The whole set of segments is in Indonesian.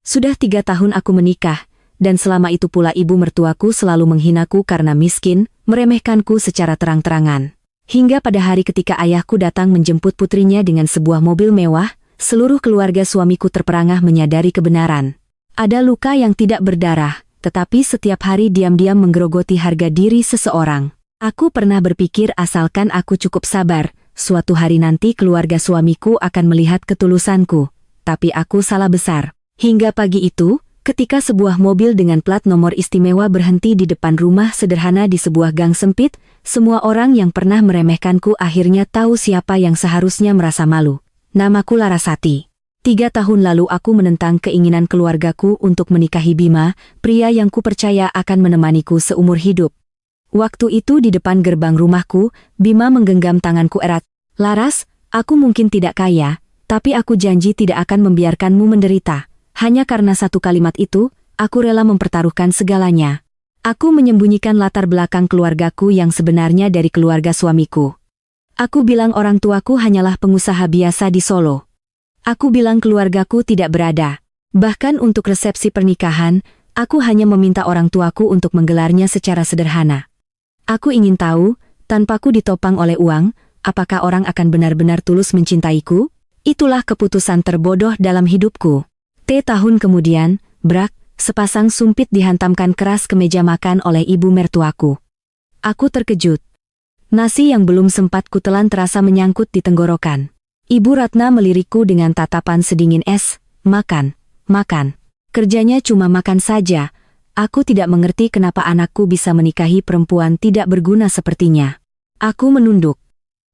Sudah 3 tahun aku menikah, dan selama itu pula ibu mertuaku selalu menghinaku karena miskin, meremehkanku secara terang-terangan. Hingga pada hari ketika ayahku datang menjemput putrinya dengan sebuah mobil mewah, seluruh keluarga suamiku terperangah menyadari kebenaran. Ada luka yang tidak berdarah, tetapi setiap hari diam-diam menggerogoti harga diri seseorang. Aku pernah berpikir asalkan aku cukup sabar, suatu hari nanti keluarga suamiku akan melihat ketulusanku. Tapi aku salah besar. Hingga pagi itu, ketika sebuah mobil dengan plat nomor istimewa berhenti di depan rumah sederhana di sebuah gang sempit, semua orang yang pernah meremehkanku akhirnya tahu siapa yang seharusnya merasa malu. Namaku Larasati. 3 tahun lalu aku menentang keinginan keluargaku untuk menikahi Bima, pria yang kupercaya akan menemaniku seumur hidup. Waktu itu di depan gerbang rumahku, Bima menggenggam tanganku erat. "Laras, aku mungkin tidak kaya, tapi aku janji tidak akan membiarkanmu menderita. Hanya karena satu kalimat itu, aku rela mempertaruhkan segalanya." Aku menyembunyikan latar belakang keluargaku yang sebenarnya dari keluarga suamiku. Aku bilang orang tuaku hanyalah pengusaha biasa di Solo. Aku bilang keluargaku tidak berada. Bahkan untuk resepsi pernikahan, aku hanya meminta orang tuaku untuk menggelarnya secara sederhana. Aku ingin tahu, tanpaku ditopang oleh uang, apakah orang akan benar-benar tulus mencintaiku? Itulah keputusan terbodoh dalam hidupku. Tahun kemudian, brak, sepasang sumpit dihantamkan keras ke meja makan oleh ibu mertuaku. Aku terkejut. Nasi yang belum sempat kutelan terasa menyangkut di tenggorokan. Ibu Ratna melirikku dengan tatapan sedingin es, "Makan, makan. Kerjanya cuma makan saja." Aku tidak mengerti kenapa anakku bisa menikahi perempuan tidak berguna sepertinya. Aku menunduk.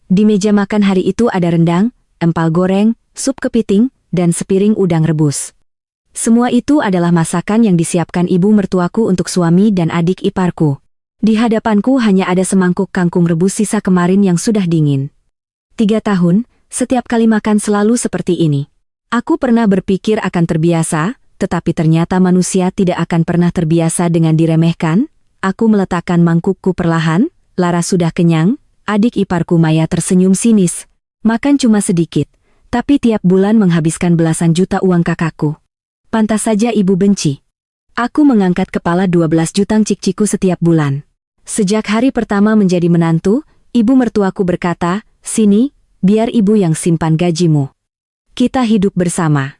Di meja makan hari itu ada rendang, empal goreng, sup kepiting, dan sepiring udang rebus. Semua itu adalah masakan yang disiapkan ibu mertuaku untuk suami dan adik iparku. Di hadapanku hanya ada semangkuk kangkung rebus sisa kemarin yang sudah dingin. 3 tahun, setiap kali makan selalu seperti ini. Aku pernah berpikir akan terbiasa, tetapi ternyata manusia tidak akan pernah terbiasa dengan diremehkan. Aku meletakkan mangkukku perlahan. Lara sudah kenyang, adik iparku Maya tersenyum sinis. Makan cuma sedikit, tapi tiap bulan menghabiskan belasan juta uang kakakku. Pantas saja ibu benci. Aku mengangkat kepala 12 jutang cikciku setiap bulan. Sejak hari pertama menjadi menantu, ibu mertuaku berkata, "Sini, biar ibu yang simpan gajimu. Kita hidup bersama."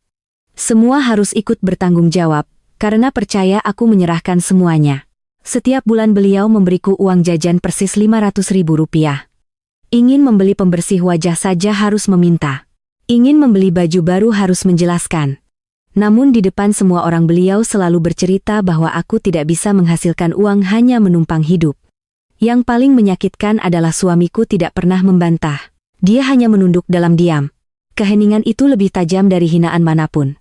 Semua harus ikut bertanggung jawab, karena percaya aku menyerahkan semuanya. Setiap bulan beliau memberiku uang jajan persis 500.000 rupiah. Ingin membeli pembersih wajah saja harus meminta. Ingin membeli baju baru harus menjelaskan. Namun di depan semua orang beliau selalu bercerita bahwa aku tidak bisa menghasilkan uang hanya menumpang hidup. Yang paling menyakitkan adalah suamiku tidak pernah membantah. Dia hanya menunduk dalam diam. Keheningan itu lebih tajam dari hinaan manapun.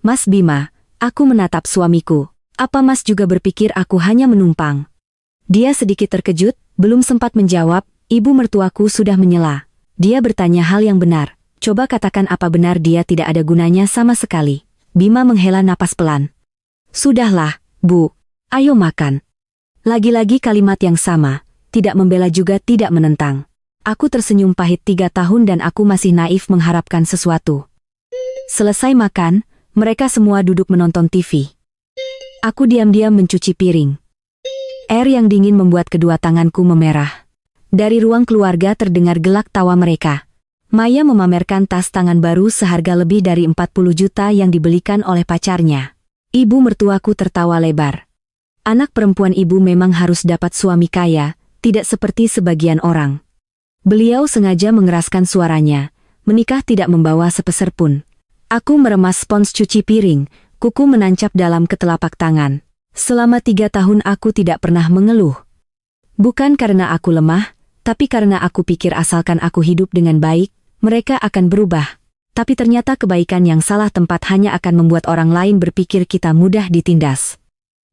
"Mas Bima," aku menatap suamiku. "Apa Mas juga berpikir aku hanya menumpang?" Dia sedikit terkejut, belum sempat menjawab, ibu mertuaku sudah menyela. Dia bertanya hal yang benar. "Coba katakan apa benar dia tidak ada gunanya sama sekali?" Bima menghela napas pelan. "Sudahlah, Bu. Ayo makan." Lagi-lagi kalimat yang sama, tidak membela juga tidak menentang. Aku tersenyum pahit 3 tahun dan aku masih naif mengharapkan sesuatu. Selesai makan, mereka semua duduk menonton TV. Aku diam-diam mencuci piring. Air yang dingin membuat kedua tanganku memerah. Dari ruang keluarga terdengar gelak tawa mereka. Maya memamerkan tas tangan baru seharga lebih dari 40 juta yang dibelikan oleh pacarnya. Ibu mertuaku tertawa lebar. Anak perempuan ibu memang harus dapat suami kaya, tidak seperti sebagian orang. Beliau sengaja mengeraskan suaranya. Menikah tidak membawa sepeser pun. Aku meremas spons cuci piring, kuku menancap dalam ketelapak tangan. Selama 3 tahun aku tidak pernah mengeluh. Bukan karena aku lemah, tapi karena aku pikir asalkan aku hidup dengan baik, mereka akan berubah. Tapi ternyata kebaikan yang salah tempat hanya akan membuat orang lain berpikir kita mudah ditindas.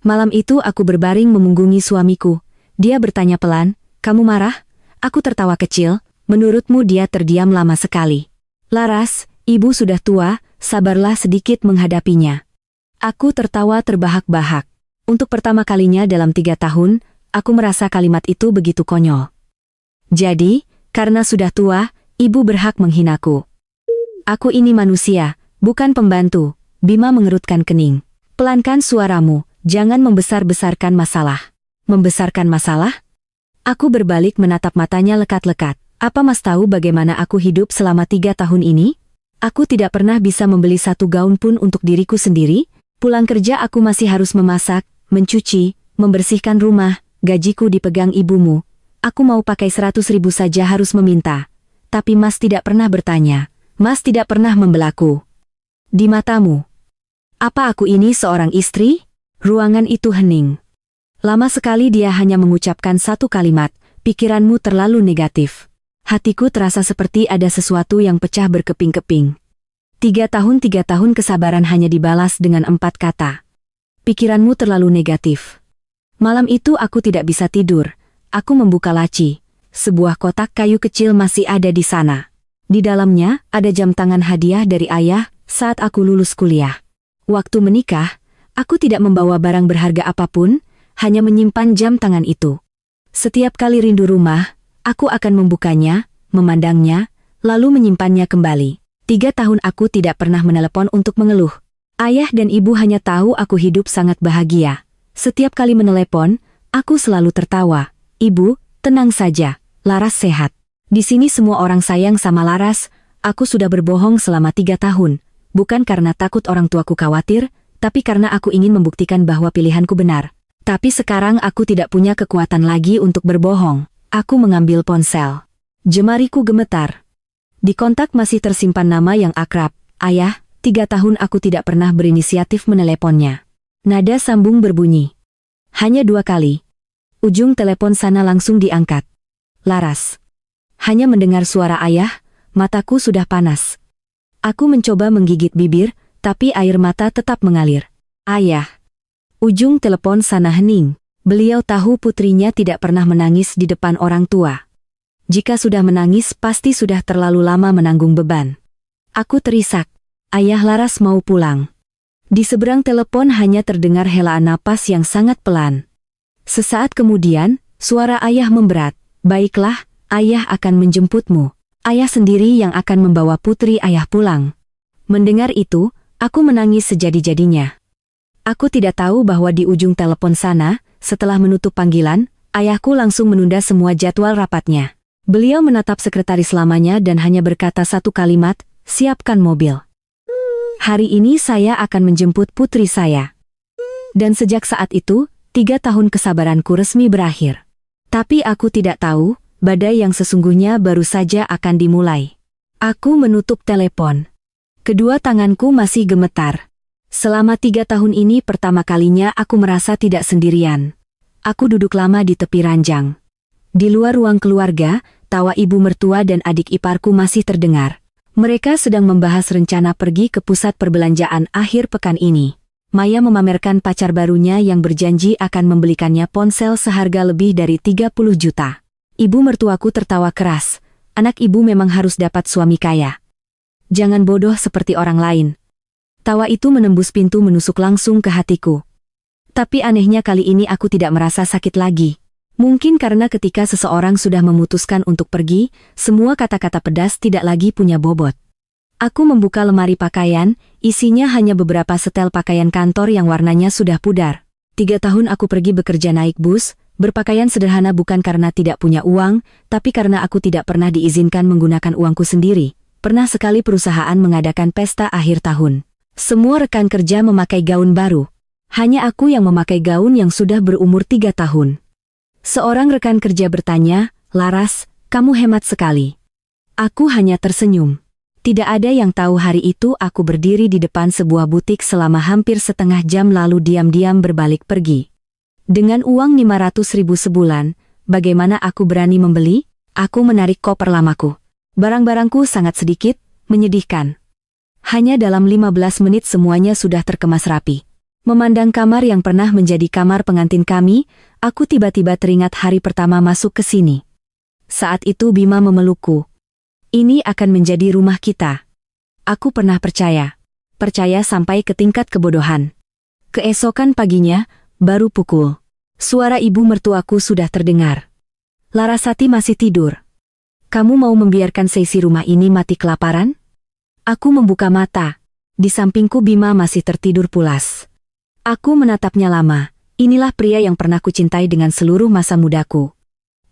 Malam itu aku berbaring memunggungi suamiku. Dia bertanya pelan, "Kamu marah?" Aku tertawa kecil. "Menurutmu dia terdiam lama sekali?" "Laras, ibu sudah tua, sabarlah sedikit menghadapinya." Aku tertawa terbahak-bahak. Untuk pertama kalinya dalam 3 tahun, aku merasa kalimat itu begitu konyol. Jadi, karena sudah tua, ibu berhak menghinaku. Aku ini manusia, bukan pembantu. Bima mengerutkan kening. Pelankan suaramu, jangan membesar-besarkan masalah. Membesarkan masalah? Aku berbalik menatap matanya lekat-lekat. Apa Mas tahu bagaimana aku hidup selama 3 tahun ini? Aku tidak pernah bisa membeli satu gaun pun untuk diriku sendiri. Pulang kerja aku masih harus memasak, mencuci, membersihkan rumah, gajiku dipegang ibumu. Aku mau pakai 100.000 saja harus meminta. Tapi Mas tidak pernah bertanya. Mas tidak pernah membelaku. Di matamu, apa aku ini seorang istri? Ruangan itu hening. Lama sekali dia hanya mengucapkan satu kalimat, pikiranmu terlalu negatif. Hatiku terasa seperti ada sesuatu yang pecah berkeping-keping. 3 tahun kesabaran hanya dibalas dengan 4 kata. Pikiranmu terlalu negatif. Malam itu aku tidak bisa tidur. Aku membuka laci. Sebuah kotak kayu kecil masih ada di sana. Di dalamnya ada jam tangan hadiah dari ayah saat aku lulus kuliah. Waktu menikah, aku tidak membawa barang berharga apapun, hanya menyimpan jam tangan itu. Setiap kali rindu rumah, aku akan membukanya, memandangnya, lalu menyimpannya kembali. 3 tahun aku tidak pernah menelepon untuk mengeluh. Ayah dan ibu hanya tahu aku hidup sangat bahagia. Setiap kali menelepon, aku selalu tertawa. Ibu, tenang saja. Laras sehat. Di sini semua orang sayang sama Laras. Aku sudah berbohong selama 3 tahun. Bukan karena takut orang tuaku khawatir, tapi karena aku ingin membuktikan bahwa pilihanku benar. Tapi sekarang aku tidak punya kekuatan lagi untuk berbohong. Aku mengambil ponsel. Jemariku gemetar. Di kontak masih tersimpan nama yang akrab. Ayah, 3 tahun aku tidak pernah berinisiatif meneleponnya. Nada sambung berbunyi. Hanya 2 kali. Ujung telepon sana langsung diangkat. Laras. Hanya mendengar suara ayah, mataku sudah panas. Aku mencoba menggigit bibir, tapi air mata tetap mengalir. Ayah. Ujung telepon sana hening. Beliau tahu putrinya tidak pernah menangis di depan orang tua. Jika sudah menangis pasti sudah terlalu lama menanggung beban. Aku terisak. Ayah, Laras mau pulang. Di seberang telepon hanya terdengar helaan napas yang sangat pelan. Sesaat kemudian, suara ayah memberat. Baiklah, ayah akan menjemputmu. Ayah sendiri yang akan membawa putri ayah pulang. Mendengar itu, aku menangis sejadi-jadinya. Aku tidak tahu bahwa di ujung telepon sana, setelah menutup panggilan, ayahku langsung menunda semua jadwal rapatnya. Beliau menatap sekretaris lamanya dan hanya berkata satu kalimat, siapkan mobil. Hari ini saya akan menjemput putri saya. Dan sejak saat itu, 3 tahun kesabaranku resmi berakhir. Tapi aku tidak tahu, badai yang sesungguhnya baru saja akan dimulai. Aku menutup telepon. Kedua tanganku masih gemetar. Selama 3 tahun ini pertama kalinya aku merasa tidak sendirian. Aku duduk lama di tepi ranjang. Di luar ruang keluarga, tawa ibu mertua dan adik iparku masih terdengar. Mereka sedang membahas rencana pergi ke pusat perbelanjaan akhir pekan ini. Maya memamerkan pacar barunya yang berjanji akan membelikannya ponsel seharga lebih dari 30 juta. Ibu mertuaku tertawa keras. Anak ibu memang harus dapat suami kaya. Jangan bodoh seperti orang lain. Tawa itu menembus pintu menusuk langsung ke hatiku. Tapi anehnya kali ini aku tidak merasa sakit lagi. Mungkin karena ketika seseorang sudah memutuskan untuk pergi, semua kata-kata pedas tidak lagi punya bobot. Aku membuka lemari pakaian, isinya hanya beberapa setel pakaian kantor yang warnanya sudah pudar. 3 tahun aku pergi bekerja naik bus, berpakaian sederhana bukan karena tidak punya uang, tapi karena aku tidak pernah diizinkan menggunakan uangku sendiri. Pernah sekali perusahaan mengadakan pesta akhir tahun. Semua rekan kerja memakai gaun baru. Hanya aku yang memakai gaun yang sudah berumur 3 tahun. Seorang rekan kerja bertanya, Laras, kamu hemat sekali. Aku hanya tersenyum. Tidak ada yang tahu hari itu aku berdiri di depan sebuah butik selama hampir setengah jam lalu diam-diam berbalik pergi. Dengan uang 500.000 sebulan, bagaimana aku berani membeli? Aku menarik koper lamaku. Barang-barangku sangat sedikit, menyedihkan. Hanya dalam 15 menit semuanya sudah terkemas rapi. Memandang kamar yang pernah menjadi kamar pengantin kami, aku tiba-tiba teringat hari pertama masuk ke sini. Saat itu Bima memelukku. Ini akan menjadi rumah kita. Aku pernah percaya. Percaya sampai ke tingkat kebodohan. Keesokan paginya, baru pukul. Suara ibu mertuaku sudah terdengar. Larasati masih tidur. Kamu mau membiarkan seisi rumah ini mati kelaparan? Aku membuka mata. Di sampingku Bima masih tertidur pulas. Aku menatapnya lama. Inilah pria yang pernah kucintai dengan seluruh masa mudaku.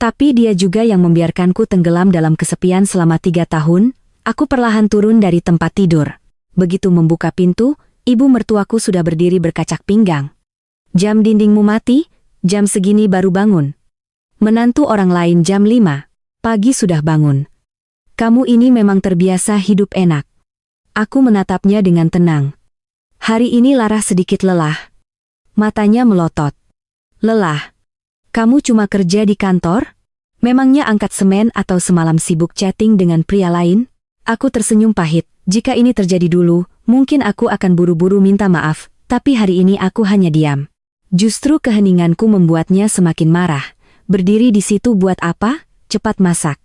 Tapi dia juga yang membiarkanku tenggelam dalam kesepian selama 3 tahun. Aku perlahan turun dari tempat tidur. Begitu membuka pintu, ibu mertuaku sudah berdiri berkacak pinggang. "Jam dindingmu mati? Jam segini baru bangun?" Menantu orang lain jam 5 pagi sudah bangun. "Kamu ini memang terbiasa hidup enak." Aku menatapnya dengan tenang. Hari ini Laras sedikit lelah. Matanya melotot. "Lelah? Kamu cuma kerja di kantor? Memangnya angkat semen atau semalam sibuk chatting dengan pria lain?" Aku tersenyum pahit. Jika ini terjadi dulu, mungkin aku akan buru-buru minta maaf, tapi hari ini aku hanya diam. Justru keheninganku membuatnya semakin marah. "Berdiri di situ buat apa? Cepat masak."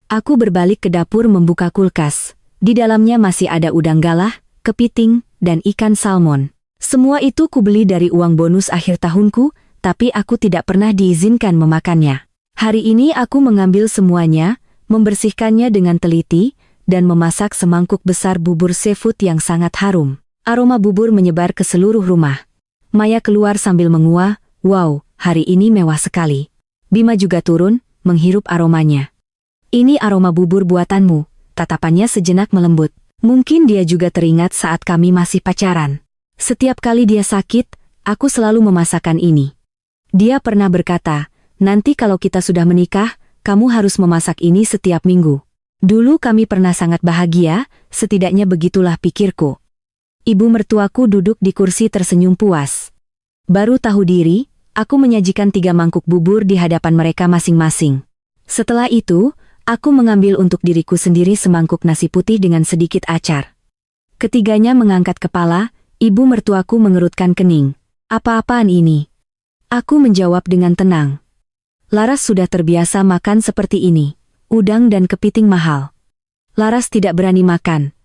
Aku berbalik ke dapur membuka kulkas. Di dalamnya masih ada udang galah, kepiting, dan ikan salmon. Semua itu kubeli dari uang bonus akhir tahunku, tapi aku tidak pernah diizinkan memakannya. Hari ini aku mengambil semuanya, membersihkannya dengan teliti, dan memasak semangkuk besar bubur seafood yang sangat harum. Aroma bubur menyebar ke seluruh rumah. Maya keluar sambil menguah, "Wow, hari ini mewah sekali." Bima juga turun, menghirup aromanya. "Ini aroma bubur buatanmu." Tatapannya sejenak melembut. Mungkin dia juga teringat saat kami masih pacaran. Setiap kali dia sakit, aku selalu memasakkan ini. Dia pernah berkata, "Nanti kalau kita sudah menikah, kamu harus memasak ini setiap minggu." Dulu kami pernah sangat bahagia, setidaknya begitulah pikirku. Ibu mertuaku duduk di kursi tersenyum puas. Baru tahu diri, aku menyajikan 3 mangkuk bubur di hadapan mereka masing-masing. Setelah itu, aku mengambil untuk diriku sendiri semangkuk nasi putih dengan sedikit acar. Ketiganya mengangkat kepala, ibu mertuaku mengerutkan kening. "Apa-apaan ini?" Aku menjawab dengan tenang. "Laras sudah terbiasa makan seperti ini. Udang dan kepiting mahal. Laras tidak berani makan."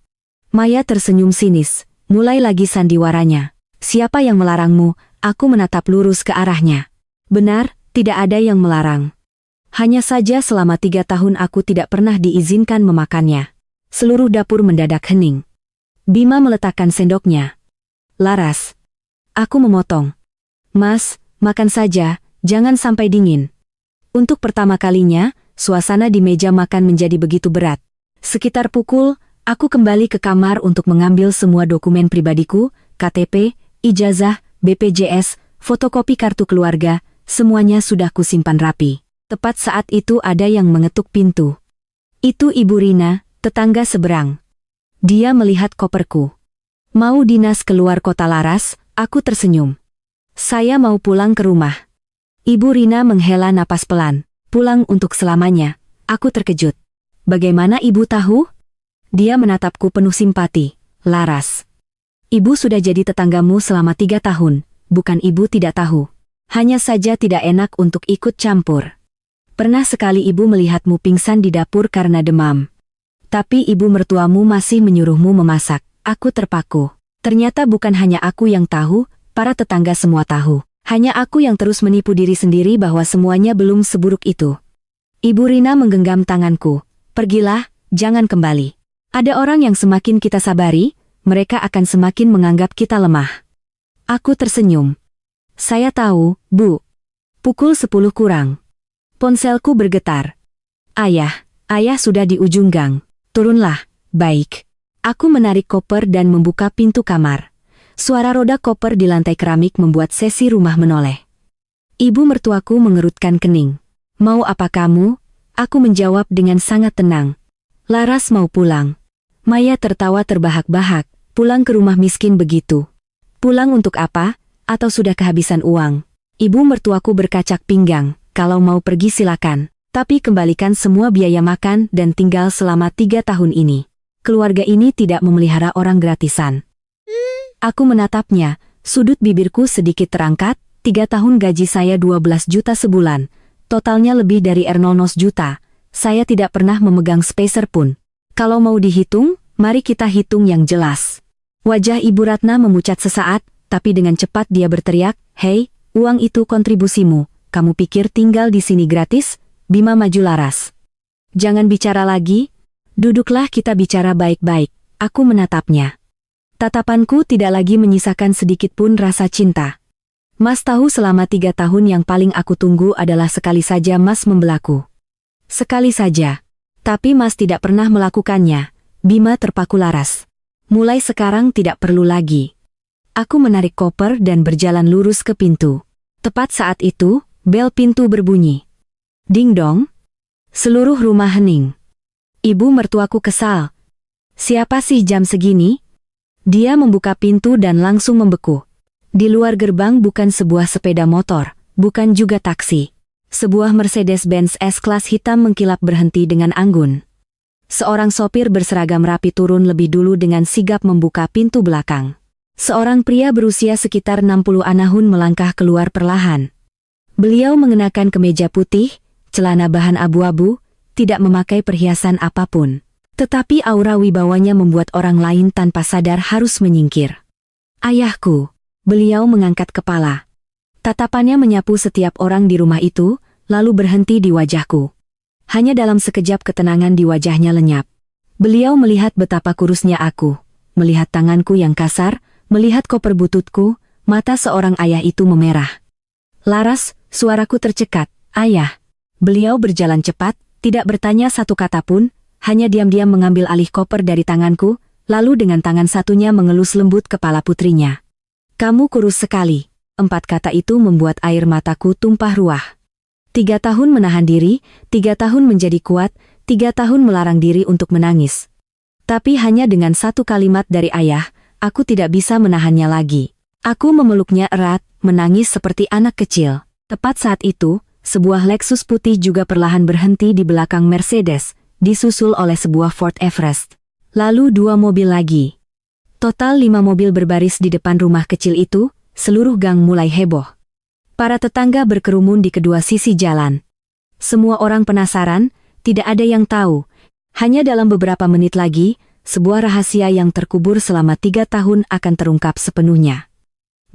Maya tersenyum sinis, mulai lagi sandiwaranya. "Siapa yang melarangmu?" Aku menatap lurus ke arahnya. "Benar, tidak ada yang melarang. Hanya saja selama 3 tahun aku tidak pernah diizinkan memakannya." Seluruh dapur mendadak hening. Bima meletakkan sendoknya. "Laras." Aku memotong. "Mas, makan saja, jangan sampai dingin." Untuk pertama kalinya, suasana di meja makan menjadi begitu berat. Sekitar pukul, aku kembali ke kamar untuk mengambil semua dokumen pribadiku, KTP, ijazah, BPJS, fotokopi kartu keluarga, semuanya sudah kusimpan rapi. Tepat saat itu ada yang mengetuk pintu. Itu Ibu Rina, tetangga seberang. Dia melihat koperku. "Mau dinas keluar kota Laras?" Aku tersenyum. "Saya mau pulang ke rumah." Ibu Rina menghela napas pelan. "Pulang untuk selamanya?" Aku terkejut. "Bagaimana ibu tahu?" Dia menatapku penuh simpati. "Laras, ibu sudah jadi tetanggamu selama 3 tahun, bukan ibu tidak tahu. Hanya saja tidak enak untuk ikut campur. Pernah sekali ibu melihatmu pingsan di dapur karena demam. Tapi ibu mertuamu masih menyuruhmu memasak." Aku terpaku. Ternyata bukan hanya aku yang tahu, para tetangga semua tahu. Hanya aku yang terus menipu diri sendiri bahwa semuanya belum seburuk itu. Ibu Rina menggenggam tanganku. "Pergilah, jangan kembali. Ada orang yang semakin kita sabari, mereka akan semakin menganggap kita lemah." Aku tersenyum. "Saya tahu, Bu." Pukul 10 kurang. Ponselku bergetar. Ayah sudah di ujung gang. "Turunlah." "Baik." Aku menarik koper dan membuka pintu kamar. Suara roda koper di lantai keramik membuat sesi rumah menoleh. Ibu mertuaku mengerutkan kening. "Mau apa kamu?" Aku menjawab dengan sangat tenang. "Laras mau pulang." Maya tertawa terbahak-bahak. "Pulang ke rumah miskin begitu? Pulang untuk apa? Atau sudah kehabisan uang?" Ibu mertuaku berkacak pinggang. "Kalau mau pergi silakan, tapi kembalikan semua biaya makan dan tinggal selama 3 tahun ini. Keluarga ini tidak memelihara orang gratisan." Aku menatapnya, sudut bibirku sedikit terangkat. 3 tahun gaji saya 12 juta sebulan. Totalnya lebih dari 0 juta. Saya tidak pernah memegang spacer pun. Kalau mau dihitung, mari kita hitung yang jelas. Wajah Ibu Ratna memucat sesaat, tapi dengan cepat dia berteriak, "Hei, uang itu kontribusimu. Kamu pikir tinggal di sini gratis?" Bima maju Laras. "Jangan bicara lagi. Duduklah kita bicara baik-baik." Aku menatapnya. Tatapanku tidak lagi menyisakan sedikit pun rasa cinta. Mas tahu selama 3 tahun yang paling aku tunggu adalah sekali saja Mas membelaku. Sekali saja. Tapi Mas tidak pernah melakukannya. Bima terpaku laras. Mulai sekarang tidak perlu lagi. Aku menarik koper dan berjalan lurus ke pintu. Tepat saat itu, bel pintu berbunyi. Ding dong. Seluruh rumah hening. Ibu mertuaku kesal. Siapa sih jam segini? Dia membuka pintu dan langsung membeku. Di luar gerbang bukan sebuah sepeda motor, bukan juga taksi. Sebuah Mercedes-Benz S-Class hitam mengkilap berhenti dengan anggun. Seorang sopir berseragam rapi turun lebih dulu dengan sigap membuka pintu belakang. Seorang pria berusia sekitar 60 tahun melangkah keluar perlahan. Beliau mengenakan kemeja putih, celana bahan abu-abu, tidak memakai perhiasan apapun. Tetapi aura wibawanya membuat orang lain tanpa sadar harus menyingkir. Ayahku. Beliau mengangkat kepala. Tatapannya menyapu setiap orang di rumah itu, lalu berhenti di wajahku. Hanya dalam sekejap ketenangan di wajahnya lenyap. Beliau melihat betapa kurusnya aku, melihat tanganku yang kasar, melihat koper bututku, mata seorang ayah itu memerah. Laras, suaraku tercekat. Ayah. Beliau berjalan cepat, tidak bertanya satu kata pun, hanya diam-diam mengambil alih koper dari tanganku, lalu dengan tangan satunya mengelus lembut kepala putrinya. Kamu kurus sekali. 4 kata itu membuat air mataku tumpah ruah. 3 tahun menahan diri, 3 tahun menjadi kuat, 3 tahun melarang diri untuk menangis. Tapi hanya dengan satu kalimat dari ayah, aku tidak bisa menahannya lagi. Aku memeluknya erat, menangis seperti anak kecil. Tepat saat itu, sebuah Lexus putih juga perlahan berhenti di belakang Mercedes, disusul oleh sebuah Ford Everest. Lalu 2 mobil lagi. Total 5 mobil berbaris di depan rumah kecil itu, seluruh gang mulai heboh. Para tetangga berkerumun di kedua sisi jalan. Semua orang penasaran, tidak ada yang tahu. Hanya dalam beberapa menit lagi, sebuah rahasia yang terkubur selama 3 tahun akan terungkap sepenuhnya.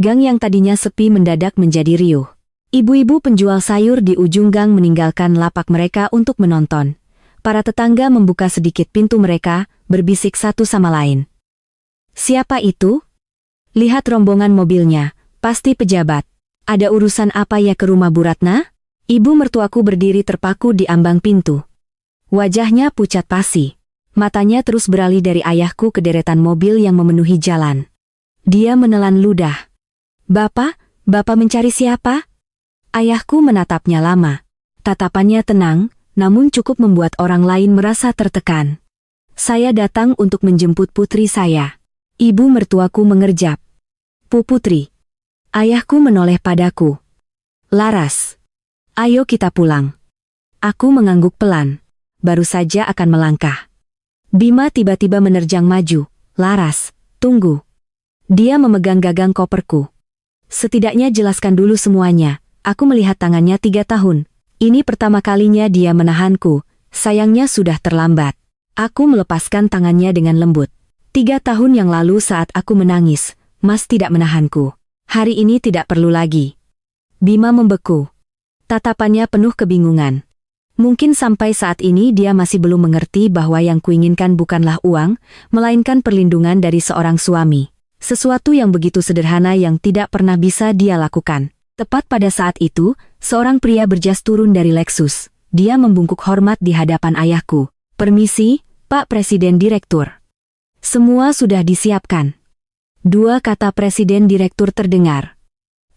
Gang yang tadinya sepi mendadak menjadi riuh. Ibu-ibu penjual sayur di ujung gang meninggalkan lapak mereka untuk menonton. Para tetangga membuka sedikit pintu mereka, berbisik satu sama lain. Siapa itu? Lihat rombongan mobilnya, pasti pejabat. Ada urusan apa ya ke rumah Bu Ratna? Ibu mertuaku berdiri terpaku di ambang pintu. Wajahnya pucat pasi. Matanya terus beralih dari ayahku ke deretan mobil yang memenuhi jalan. Dia menelan ludah. Bapak mencari siapa? Ayahku menatapnya lama. Tatapannya tenang, namun cukup membuat orang lain merasa tertekan. Saya datang untuk menjemput putri saya. Ibu mertuaku mengerjap. Putri. Ayahku menoleh padaku. Laras. Ayo kita pulang. Aku mengangguk pelan. Baru saja akan melangkah. Bima tiba-tiba menerjang maju. Laras, tunggu. Dia memegang gagang koperku. Setidaknya jelaskan dulu semuanya. Aku melihat tangannya 3 tahun. Ini pertama kalinya dia menahanku, sayangnya sudah terlambat. Aku melepaskan tangannya dengan lembut. 3 tahun yang lalu saat aku menangis, Mas tidak menahanku. Hari ini tidak perlu lagi. Bima membeku. Tatapannya penuh kebingungan. Mungkin sampai saat ini dia masih belum mengerti bahwa yang kuinginkan bukanlah uang, melainkan perlindungan dari seorang suami. Sesuatu yang begitu sederhana yang tidak pernah bisa dia lakukan. Tepat pada saat itu, seorang pria berjas turun dari Lexus. Dia membungkuk hormat di hadapan ayahku. Permisi, Pak Presiden Direktur. Semua sudah disiapkan. 2 kata Presiden Direktur terdengar.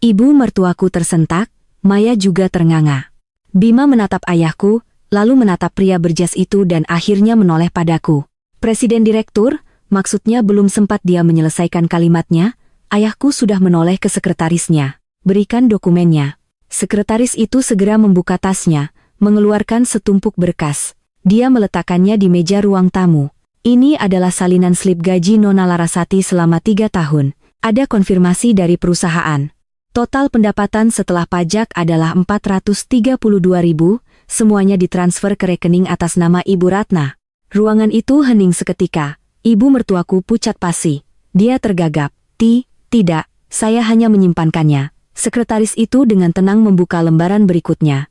Ibu mertuaku tersentak, Maya juga ternganga. Bima menatap ayahku, lalu menatap pria berjas itu dan akhirnya menoleh padaku. Presiden Direktur, maksudnya belum sempat dia menyelesaikan kalimatnya, ayahku sudah menoleh ke sekretarisnya. Berikan dokumennya. Sekretaris itu segera membuka tasnya, mengeluarkan setumpuk berkas. Dia meletakkannya di meja ruang tamu. Ini adalah salinan slip gaji Nona Larasati selama 3 tahun. Ada konfirmasi dari perusahaan. Total pendapatan setelah pajak adalah 432.000, semuanya ditransfer ke rekening atas nama Ibu Ratna. Ruangan itu hening seketika. Ibu mertuaku pucat pasi. Dia tergagap. Tidak, saya hanya menyimpankannya. Sekretaris itu dengan tenang membuka lembaran berikutnya.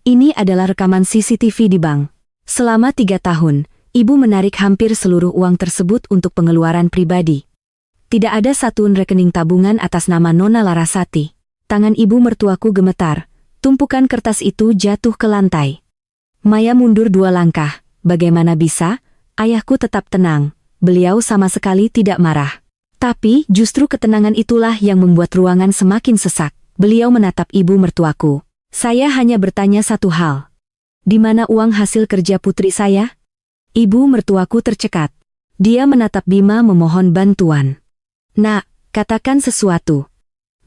Ini adalah rekaman CCTV di bank. Selama 3 tahun, ibu menarik hampir seluruh uang tersebut untuk pengeluaran pribadi. Tidak ada satupun rekening tabungan atas nama Nona Larasati. Tangan ibu mertuaku gemetar. Tumpukan kertas itu jatuh ke lantai. Maya mundur 2 langkah. Bagaimana bisa? Ayahku tetap tenang. Beliau sama sekali tidak marah. Tapi justru ketenangan itulah yang membuat ruangan semakin sesak. Beliau menatap ibu mertuaku. Saya hanya bertanya satu hal. Di mana uang hasil kerja putri saya? Ibu mertuaku tercekat. Dia menatap Bima memohon bantuan. Nak, katakan sesuatu.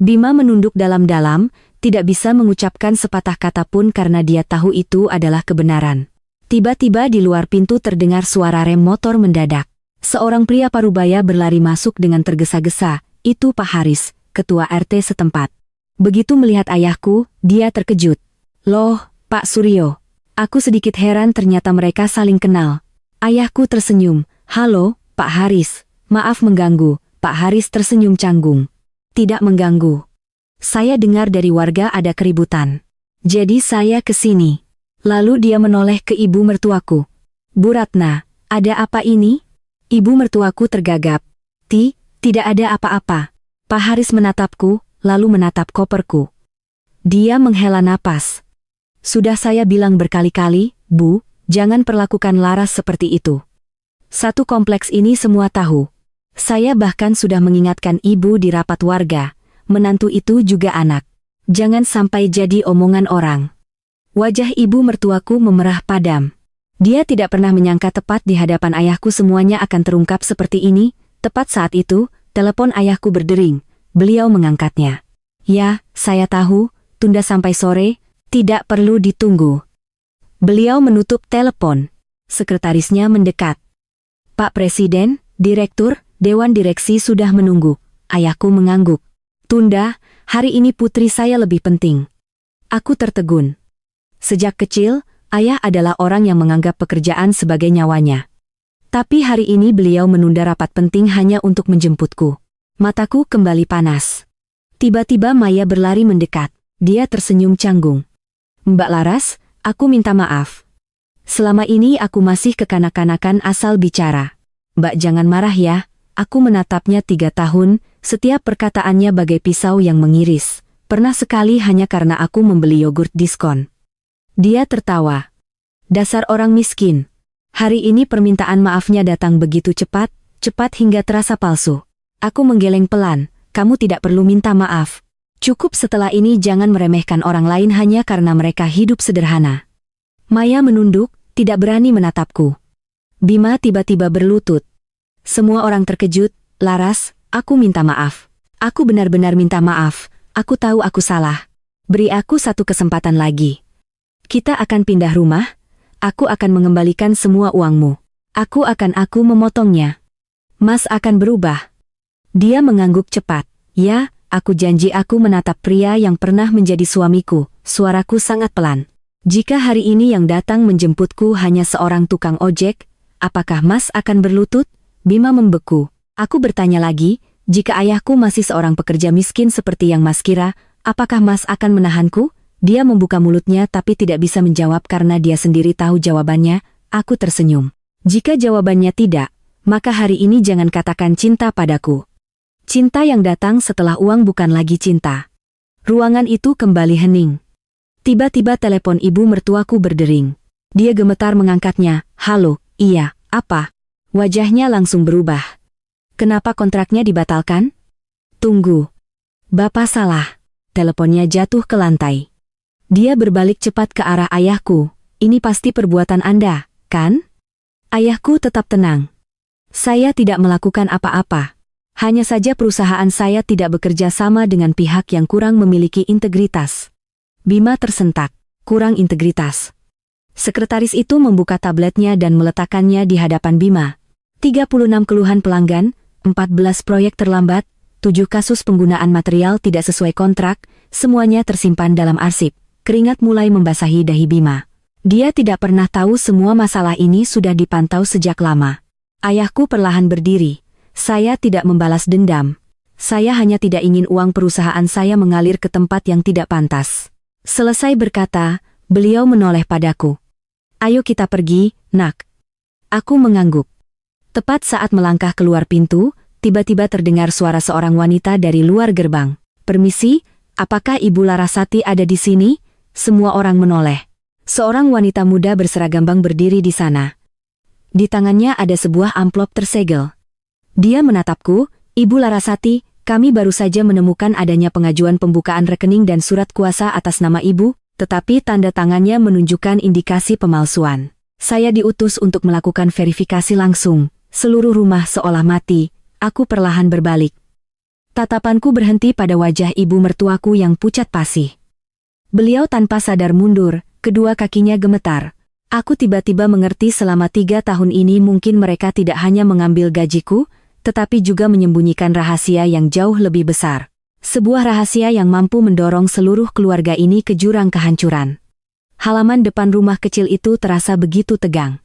Bima menunduk dalam-dalam, tidak bisa mengucapkan sepatah kata pun karena dia tahu itu adalah kebenaran. Tiba-tiba di luar pintu terdengar suara rem motor mendadak. Seorang pria parubaya berlari masuk dengan tergesa-gesa. Itu Pak Haris, ketua RT setempat. Begitu melihat ayahku, dia terkejut. Loh, Pak Suryo. Aku sedikit heran ternyata mereka saling kenal. Ayahku tersenyum. Halo, Pak Haris. Maaf mengganggu. Pak Haris tersenyum canggung. Tidak mengganggu. Saya dengar dari warga ada keributan. Jadi saya ke sini. Lalu dia menoleh ke ibu mertuaku. Bu Ratna, ada apa ini? Ibu mertuaku tergagap. Tidak ada apa-apa. Pak Haris menatapku, lalu menatap koperku. Dia menghela napas. Sudah saya bilang berkali-kali, Bu, jangan perlakukan Laras seperti itu. Satu kompleks ini semua tahu. Saya bahkan sudah mengingatkan ibu di rapat warga, menantu itu juga anak. Jangan sampai jadi omongan orang. Wajah ibu mertuaku memerah padam. Dia tidak pernah menyangka tepat di hadapan ayahku semuanya akan terungkap seperti ini. Tepat saat itu, telepon ayahku berdering. Beliau mengangkatnya. Ya, saya tahu, tunda sampai sore, tidak perlu ditunggu. Beliau menutup telepon. Sekretarisnya mendekat. Pak Presiden, Direktur, Dewan Direksi sudah menunggu. Ayahku mengangguk. Tunda, hari ini putri saya lebih penting. Aku tertegun. Sejak kecil, ayah adalah orang yang menganggap pekerjaan sebagai nyawanya. Tapi hari ini beliau menunda rapat penting hanya untuk menjemputku. Mataku kembali panas. Tiba-tiba Maya berlari mendekat. Dia tersenyum canggung. Mbak Laras, aku minta maaf. Selama ini aku masih kekanak-kanakan asal bicara. Mbak jangan marah ya. Aku menatapnya 3 tahun, setiap perkataannya bagai pisau yang mengiris. Pernah sekali hanya karena aku membeli yogurt diskon. Dia tertawa. Dasar orang miskin. Hari ini permintaan maafnya datang begitu cepat hingga terasa palsu. Aku menggeleng pelan, kamu tidak perlu minta maaf. Cukup setelah ini jangan meremehkan orang lain hanya karena mereka hidup sederhana. Maya menunduk, tidak berani menatapku. Bima tiba-tiba berlutut. Semua orang terkejut. Laras, aku minta maaf. Aku benar-benar minta maaf. Aku tahu aku salah. Beri aku satu kesempatan lagi. Kita akan pindah rumah. Aku akan mengembalikan semua uangmu. Aku memotongnya. Mas akan berubah. Dia mengangguk cepat. Ya, aku janji aku menatap pria yang pernah menjadi suamiku. Suaraku sangat pelan. Jika hari ini yang datang menjemputku hanya seorang tukang ojek, apakah Mas akan berlutut? Bima membeku. Aku bertanya lagi, jika ayahku masih seorang pekerja miskin seperti yang Mas kira, apakah Mas akan menahanku? Dia membuka mulutnya tapi tidak bisa menjawab karena dia sendiri tahu jawabannya. Aku tersenyum. Jika jawabannya tidak, maka hari ini jangan katakan cinta padaku. Cinta yang datang setelah uang bukan lagi cinta. Ruangan itu kembali hening. Tiba-tiba telepon ibu mertuaku berdering. Dia gemetar mengangkatnya. Halo, iya, apa? Wajahnya langsung berubah. Kenapa kontraknya dibatalkan? Tunggu. Bapak salah. Teleponnya jatuh ke lantai. Dia berbalik cepat ke arah ayahku. Ini pasti perbuatan Anda, kan? Ayahku tetap tenang. Saya tidak melakukan apa-apa. Hanya saja perusahaan saya tidak bekerja sama dengan pihak yang kurang memiliki integritas. Bima tersentak. Kurang integritas. Sekretaris itu membuka tabletnya dan meletakkannya di hadapan Bima. 36 keluhan pelanggan, 14 proyek terlambat, 7 kasus penggunaan material tidak sesuai kontrak, semuanya tersimpan dalam arsip. Keringat mulai membasahi dahi Bima. Dia tidak pernah tahu semua masalah ini sudah dipantau sejak lama. Ayahku perlahan berdiri. Saya tidak membalas dendam. Saya hanya tidak ingin uang perusahaan saya mengalir ke tempat yang tidak pantas. Selesai berkata, beliau menoleh padaku. Ayo kita pergi, nak. Aku mengangguk. Tepat saat melangkah keluar pintu, tiba-tiba terdengar suara seorang wanita dari luar gerbang. "Permisi, apakah Ibu Larasati ada di sini?" Semua orang menoleh. Seorang wanita muda berseragam bank berdiri di sana. Di tangannya ada sebuah amplop tersegel. Dia menatapku, "Ibu Larasati, kami baru saja menemukan adanya pengajuan pembukaan rekening dan surat kuasa atas nama Ibu, tetapi tanda tangannya menunjukkan indikasi pemalsuan. Saya diutus untuk melakukan verifikasi langsung." Seluruh rumah seolah mati. Aku perlahan berbalik. Tatapanku berhenti pada wajah ibu mertuaku yang pucat pasih. Beliau tanpa sadar mundur, kedua kakinya gemetar. Aku tiba-tiba mengerti selama 3 tahun ini mungkin mereka tidak hanya mengambil gajiku, tetapi juga menyembunyikan rahasia yang jauh lebih besar. Sebuah rahasia yang mampu mendorong seluruh keluarga ini ke jurang kehancuran. Halaman depan rumah kecil itu terasa begitu tegang.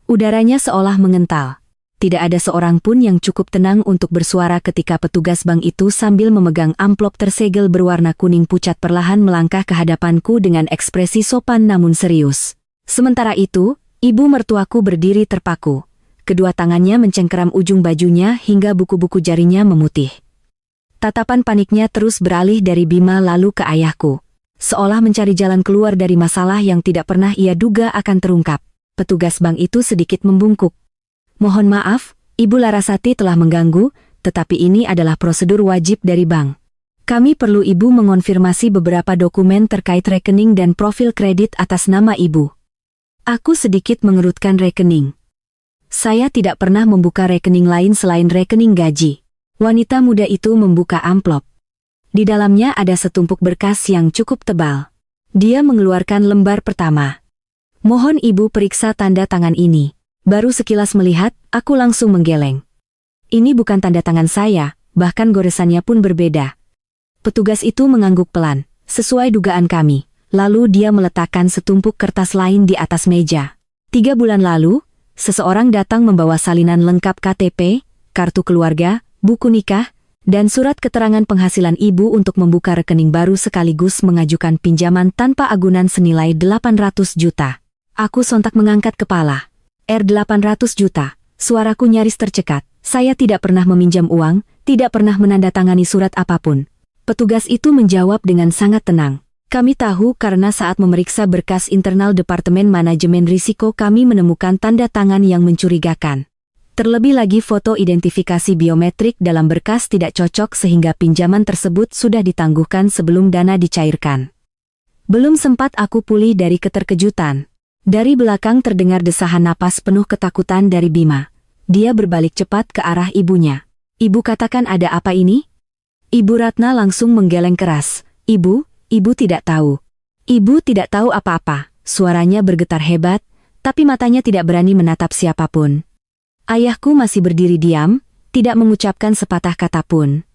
Udaranya seolah mengental. Tidak ada seorang pun yang cukup tenang untuk bersuara ketika petugas bank itu sambil memegang amplop tersegel berwarna kuning pucat perlahan melangkah ke hadapanku dengan ekspresi sopan namun serius. Sementara itu, ibu mertuaku berdiri terpaku. Kedua tangannya mencengkeram ujung bajunya hingga buku-buku jarinya memutih. Tatapan paniknya terus beralih dari Bima lalu ke ayahku. Seolah mencari jalan keluar dari masalah yang tidak pernah ia duga akan terungkap. Petugas bank itu sedikit membungkuk. "Mohon maaf, Ibu Larasati telah mengganggu, tetapi ini adalah prosedur wajib dari bank. Kami perlu Ibu mengonfirmasi beberapa dokumen terkait rekening dan profil kredit atas nama Ibu." Aku sedikit mengerutkan rekening. Saya tidak pernah membuka rekening lain selain rekening gaji. Wanita muda itu membuka amplop. Di dalamnya ada setumpuk berkas yang cukup tebal. Dia mengeluarkan lembar pertama. "Mohon Ibu periksa tanda tangan ini." Baru sekilas melihat, aku langsung menggeleng. Ini bukan tanda tangan saya, bahkan goresannya pun berbeda. Petugas itu mengangguk pelan, sesuai dugaan kami. Lalu dia meletakkan setumpuk kertas lain di atas meja. 3 bulan lalu, seseorang datang membawa salinan lengkap KTP, kartu keluarga, buku nikah, dan surat keterangan penghasilan ibu untuk membuka rekening baru sekaligus mengajukan pinjaman tanpa agunan senilai 800 juta. Aku sontak mengangkat kepala. 800 juta, suaraku nyaris tercekat. Saya tidak pernah meminjam uang, tidak pernah menandatangani surat apapun. Petugas itu menjawab dengan sangat tenang. "Kami tahu karena saat memeriksa berkas internal Departemen Manajemen Risiko kami menemukan tanda tangan yang mencurigakan. Terlebih lagi foto identifikasi biometrik dalam berkas tidak cocok sehingga pinjaman tersebut sudah ditangguhkan sebelum dana dicairkan." Belum sempat aku pulih dari keterkejutan. Dari belakang terdengar desahan napas penuh ketakutan dari Bima. Dia berbalik cepat ke arah ibunya. "Ibu katakan ada apa ini?" Ibu Ratna langsung menggeleng keras. Ibu tidak tahu. Ibu tidak tahu apa-apa." Suaranya bergetar hebat, tapi matanya tidak berani menatap siapapun. Ayahku masih berdiri diam, tidak mengucapkan sepatah kata pun.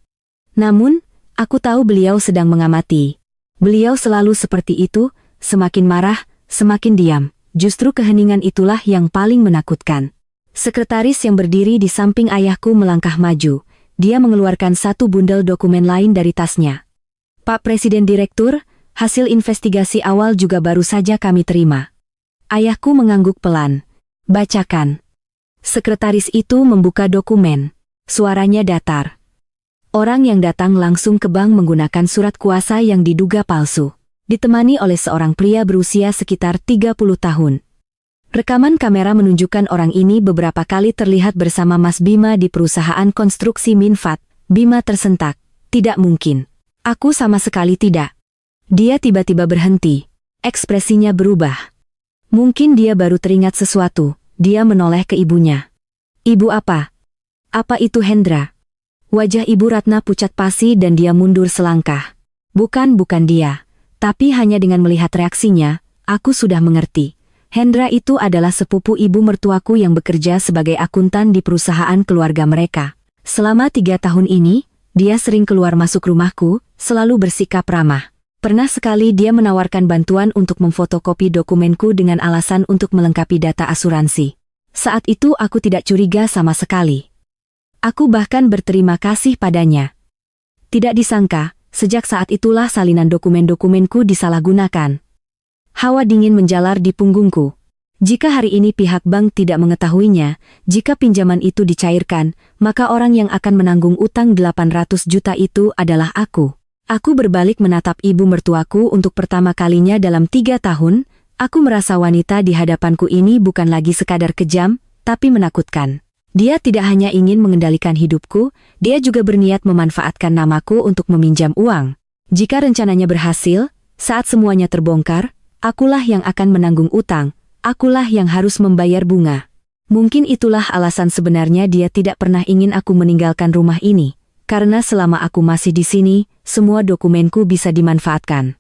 Namun, aku tahu beliau sedang mengamati. Beliau selalu seperti itu, semakin marah, semakin diam. Justru keheningan itulah yang paling menakutkan. Sekretaris yang berdiri di samping ayahku melangkah maju. Dia mengeluarkan satu bundel dokumen lain dari tasnya. "Pak Presiden Direktur, hasil investigasi awal juga baru saja kami terima." Ayahku mengangguk pelan. "Bacakan." Sekretaris itu membuka dokumen. Suaranya datar. Orang yang datang langsung ke bank menggunakan surat kuasa yang diduga palsu. Ditemani oleh seorang pria berusia sekitar 30 tahun. Rekaman kamera menunjukkan orang ini beberapa kali terlihat bersama Mas Bima di perusahaan konstruksi Minfat. Bima tersentak. "Tidak mungkin. Aku sama sekali tidak." Dia tiba-tiba berhenti. Ekspresinya berubah. Mungkin dia baru teringat sesuatu. Dia menoleh ke ibunya. "Ibu apa? Apa itu Hendra?" Wajah Ibu Ratna pucat pasi dan dia mundur selangkah. Bukan dia. Tapi hanya dengan melihat reaksinya, aku sudah mengerti. Hendra itu adalah sepupu ibu mertuaku yang bekerja sebagai akuntan di perusahaan keluarga mereka. Selama 3 tahun ini, dia sering keluar masuk rumahku, selalu bersikap ramah. Pernah sekali dia menawarkan bantuan untuk memfotokopi dokumenku dengan alasan untuk melengkapi data asuransi. Saat itu aku tidak curiga sama sekali. Aku bahkan berterima kasih padanya. Tidak disangka, sejak saat itulah salinan dokumen-dokumenku disalahgunakan. Hawa dingin menjalar di punggungku. Jika hari ini pihak bank tidak mengetahuinya, jika pinjaman itu dicairkan, maka orang yang akan menanggung utang 800 juta itu adalah aku. Aku berbalik menatap ibu mertuaku untuk pertama kalinya dalam 3 tahun. Aku merasa wanita di hadapanku ini bukan lagi sekadar kejam, tapi menakutkan. Dia tidak hanya ingin mengendalikan hidupku, dia juga berniat memanfaatkan namaku untuk meminjam uang. Jika rencananya berhasil, saat semuanya terbongkar, akulah yang akan menanggung utang. Akulah yang harus membayar bunga. Mungkin itulah alasan sebenarnya dia tidak pernah ingin aku meninggalkan rumah ini. Karena selama aku masih di sini, semua dokumenku bisa dimanfaatkan.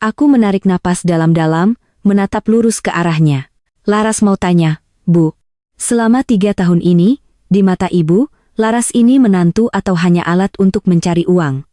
Aku menarik napas dalam-dalam, menatap lurus ke arahnya. Laras mau tanya, Bu, selama 3 tahun ini, di mata ibu, Laras ini menantu atau hanya alat untuk mencari uang?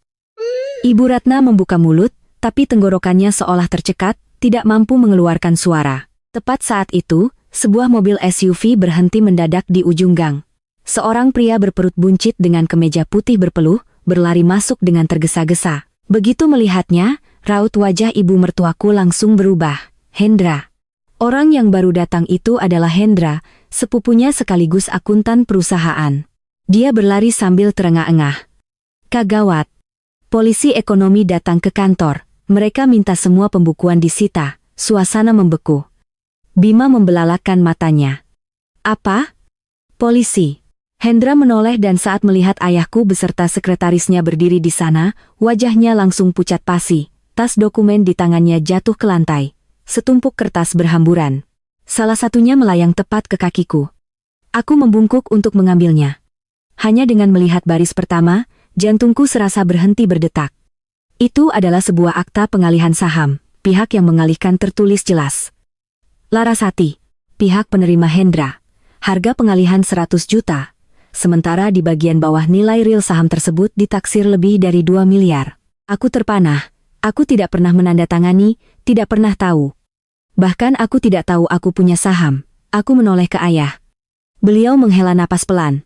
Ibu Ratna membuka mulut, tapi tenggorokannya seolah tercekat, tidak mampu mengeluarkan suara. Tepat saat itu, sebuah mobil SUV berhenti mendadak di ujung gang. Seorang pria berperut buncit dengan kemeja putih berpeluh, berlari masuk dengan tergesa-gesa. Begitu melihatnya, raut wajah ibu mertuaku langsung berubah. Hendra. Orang yang baru datang itu adalah Hendra, sepupunya sekaligus akuntan perusahaan. Dia berlari sambil terengah-engah. Kagawat. Polisi ekonomi datang ke kantor. Mereka minta semua pembukuan disita. Suasana membeku. Bima membelalakan matanya. Apa? Polisi. Hendra menoleh dan saat melihat ayahku beserta sekretarisnya berdiri di sana, wajahnya langsung pucat pasi. Tas dokumen di tangannya jatuh ke lantai. Setumpuk kertas berhamburan. Salah satunya melayang tepat ke kakiku. Aku membungkuk untuk mengambilnya. Hanya dengan melihat baris pertama, jantungku serasa berhenti berdetak. Itu adalah sebuah akta pengalihan saham. Pihak yang mengalihkan tertulis jelas. Larasati, pihak penerima Hendra. Harga pengalihan 100 juta. Sementara di bagian bawah nilai real saham tersebut ditaksir lebih dari 2 miliar. Aku terpanah. Aku tidak pernah menandatangani, tidak pernah tahu. Bahkan aku tidak tahu aku punya saham. Aku menoleh ke ayah. Beliau menghela napas pelan.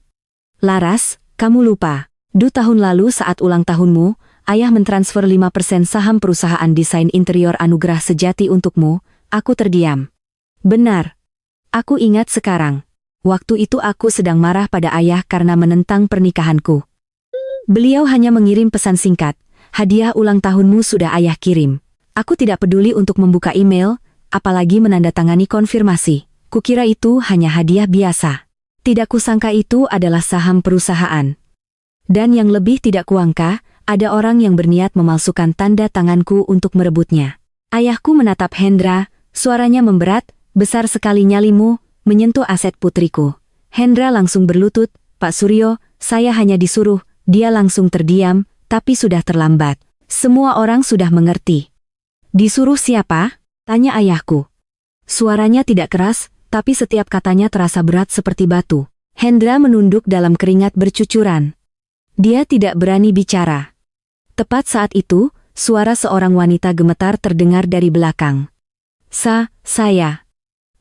Laras, kamu lupa. 2 tahun lalu saat ulang tahunmu, ayah mentransfer 5% saham perusahaan desain interior Anugerah Sejati untukmu. Aku terdiam. Benar. Aku ingat sekarang. Waktu itu aku sedang marah pada ayah karena menentang pernikahanku. Beliau hanya mengirim pesan singkat. Hadiah ulang tahunmu sudah ayah kirim. Aku tidak peduli untuk membuka email, apalagi menandatangani konfirmasi. Kukira itu hanya hadiah biasa. Tidak kusangka itu adalah saham perusahaan. Dan yang lebih tidak kuangka, ada orang yang berniat memalsukan tanda tanganku untuk merebutnya. Ayahku menatap Hendra, suaranya memberat. Besar sekali nyalimu, menyentuh aset putriku. Hendra langsung berlutut, Pak Suryo, saya hanya disuruh. Dia langsung terdiam, tapi sudah terlambat. Semua orang sudah mengerti. Disuruh siapa? Tanya ayahku. Suaranya tidak keras, tapi setiap katanya terasa berat seperti batu. Hendra menunduk dalam keringat bercucuran. Dia tidak berani bicara. Tepat saat itu, suara seorang wanita gemetar terdengar dari belakang. Saya.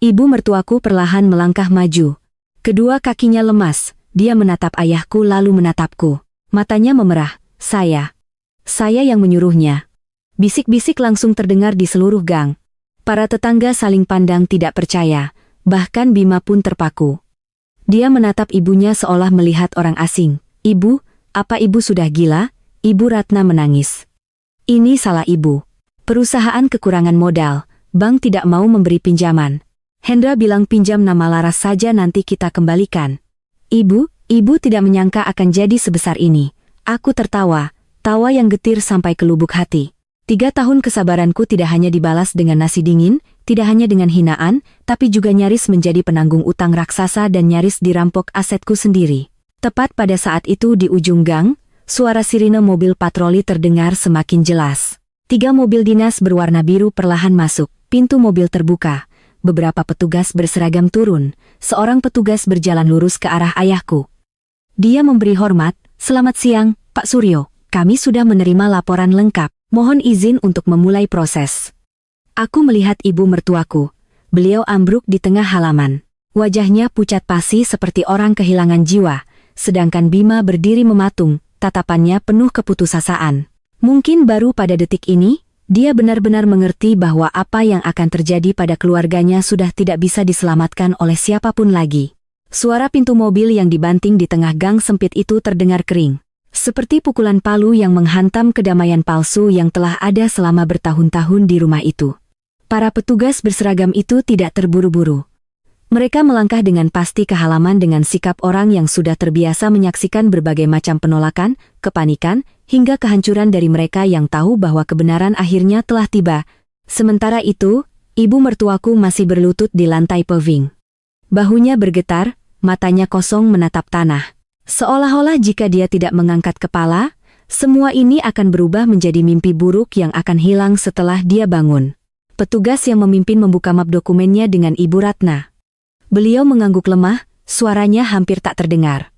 Ibu mertuaku perlahan melangkah maju. Kedua kakinya lemas, dia menatap ayahku lalu menatapku. Matanya memerah, saya yang menyuruhnya. Bisik-bisik langsung terdengar di seluruh gang. Para tetangga saling pandang tidak percaya, bahkan Bima pun terpaku. Dia menatap ibunya seolah melihat orang asing. Ibu, apa ibu sudah gila? Ibu Ratna menangis. Ini salah ibu. Perusahaan kekurangan modal, bank tidak mau memberi pinjaman. Hendra bilang pinjam nama Laras saja nanti kita kembalikan. Ibu tidak menyangka akan jadi sebesar ini. Aku tertawa, tawa yang getir sampai ke lubuk hati. 3 tahun kesabaranku tidak hanya dibalas dengan nasi dingin, tidak hanya dengan hinaan, tapi juga nyaris menjadi penanggung utang raksasa dan nyaris dirampok asetku sendiri. Tepat pada saat itu di ujung gang, suara sirine mobil patroli terdengar semakin jelas. 3 mobil dinas berwarna biru perlahan masuk, pintu mobil terbuka. Beberapa petugas berseragam turun, seorang petugas berjalan lurus ke arah ayahku. Dia memberi hormat, selamat siang, Pak Suryo, kami sudah menerima laporan lengkap, mohon izin untuk memulai proses. Aku melihat ibu mertuaku, beliau ambruk di tengah halaman. Wajahnya pucat pasi seperti orang kehilangan jiwa, sedangkan Bima berdiri mematung, tatapannya penuh keputusasaan. Mungkin baru pada detik ini, Dia benar-benar mengerti bahwa apa yang akan terjadi pada keluarganya sudah tidak bisa diselamatkan oleh siapapun lagi. Suara pintu mobil yang dibanting di tengah gang sempit itu terdengar kering. Seperti pukulan palu yang menghantam kedamaian palsu yang telah ada selama bertahun-tahun di rumah itu. Para petugas berseragam itu tidak terburu-buru. Mereka melangkah dengan pasti ke halaman dengan sikap orang yang sudah terbiasa menyaksikan berbagai macam penolakan, kepanikan, hingga kehancuran dari mereka yang tahu bahwa kebenaran akhirnya telah tiba. Sementara itu, ibu mertuaku masih berlutut di lantai paving. Bahunya bergetar, matanya kosong menatap tanah. Seolah-olah jika dia tidak mengangkat kepala, semua ini akan berubah menjadi mimpi buruk yang akan hilang setelah dia bangun. Petugas yang memimpin membuka map dokumennya dengan Ibu Ratna. Beliau mengangguk lemah, suaranya hampir tak terdengar.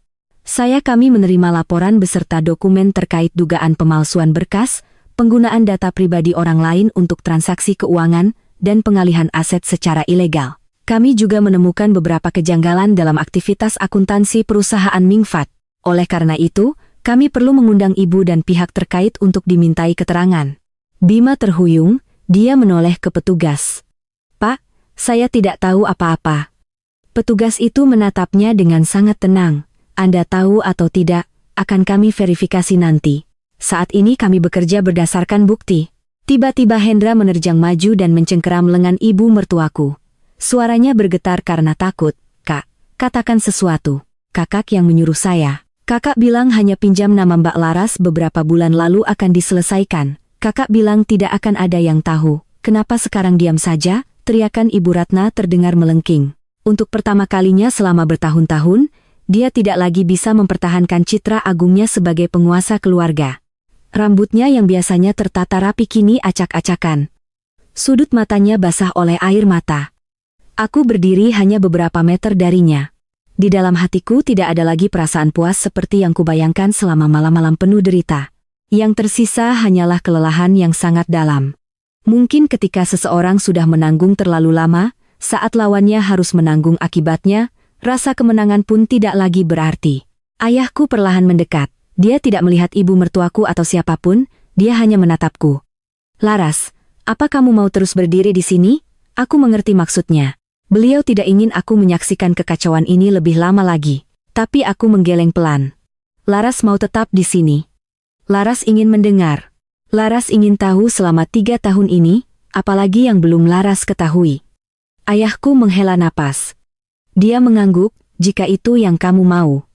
Kami menerima laporan beserta dokumen terkait dugaan pemalsuan berkas, penggunaan data pribadi orang lain untuk transaksi keuangan, dan pengalihan aset secara ilegal. Kami juga menemukan beberapa kejanggalan dalam aktivitas akuntansi perusahaan Mingfat. Oleh karena itu, kami perlu mengundang ibu dan pihak terkait untuk dimintai keterangan. Bima terhuyung, dia menoleh ke petugas. Pak, saya tidak tahu apa-apa. Petugas itu menatapnya dengan sangat tenang. Anda tahu atau tidak, akan kami verifikasi nanti. Saat ini kami bekerja berdasarkan bukti. Tiba-tiba Hendra menerjang maju dan mencengkeram lengan ibu mertuaku. Suaranya bergetar karena takut. Kak, katakan sesuatu. Kakak yang menyuruh saya. Kakak bilang hanya pinjam nama Mbak Laras beberapa bulan lalu akan diselesaikan. Kakak bilang tidak akan ada yang tahu. Kenapa sekarang diam saja? Teriakan Ibu Ratna terdengar melengking. Untuk pertama kalinya selama bertahun-tahun, dia tidak lagi bisa mempertahankan citra agungnya sebagai penguasa keluarga. Rambutnya yang biasanya tertata rapi kini acak-acakan. Sudut matanya basah oleh air mata. Aku berdiri hanya beberapa meter darinya. Di dalam hatiku tidak ada lagi perasaan puas seperti yang kubayangkan selama malam-malam penuh derita. Yang tersisa hanyalah kelelahan yang sangat dalam. Mungkin ketika seseorang sudah menanggung terlalu lama, saat lawannya harus menanggung akibatnya, rasa kemenangan pun tidak lagi berarti. Ayahku perlahan mendekat. Dia tidak melihat ibu mertuaku atau siapapun, dia hanya menatapku. Laras, apa kamu mau terus berdiri di sini? Aku mengerti maksudnya. Beliau tidak ingin aku menyaksikan kekacauan ini lebih lama lagi. Tapi aku menggeleng pelan. Laras mau tetap di sini. Laras ingin mendengar. Laras ingin tahu selama 3 tahun ini, apalagi yang belum Laras ketahui. Ayahku menghela napas. Dia mengangguk, jika itu yang kamu mau.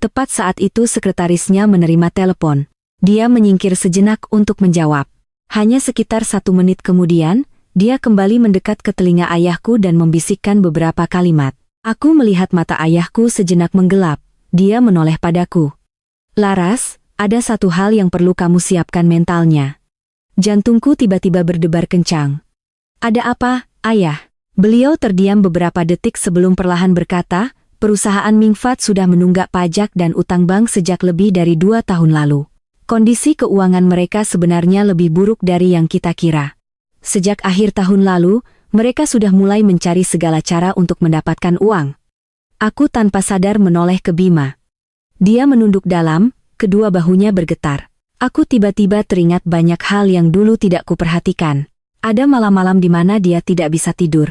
Tepat saat itu sekretarisnya menerima telepon. Dia menyingkir sejenak untuk menjawab. Hanya sekitar 1 menit kemudian, dia kembali mendekat ke telinga ayahku dan membisikkan beberapa kalimat. Aku melihat mata ayahku sejenak menggelap. Dia menoleh padaku. Laras, ada satu hal yang perlu kamu siapkan mentalnya. Jantungku tiba-tiba berdebar kencang. Ada apa, ayah? Beliau terdiam beberapa detik sebelum perlahan berkata, perusahaan Mingfat sudah menunggak pajak dan utang bank sejak lebih dari 2 tahun lalu. Kondisi keuangan mereka sebenarnya lebih buruk dari yang kita kira. Sejak akhir tahun lalu, mereka sudah mulai mencari segala cara untuk mendapatkan uang. Aku tanpa sadar menoleh ke Bima. Dia menunduk dalam, kedua bahunya bergetar. Aku tiba-tiba teringat banyak hal yang dulu tidak kuperhatikan. Ada malam-malam di mana dia tidak bisa tidur.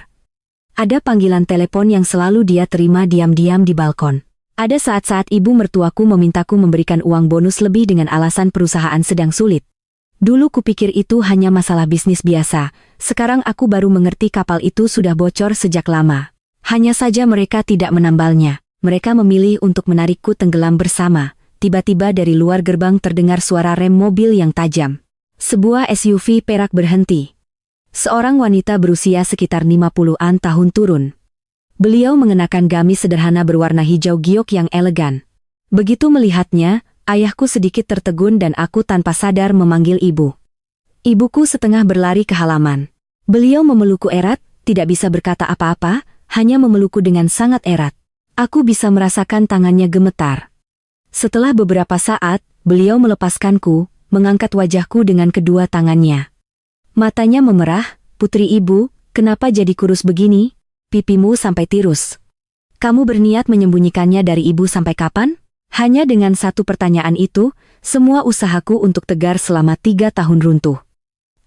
Ada panggilan telepon yang selalu dia terima diam-diam di balkon. Ada saat-saat ibu mertuaku memintaku memberikan uang bonus lebih dengan alasan perusahaan sedang sulit. Dulu kupikir itu hanya masalah bisnis biasa, sekarang aku baru mengerti kapal itu sudah bocor sejak lama. Hanya saja mereka tidak menambalnya, mereka memilih untuk menarikku tenggelam bersama. Tiba-tiba dari luar gerbang terdengar suara rem mobil yang tajam. Sebuah SUV perak berhenti. Seorang wanita berusia sekitar 50-an tahun turun. Beliau mengenakan gamis sederhana berwarna hijau giok yang elegan. Begitu melihatnya, ayahku sedikit tertegun dan aku tanpa sadar memanggil ibu. Ibuku setengah berlari ke halaman. Beliau memelukku erat, tidak bisa berkata apa-apa, hanya memelukku dengan sangat erat. Aku bisa merasakan tangannya gemetar. Setelah beberapa saat, beliau melepaskanku, mengangkat wajahku dengan kedua tangannya. Matanya memerah, putri ibu, kenapa jadi kurus begini? Pipimu sampai tirus. Kamu berniat menyembunyikannya dari ibu sampai kapan? Hanya dengan satu pertanyaan itu, semua usahaku untuk tegar selama 3 tahun runtuh.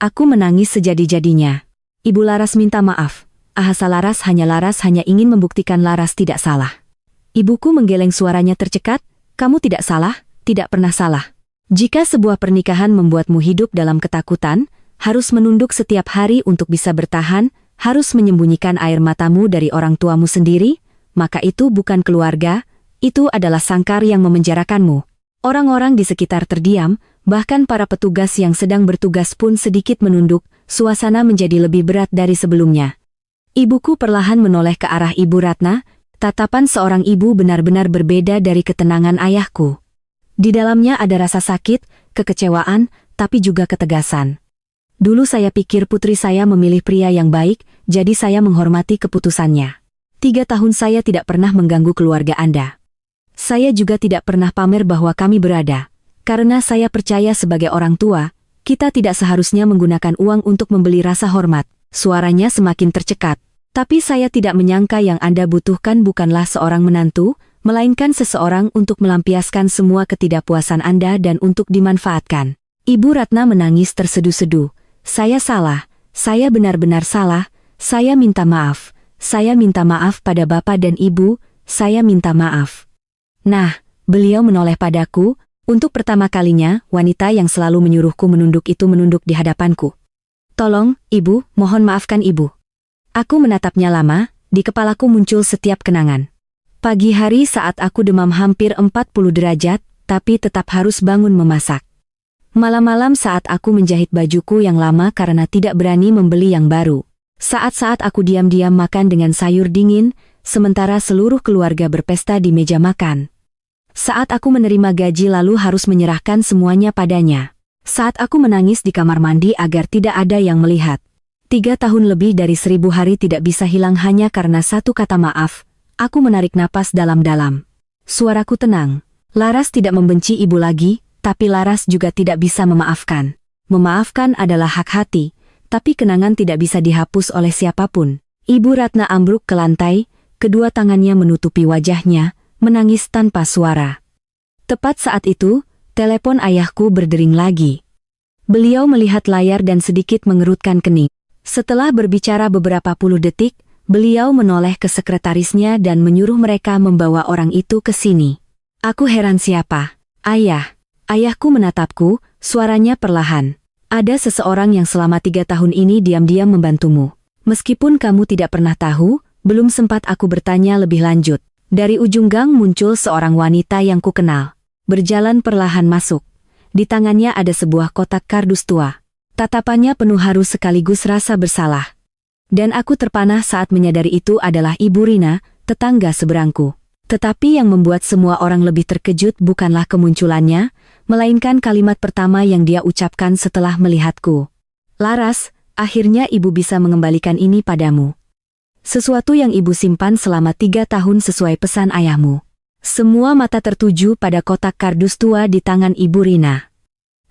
Aku menangis sejadi-jadinya. Ibu Laras minta maaf. Ahasa Laras hanya ingin membuktikan Laras tidak salah. Ibuku menggeleng suaranya tercekat, kamu tidak salah, tidak pernah salah. Jika sebuah pernikahan membuatmu hidup dalam ketakutan, harus menunduk setiap hari untuk bisa bertahan, harus menyembunyikan air matamu dari orang tuamu sendiri, maka itu bukan keluarga, itu adalah sangkar yang memenjarakanmu. Orang-orang di sekitar terdiam, bahkan para petugas yang sedang bertugas pun sedikit menunduk, suasana menjadi lebih berat dari sebelumnya. Ibuku perlahan menoleh ke arah Ibu Ratna, tatapan seorang ibu benar-benar berbeda dari ketenangan ayahku. Di dalamnya ada rasa sakit, kekecewaan, tapi juga ketegasan. Dulu saya pikir putri saya memilih pria yang baik, jadi saya menghormati keputusannya. 3 tahun saya tidak pernah mengganggu keluarga Anda. Saya juga tidak pernah pamer bahwa kami berada. Karena saya percaya sebagai orang tua, kita tidak seharusnya menggunakan uang untuk membeli rasa hormat. Suaranya semakin tercekat. Tapi saya tidak menyangka yang Anda butuhkan bukanlah seorang menantu, melainkan seseorang untuk melampiaskan semua ketidakpuasan Anda dan untuk dimanfaatkan. Ibu Ratna menangis terseduh-seduh. Saya salah, saya benar-benar salah, saya minta maaf pada Bapak dan Ibu, saya minta maaf. Nah, beliau menoleh padaku, untuk pertama kalinya, wanita yang selalu menyuruhku menunduk itu menunduk di hadapanku. Tolong, Ibu, mohon maafkan Ibu. Aku menatapnya lama, di kepalaku muncul setiap kenangan. Pagi hari saat aku demam hampir 40 derajat, tapi tetap harus bangun memasak. Malam-malam saat aku menjahit bajuku yang lama karena tidak berani membeli yang baru. Saat-saat aku diam-diam makan dengan sayur dingin, sementara seluruh keluarga berpesta di meja makan. Saat aku menerima gaji lalu harus menyerahkan semuanya padanya. Saat aku menangis di kamar mandi agar tidak ada yang melihat. 3 tahun lebih dari 1000 hari tidak bisa hilang hanya karena satu kata maaf. Aku menarik napas dalam-dalam. Suaraku tenang. Laras tidak membenci ibu lagi, tapi Laras juga tidak bisa memaafkan. Memaafkan adalah hak hati, tapi kenangan tidak bisa dihapus oleh siapapun. Ibu Ratna ambruk ke lantai, kedua tangannya menutupi wajahnya, menangis tanpa suara. Tepat saat itu, telepon ayahku berdering lagi. Beliau melihat layar dan sedikit mengerutkan kening. Setelah berbicara beberapa puluh detik, beliau menoleh ke sekretarisnya dan menyuruh mereka membawa orang itu ke sini. Aku heran siapa? Ayah. Ayahku menatapku, suaranya perlahan. Ada seseorang yang selama 3 tahun ini diam-diam membantumu. Meskipun kamu tidak pernah tahu, belum sempat aku bertanya lebih lanjut. Dari ujung gang muncul seorang wanita yang kukenal. Berjalan perlahan masuk. Di tangannya ada sebuah kotak kardus tua. Tatapannya penuh haru sekaligus rasa bersalah. Dan aku terpanah saat menyadari itu adalah Ibu Rina, tetangga seberangku. Tetapi yang membuat semua orang lebih terkejut bukanlah kemunculannya, melainkan kalimat pertama yang dia ucapkan setelah melihatku. Laras, akhirnya ibu bisa mengembalikan ini padamu. Sesuatu yang ibu simpan selama 3 tahun sesuai pesan ayahmu. Semua mata tertuju pada kotak kardus tua di tangan Ibu Rina.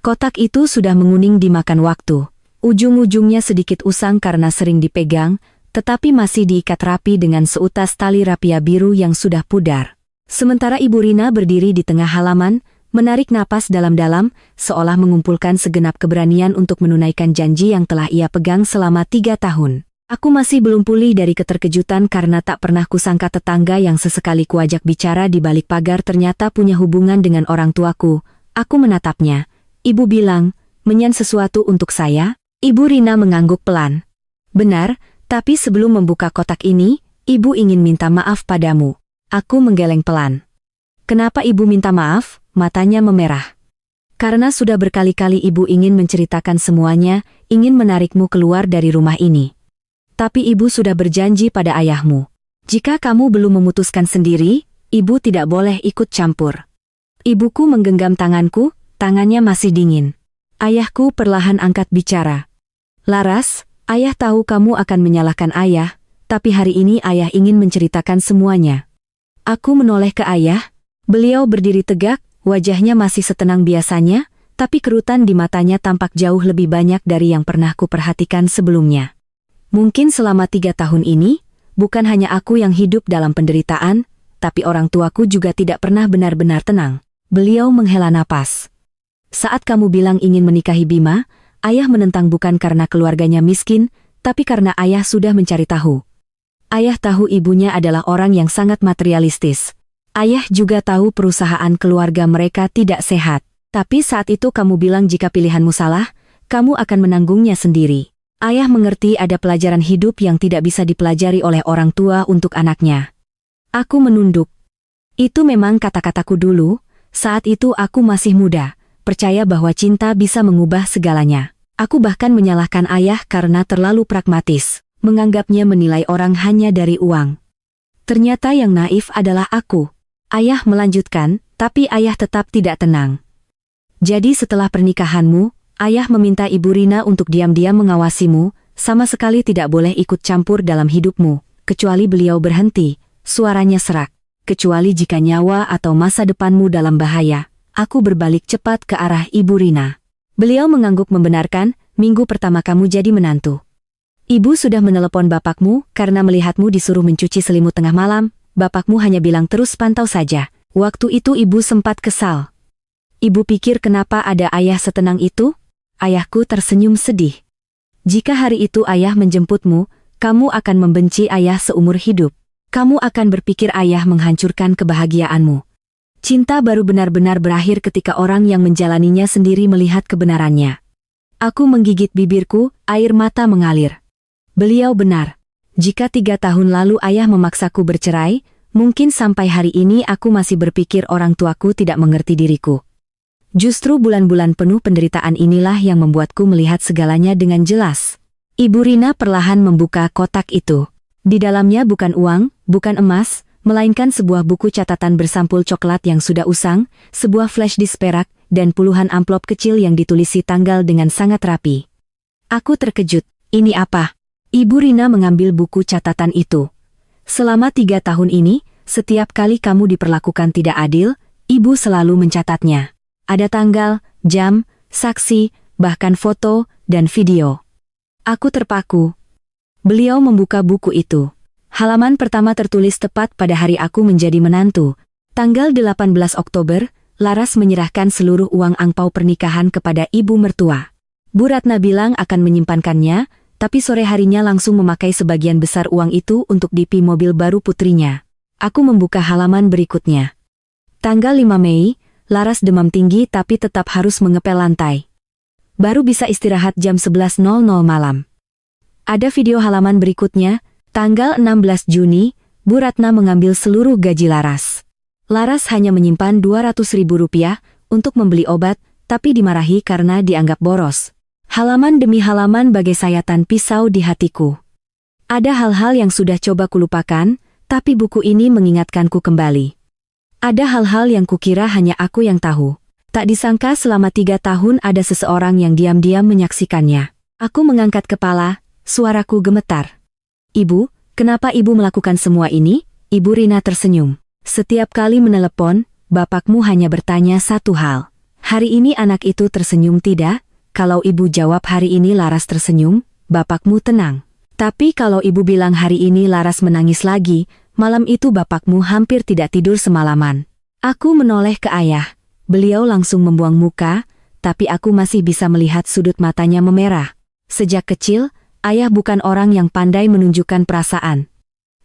Kotak itu sudah menguning dimakan waktu. Ujung-ujungnya sedikit usang karena sering dipegang, tetapi masih diikat rapi dengan seutas tali rapia biru yang sudah pudar. Sementara Ibu Rina berdiri di tengah halaman, menarik napas dalam-dalam, seolah mengumpulkan segenap keberanian untuk menunaikan janji yang telah ia pegang selama 3 tahun. Aku masih belum pulih dari keterkejutan karena tak pernah kusangka tetangga yang sesekali kuajak bicara di balik pagar ternyata punya hubungan dengan orang tuaku. Aku menatapnya. Ibu bilang, menyan sesuatu untuk saya? Ibu Rina mengangguk pelan. Benar, tapi sebelum membuka kotak ini, ibu ingin minta maaf padamu. Aku menggeleng pelan. Kenapa ibu minta maaf? Matanya memerah. Karena sudah berkali-kali ibu ingin menceritakan semuanya, ingin menarikmu keluar dari rumah ini. Tapi ibu sudah berjanji pada ayahmu. Jika kamu belum memutuskan sendiri, ibu tidak boleh ikut campur. Ibuku menggenggam tanganku, tangannya masih dingin. Ayahku perlahan angkat bicara. Laras, ayah tahu kamu akan menyalahkan ayah, tapi hari ini ayah ingin menceritakan semuanya. Aku menoleh ke ayah, beliau berdiri tegak, wajahnya masih setenang biasanya, tapi kerutan di matanya tampak jauh lebih banyak dari yang pernah kuperhatikan sebelumnya. Mungkin selama 3 tahun ini, bukan hanya aku yang hidup dalam penderitaan, tapi orang tuaku juga tidak pernah benar-benar tenang. Beliau menghela napas. Saat kamu bilang ingin menikahi Bima, Ayah menentang bukan karena keluarganya miskin, tapi karena ayah sudah mencari tahu. Ayah tahu ibunya adalah orang yang sangat materialistis. Ayah juga tahu perusahaan keluarga mereka tidak sehat. Tapi saat itu kamu bilang jika pilihanmu salah, kamu akan menanggungnya sendiri. Ayah mengerti ada pelajaran hidup yang tidak bisa dipelajari oleh orang tua untuk anaknya. Aku menunduk. Itu memang kata-kataku dulu, saat itu aku masih muda, percaya bahwa cinta bisa mengubah segalanya. Aku bahkan menyalahkan ayah karena terlalu pragmatis, menganggapnya menilai orang hanya dari uang. Ternyata yang naif adalah aku. Ayah melanjutkan, tapi ayah tetap tidak tenang. Jadi setelah pernikahanmu, ayah meminta Ibu Rina untuk diam-diam mengawasimu, sama sekali tidak boleh ikut campur dalam hidupmu, kecuali beliau berhenti, suaranya serak. Kecuali jika nyawa atau masa depanmu dalam bahaya. Aku berbalik cepat ke arah Ibu Rina. Beliau mengangguk membenarkan, minggu pertama kamu jadi menantu. Ibu sudah menelepon bapakmu karena melihatmu disuruh mencuci selimut tengah malam, bapakmu hanya bilang terus pantau saja. Waktu itu ibu sempat kesal. Ibu pikir kenapa ada ayah setenang itu? Ayahku tersenyum sedih. Jika hari itu ayah menjemputmu, kamu akan membenci ayah seumur hidup. Kamu akan berpikir ayah menghancurkan kebahagiaanmu. Cinta baru benar-benar berakhir ketika orang yang menjalaninya sendiri melihat kebenarannya. Aku menggigit bibirku, air mata mengalir. Beliau benar. Jika 3 tahun lalu ayah memaksaku bercerai, mungkin sampai hari ini aku masih berpikir orang tuaku tidak mengerti diriku. Justru bulan-bulan penuh penderitaan inilah yang membuatku melihat segalanya dengan jelas. Ibu Rina perlahan membuka kotak itu. Di dalamnya bukan uang, bukan emas, melainkan sebuah buku catatan bersampul coklat yang sudah usang, sebuah flash disk perak, dan puluhan amplop kecil yang ditulisi tanggal dengan sangat rapi. Aku terkejut. Ini apa? Ibu Rina mengambil buku catatan itu. Selama 3 tahun ini, setiap kali kamu diperlakukan tidak adil, ibu selalu mencatatnya. Ada tanggal, jam, saksi, bahkan foto, dan video. Aku terpaku. Beliau membuka buku itu. Halaman pertama tertulis tepat pada hari aku menjadi menantu. Tanggal 18 Oktober, Laras menyerahkan seluruh uang angpau pernikahan kepada ibu mertua. Bu Ratna bilang akan menyimpankannya, tapi sore harinya langsung memakai sebagian besar uang itu untuk DP mobil baru putrinya. Aku membuka halaman berikutnya. Tanggal 5 Mei, Laras demam tinggi tapi tetap harus mengepel lantai. Baru bisa istirahat jam 11.00 malam. Ada video halaman berikutnya. Tanggal 16 Juni, Bu Ratna mengambil seluruh gaji Laras. Laras hanya menyimpan Rp200.000 untuk membeli obat, tapi dimarahi karena dianggap boros. Halaman demi halaman bagai sayatan pisau di hatiku. Ada hal-hal yang sudah coba kulupakan, tapi buku ini mengingatkanku kembali. Ada hal-hal yang kukira hanya aku yang tahu. Tak disangka selama 3 tahun ada seseorang yang diam-diam menyaksikannya. Aku mengangkat kepala, suaraku gemetar. Ibu, kenapa ibu melakukan semua ini? Ibu Rina tersenyum. Setiap kali menelepon, bapakmu hanya bertanya satu hal. Hari ini anak itu tersenyum tidak? Kalau ibu jawab hari ini Laras tersenyum, bapakmu tenang. Tapi kalau ibu bilang hari ini Laras menangis lagi, malam itu bapakmu hampir tidak tidur semalaman. Aku menoleh ke ayah. Beliau langsung membuang muka, tapi aku masih bisa melihat sudut matanya memerah. Sejak kecil, ayah bukan orang yang pandai menunjukkan perasaan.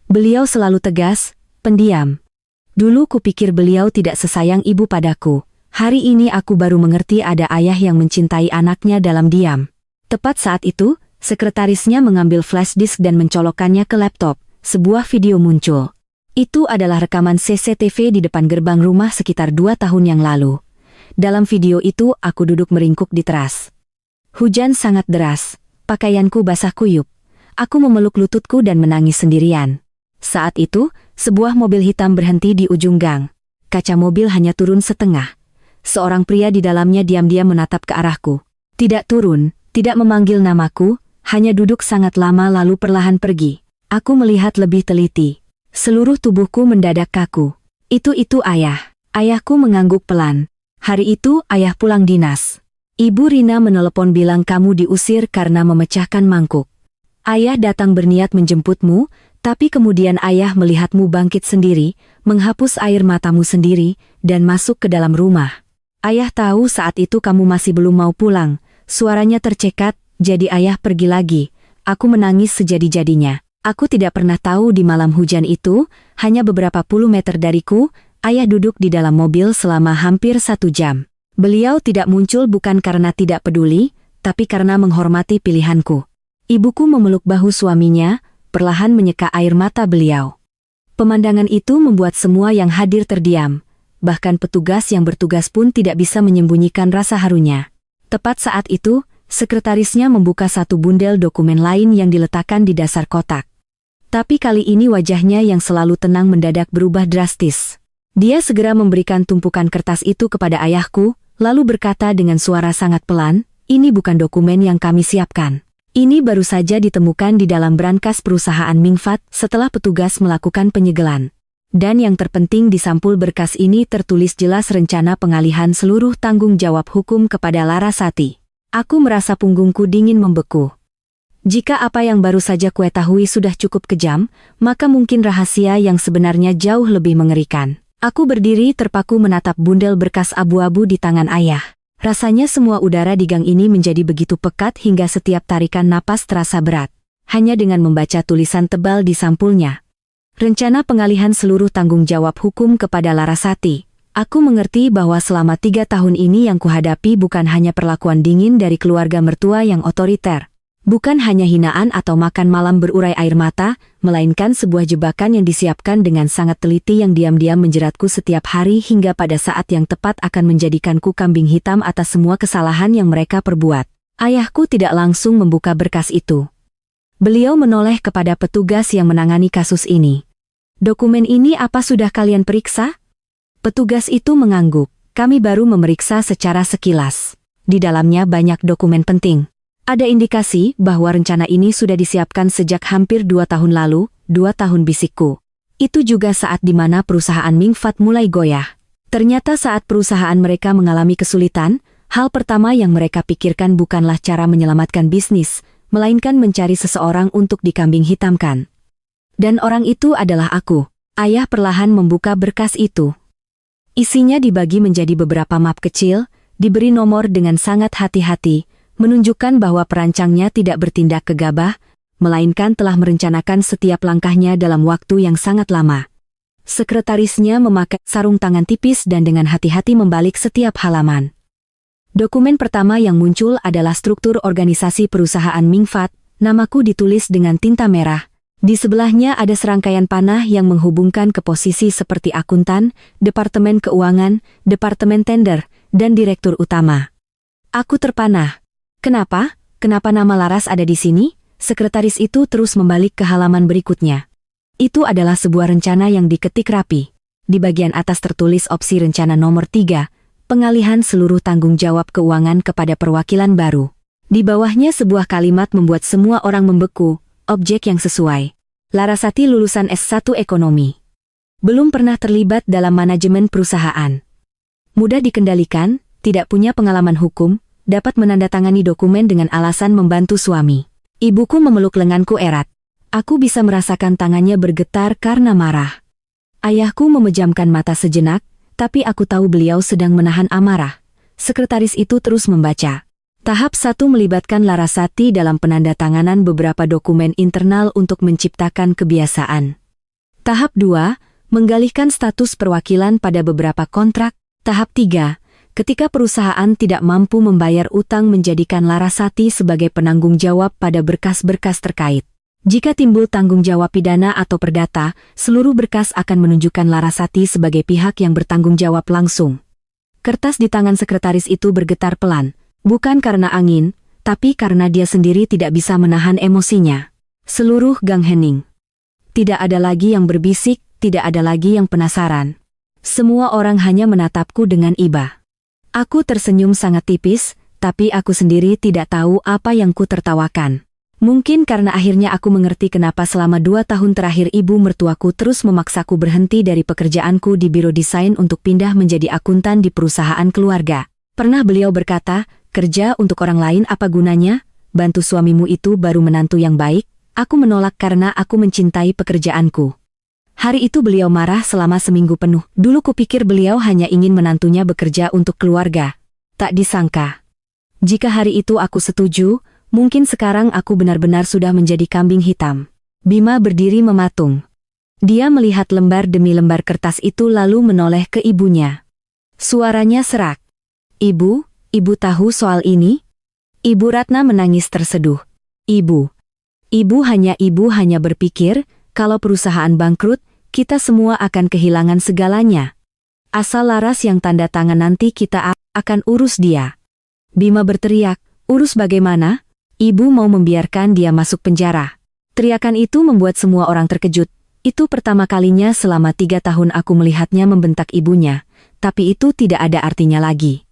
Beliau selalu tegas, pendiam. Dulu kupikir beliau tidak sesayang ibu padaku. Hari ini aku baru mengerti ada ayah yang mencintai anaknya dalam diam. Tepat saat itu, sekretarisnya mengambil flash disk dan mencolokkannya ke laptop. Sebuah video muncul. Itu adalah rekaman CCTV di depan gerbang rumah sekitar 2 tahun yang lalu. Dalam video itu aku duduk meringkuk di teras. Hujan sangat deras. Pakaianku basah kuyup. Aku memeluk lututku dan menangis sendirian. Saat itu, sebuah mobil hitam berhenti di ujung gang. Kaca mobil hanya turun setengah. Seorang pria di dalamnya diam-diam menatap ke arahku. Tidak turun, tidak memanggil namaku, hanya duduk sangat lama lalu perlahan pergi. Aku melihat lebih teliti. Seluruh tubuhku mendadak kaku. Itu ayah. Ayahku mengangguk pelan. Hari itu ayah pulang dinas. Ibu Rina menelepon bilang kamu diusir karena memecahkan mangkuk. Ayah datang berniat menjemputmu, tapi kemudian ayah melihatmu bangkit sendiri, menghapus air matamu sendiri, dan masuk ke dalam rumah. Ayah tahu saat itu kamu masih belum mau pulang, Suaranya tercekat, jadi ayah pergi lagi. Aku menangis sejadi-jadinya. Aku tidak pernah tahu di malam hujan itu, hanya beberapa puluh meter dariku, ayah duduk di dalam mobil selama hampir 1 jam. Beliau tidak muncul bukan karena tidak peduli, tapi karena menghormati pilihanku. Ibuku memeluk bahu suaminya, perlahan menyeka air mata beliau. Pemandangan itu membuat semua yang hadir terdiam. Bahkan petugas yang bertugas pun tidak bisa menyembunyikan rasa harunya. Tepat saat itu, sekretarisnya membuka satu bundel dokumen lain yang diletakkan di dasar kotak. Tapi kali ini wajahnya yang selalu tenang mendadak berubah drastis. Dia segera memberikan tumpukan kertas itu kepada ayahku, lalu berkata dengan suara sangat pelan, "Ini bukan dokumen yang kami siapkan. Ini baru saja ditemukan di dalam brankas perusahaan Mingfat setelah petugas melakukan penyegelan. Dan yang terpenting di sampul berkas ini tertulis jelas rencana pengalihan seluruh tanggung jawab hukum kepada Larasati." Aku merasa punggungku dingin membeku. Jika apa yang baru saja kutahui sudah cukup kejam, maka mungkin rahasia yang sebenarnya jauh lebih mengerikan. Aku berdiri terpaku menatap bundel berkas abu-abu di tangan ayah. Rasanya semua udara di gang ini menjadi begitu pekat hingga setiap tarikan napas terasa berat. Hanya dengan membaca tulisan tebal di sampulnya. Rencana pengalihan seluruh tanggung jawab hukum kepada Larasati. Aku mengerti bahwa selama 3 tahun ini yang kuhadapi bukan hanya perlakuan dingin dari keluarga mertua yang otoriter. Bukan hanya hinaan atau makan malam berurai air mata, melainkan sebuah jebakan yang disiapkan dengan sangat teliti yang diam-diam menjeratku setiap hari hingga pada saat yang tepat akan menjadikanku kambing hitam atas semua kesalahan yang mereka perbuat. Ayahku tidak langsung membuka berkas itu. Beliau menoleh kepada petugas yang menangani kasus ini. "Dokumen ini apa sudah kalian periksa?" Petugas itu mengangguk. "Kami baru memeriksa secara sekilas. Di dalamnya banyak dokumen penting. Ada indikasi bahwa rencana ini sudah disiapkan sejak hampir 2 tahun lalu, 2 tahun bisikku. Itu juga saat di mana perusahaan Mingfat mulai goyah. Ternyata saat perusahaan mereka mengalami kesulitan, hal pertama yang mereka pikirkan bukanlah cara menyelamatkan bisnis, melainkan mencari seseorang untuk dikambing hitamkan. Dan orang itu adalah aku." Ayah perlahan membuka berkas itu. Isinya dibagi menjadi beberapa map kecil, diberi nomor dengan sangat hati-hati, menunjukkan bahwa perancangnya tidak bertindak gegabah, melainkan telah merencanakan setiap langkahnya dalam waktu yang sangat lama. Sekretarisnya memakai sarung tangan tipis dan dengan hati-hati membalik setiap halaman. Dokumen pertama yang muncul adalah struktur organisasi perusahaan Mingfat, namaku ditulis dengan tinta merah. Di sebelahnya ada serangkaian panah yang menghubungkan ke posisi seperti akuntan, departemen keuangan, departemen tender, dan direktur utama. Aku terpanah. "Kenapa? Kenapa nama Laras ada di sini?" Sekretaris itu terus membalik ke halaman berikutnya. Itu adalah sebuah rencana yang diketik rapi. Di bagian atas tertulis opsi rencana nomor 3, pengalihan seluruh tanggung jawab keuangan kepada perwakilan baru. Di bawahnya sebuah kalimat membuat semua orang membeku, objek yang sesuai. Larasati lulusan S1 Ekonomi. Belum pernah terlibat dalam manajemen perusahaan. Mudah dikendalikan, tidak punya pengalaman hukum, dapat menandatangani dokumen dengan alasan membantu suami. Ibuku memeluk lenganku erat. Aku bisa merasakan tangannya bergetar karena marah. Ayahku memejamkan mata sejenak, tapi aku tahu beliau sedang menahan amarah. Sekretaris itu terus membaca. Tahap 1 melibatkan Larasati dalam penandatanganan beberapa dokumen internal untuk menciptakan kebiasaan. Tahap 2, menggalihkan status perwakilan pada beberapa kontrak. Tahap 3, ketika perusahaan tidak mampu membayar utang menjadikan Larasati sebagai penanggung jawab pada berkas-berkas terkait. Jika timbul tanggung jawab pidana atau perdata, seluruh berkas akan menunjukkan Larasati sebagai pihak yang bertanggung jawab langsung. Kertas di tangan sekretaris itu bergetar pelan, bukan karena angin, tapi karena dia sendiri tidak bisa menahan emosinya. Seluruh gang hening. Tidak ada lagi yang berbisik, tidak ada lagi yang penasaran. Semua orang hanya menatapku dengan iba. Aku tersenyum sangat tipis, tapi aku sendiri tidak tahu apa yang ku tertawakan. Mungkin karena akhirnya aku mengerti kenapa selama 2 tahun terakhir ibu mertuaku terus memaksaku berhenti dari pekerjaanku di biro desain untuk pindah menjadi akuntan di perusahaan keluarga. Pernah beliau berkata, "Kerja untuk orang lain apa gunanya? Bantu suamimu itu baru menantu yang baik." Aku menolak karena aku mencintai pekerjaanku. Hari itu beliau marah selama seminggu penuh. Dulu kupikir beliau hanya ingin menantunya bekerja untuk keluarga. Tak disangka. Jika hari itu aku setuju, mungkin sekarang aku benar-benar sudah menjadi kambing hitam. Bima berdiri mematung. Dia melihat lembar demi lembar kertas itu lalu menoleh ke ibunya. Suaranya serak. Ibu, ibu tahu soal ini? Ibu Ratna menangis terseduh. Ibu hanya berpikir, kalau perusahaan bangkrut, kita semua akan kehilangan segalanya. Asal Laras yang tanda tangan nanti kita akan urus dia. Bima berteriak, urus bagaimana? Ibu mau membiarkan dia masuk penjara. Teriakan itu membuat semua orang terkejut. Itu pertama kalinya selama 3 tahun aku melihatnya membentak ibunya, tapi itu tidak ada artinya lagi.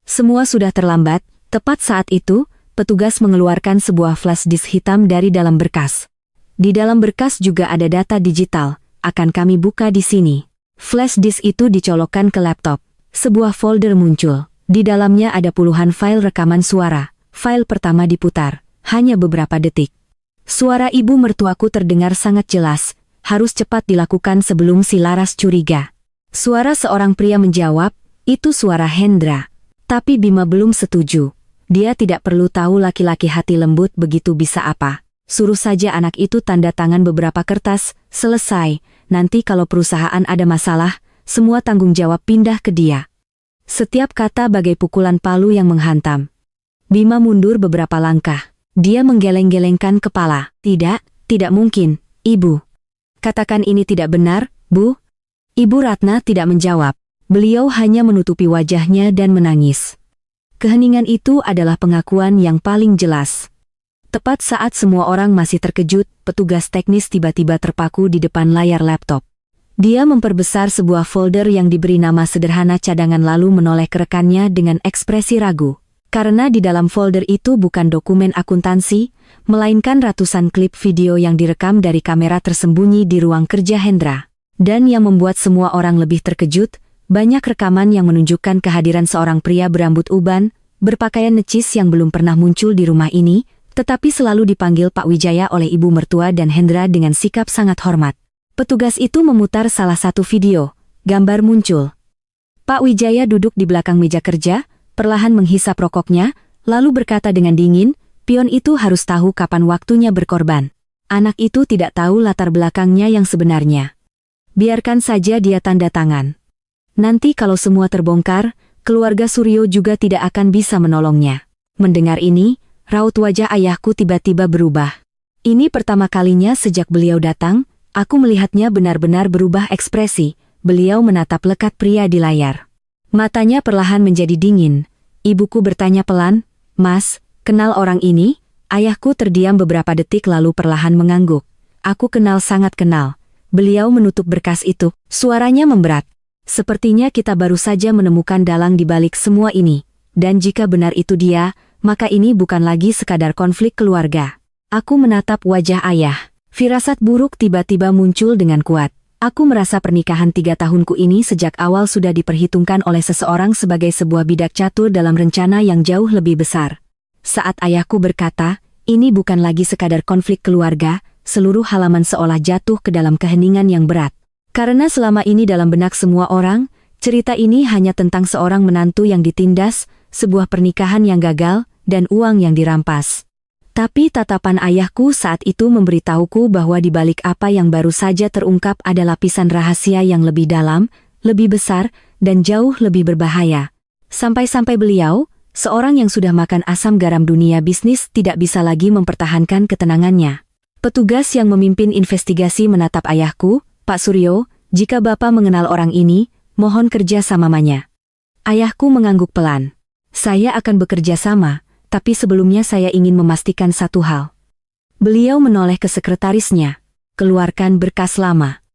Semua sudah terlambat. Tepat saat itu, petugas mengeluarkan sebuah flash disk hitam dari dalam berkas. Di dalam berkas juga ada data digital, akan kami buka di sini. Flash disk itu dicolokkan ke laptop. Sebuah folder muncul. Di dalamnya ada puluhan file rekaman suara. File pertama diputar, hanya beberapa detik. Suara ibu mertuaku terdengar sangat jelas, harus cepat dilakukan sebelum si Laras curiga. Suara seorang pria menjawab, itu suara Hendra. Tapi Bima belum setuju. Dia tidak perlu tahu laki-laki hati lembut begitu bisa apa. Suruh saja anak itu tanda tangan beberapa kertas, selesai. Nanti kalau perusahaan ada masalah, semua tanggung jawab pindah ke dia. Setiap kata bagai pukulan palu yang menghantam. Bima mundur beberapa langkah. Dia menggeleng-gelengkan kepala. Tidak mungkin, Ibu. Katakan ini tidak benar, Bu. Ibu Ratna tidak menjawab. Beliau hanya menutupi wajahnya dan menangis. Keheningan itu adalah pengakuan yang paling jelas. Tepat saat semua orang masih terkejut, petugas teknis tiba-tiba terpaku di depan layar laptop. Dia memperbesar sebuah folder yang diberi nama sederhana cadangan lalu menoleh ke rekannya dengan ekspresi ragu. Karena di dalam folder itu bukan dokumen akuntansi, melainkan ratusan klip video yang direkam dari kamera tersembunyi di ruang kerja Hendra. Dan yang membuat semua orang lebih terkejut, banyak rekaman yang menunjukkan kehadiran seorang pria berambut uban, berpakaian necis yang belum pernah muncul di rumah ini, tetapi selalu dipanggil Pak Wijaya oleh ibu mertua dan Hendra dengan sikap sangat hormat. Petugas itu memutar salah satu video. Gambar muncul. Pak Wijaya duduk di belakang meja kerja, perlahan menghisap rokoknya, lalu berkata dengan dingin, pion itu harus tahu kapan waktunya berkorban. Anak itu tidak tahu latar belakangnya yang sebenarnya. Biarkan saja dia tanda tangan. Nanti kalau semua terbongkar, keluarga Suryo juga tidak akan bisa menolongnya. Mendengar ini, raut wajah ayahku tiba-tiba berubah. Ini pertama kalinya sejak beliau datang, aku melihatnya benar-benar berubah ekspresi. Beliau menatap lekat pria di layar. Matanya perlahan menjadi dingin. Ibuku bertanya pelan, Mas, kenal orang ini? Ayahku terdiam beberapa detik lalu perlahan mengangguk. Aku kenal, sangat kenal. Beliau menutup berkas itu, suaranya memberat. Sepertinya kita baru saja menemukan dalang di balik semua ini. Dan jika benar itu dia, maka ini bukan lagi sekadar konflik keluarga. Aku menatap wajah ayah. Firasat buruk tiba-tiba muncul dengan kuat. Aku merasa pernikahan 3 tahunku ini sejak awal sudah diperhitungkan oleh seseorang sebagai sebuah bidak catur dalam rencana yang jauh lebih besar. Saat ayahku berkata, ini bukan lagi sekadar konflik keluarga, seluruh halaman seolah jatuh ke dalam keheningan yang berat. Karena selama ini dalam benak semua orang, cerita ini hanya tentang seorang menantu yang ditindas, sebuah pernikahan yang gagal, dan uang yang dirampas. Tapi tatapan ayahku saat itu memberitahuku bahwa di balik apa yang baru saja terungkap ada lapisan rahasia yang lebih dalam, lebih besar, dan jauh lebih berbahaya. Sampai-sampai beliau, seorang yang sudah makan asam garam dunia bisnis, tidak bisa lagi mempertahankan ketenangannya. Petugas yang memimpin investigasi menatap ayahku, Pak Suryo, jika Bapak mengenal orang ini, mohon kerja samanya. Ayahku mengangguk pelan. Saya akan bekerja sama. Tapi sebelumnya saya ingin memastikan satu hal. Beliau menoleh ke sekretarisnya. Keluarkan berkas lama.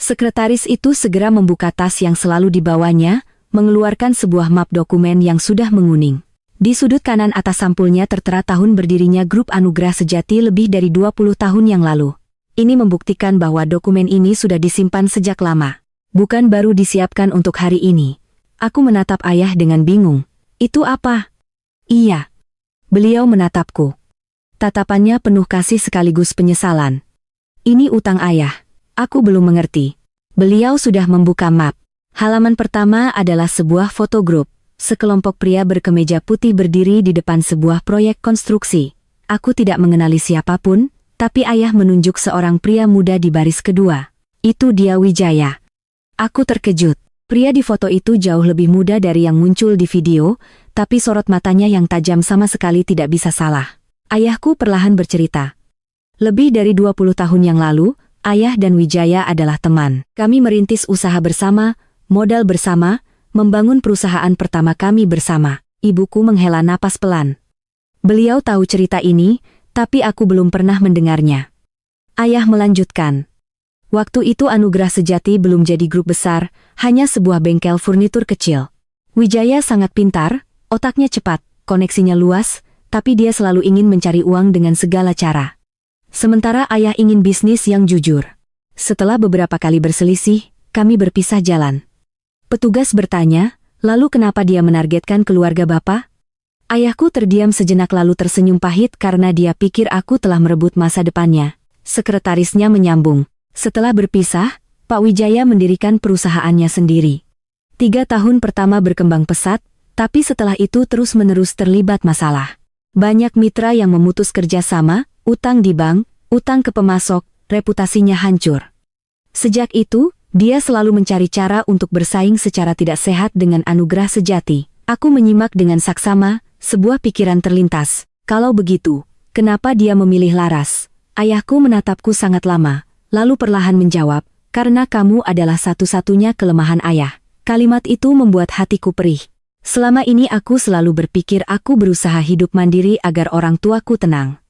Sekretaris itu segera membuka tas yang selalu dibawanya, mengeluarkan sebuah map dokumen yang sudah menguning. Di sudut kanan atas sampulnya tertera tahun berdirinya Grup Anugrah Sejati lebih dari 20 tahun yang lalu. Ini membuktikan bahwa dokumen ini sudah disimpan sejak lama. Bukan baru disiapkan untuk hari ini. Aku menatap ayah dengan bingung. Itu apa? Iya. Beliau menatapku. Tatapannya penuh kasih sekaligus penyesalan. Ini utang ayah. Aku belum mengerti. Beliau sudah membuka map. Halaman pertama adalah sebuah foto grup. Sekelompok pria berkemeja putih berdiri di depan sebuah proyek konstruksi. Aku tidak mengenali siapapun, tapi ayah menunjuk seorang pria muda di baris kedua. Itu dia Wijaya. Aku terkejut. Pria di foto itu jauh lebih muda dari yang muncul di video, tapi sorot matanya yang tajam sama sekali tidak bisa salah. Ayahku perlahan bercerita. Lebih dari 20 tahun yang lalu, ayah dan Wijaya adalah teman. Kami merintis usaha bersama, modal bersama, membangun perusahaan pertama kami bersama. Ibuku menghela napas pelan. Beliau tahu cerita ini, tapi aku belum pernah mendengarnya. Ayah melanjutkan. Waktu itu Anugerah Sejati belum jadi grup besar, hanya sebuah bengkel furnitur kecil. Wijaya sangat pintar, otaknya cepat, koneksinya luas, tapi dia selalu ingin mencari uang dengan segala cara. Sementara ayah ingin bisnis yang jujur. Setelah beberapa kali berselisih, kami berpisah jalan. Petugas bertanya, lalu kenapa dia menargetkan keluarga bapak? Ayahku terdiam sejenak lalu tersenyum pahit karena dia pikir aku telah merebut masa depannya. Sekretarisnya menyambung. Setelah berpisah, Pak Wijaya mendirikan perusahaannya sendiri. 3 tahun pertama berkembang pesat, tapi setelah itu terus-menerus terlibat masalah. Banyak mitra yang memutus kerjasama, utang di bank, utang ke pemasok, reputasinya hancur. Sejak itu, dia selalu mencari cara untuk bersaing secara tidak sehat dengan Anugerah Sejati. Aku menyimak dengan saksama, sebuah pikiran terlintas. Kalau begitu, kenapa dia memilih Laras? Ayahku menatapku sangat lama. Lalu perlahan menjawab, karena kamu adalah satu-satunya kelemahan ayah. Kalimat itu membuat hatiku perih. Selama ini aku selalu berpikir aku berusaha hidup mandiri agar orang tuaku tenang.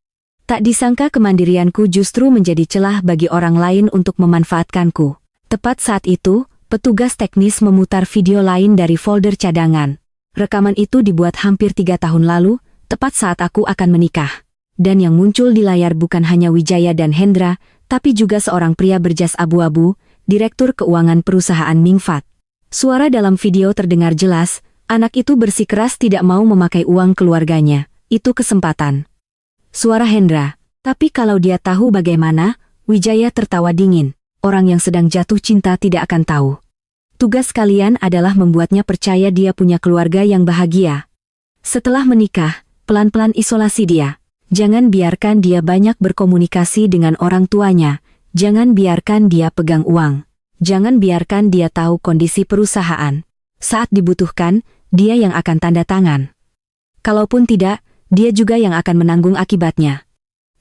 Tak disangka kemandirianku justru menjadi celah bagi orang lain untuk memanfaatkanku. Tepat saat itu, petugas teknis memutar video lain dari folder cadangan. Rekaman itu dibuat hampir 3 tahun lalu, tepat saat aku akan menikah. Dan yang muncul di layar bukan hanya Wijaya dan Hendra, tapi juga seorang pria berjas abu-abu, direktur keuangan perusahaan Mingfat. Suara dalam video terdengar jelas, anak itu bersikeras tidak mau memakai uang keluarganya. Itu kesempatan. Suara Hendra, tapi kalau dia tahu bagaimana? Wijaya tertawa dingin. Orang yang sedang jatuh cinta tidak akan tahu. Tugas kalian adalah membuatnya percaya dia punya keluarga yang bahagia. Setelah menikah, pelan-pelan isolasi dia. Jangan biarkan dia banyak berkomunikasi dengan orang tuanya. Jangan biarkan dia pegang uang. Jangan biarkan dia tahu kondisi perusahaan. Saat dibutuhkan, dia yang akan tanda tangan. Kalaupun tidak, dia juga yang akan menanggung akibatnya.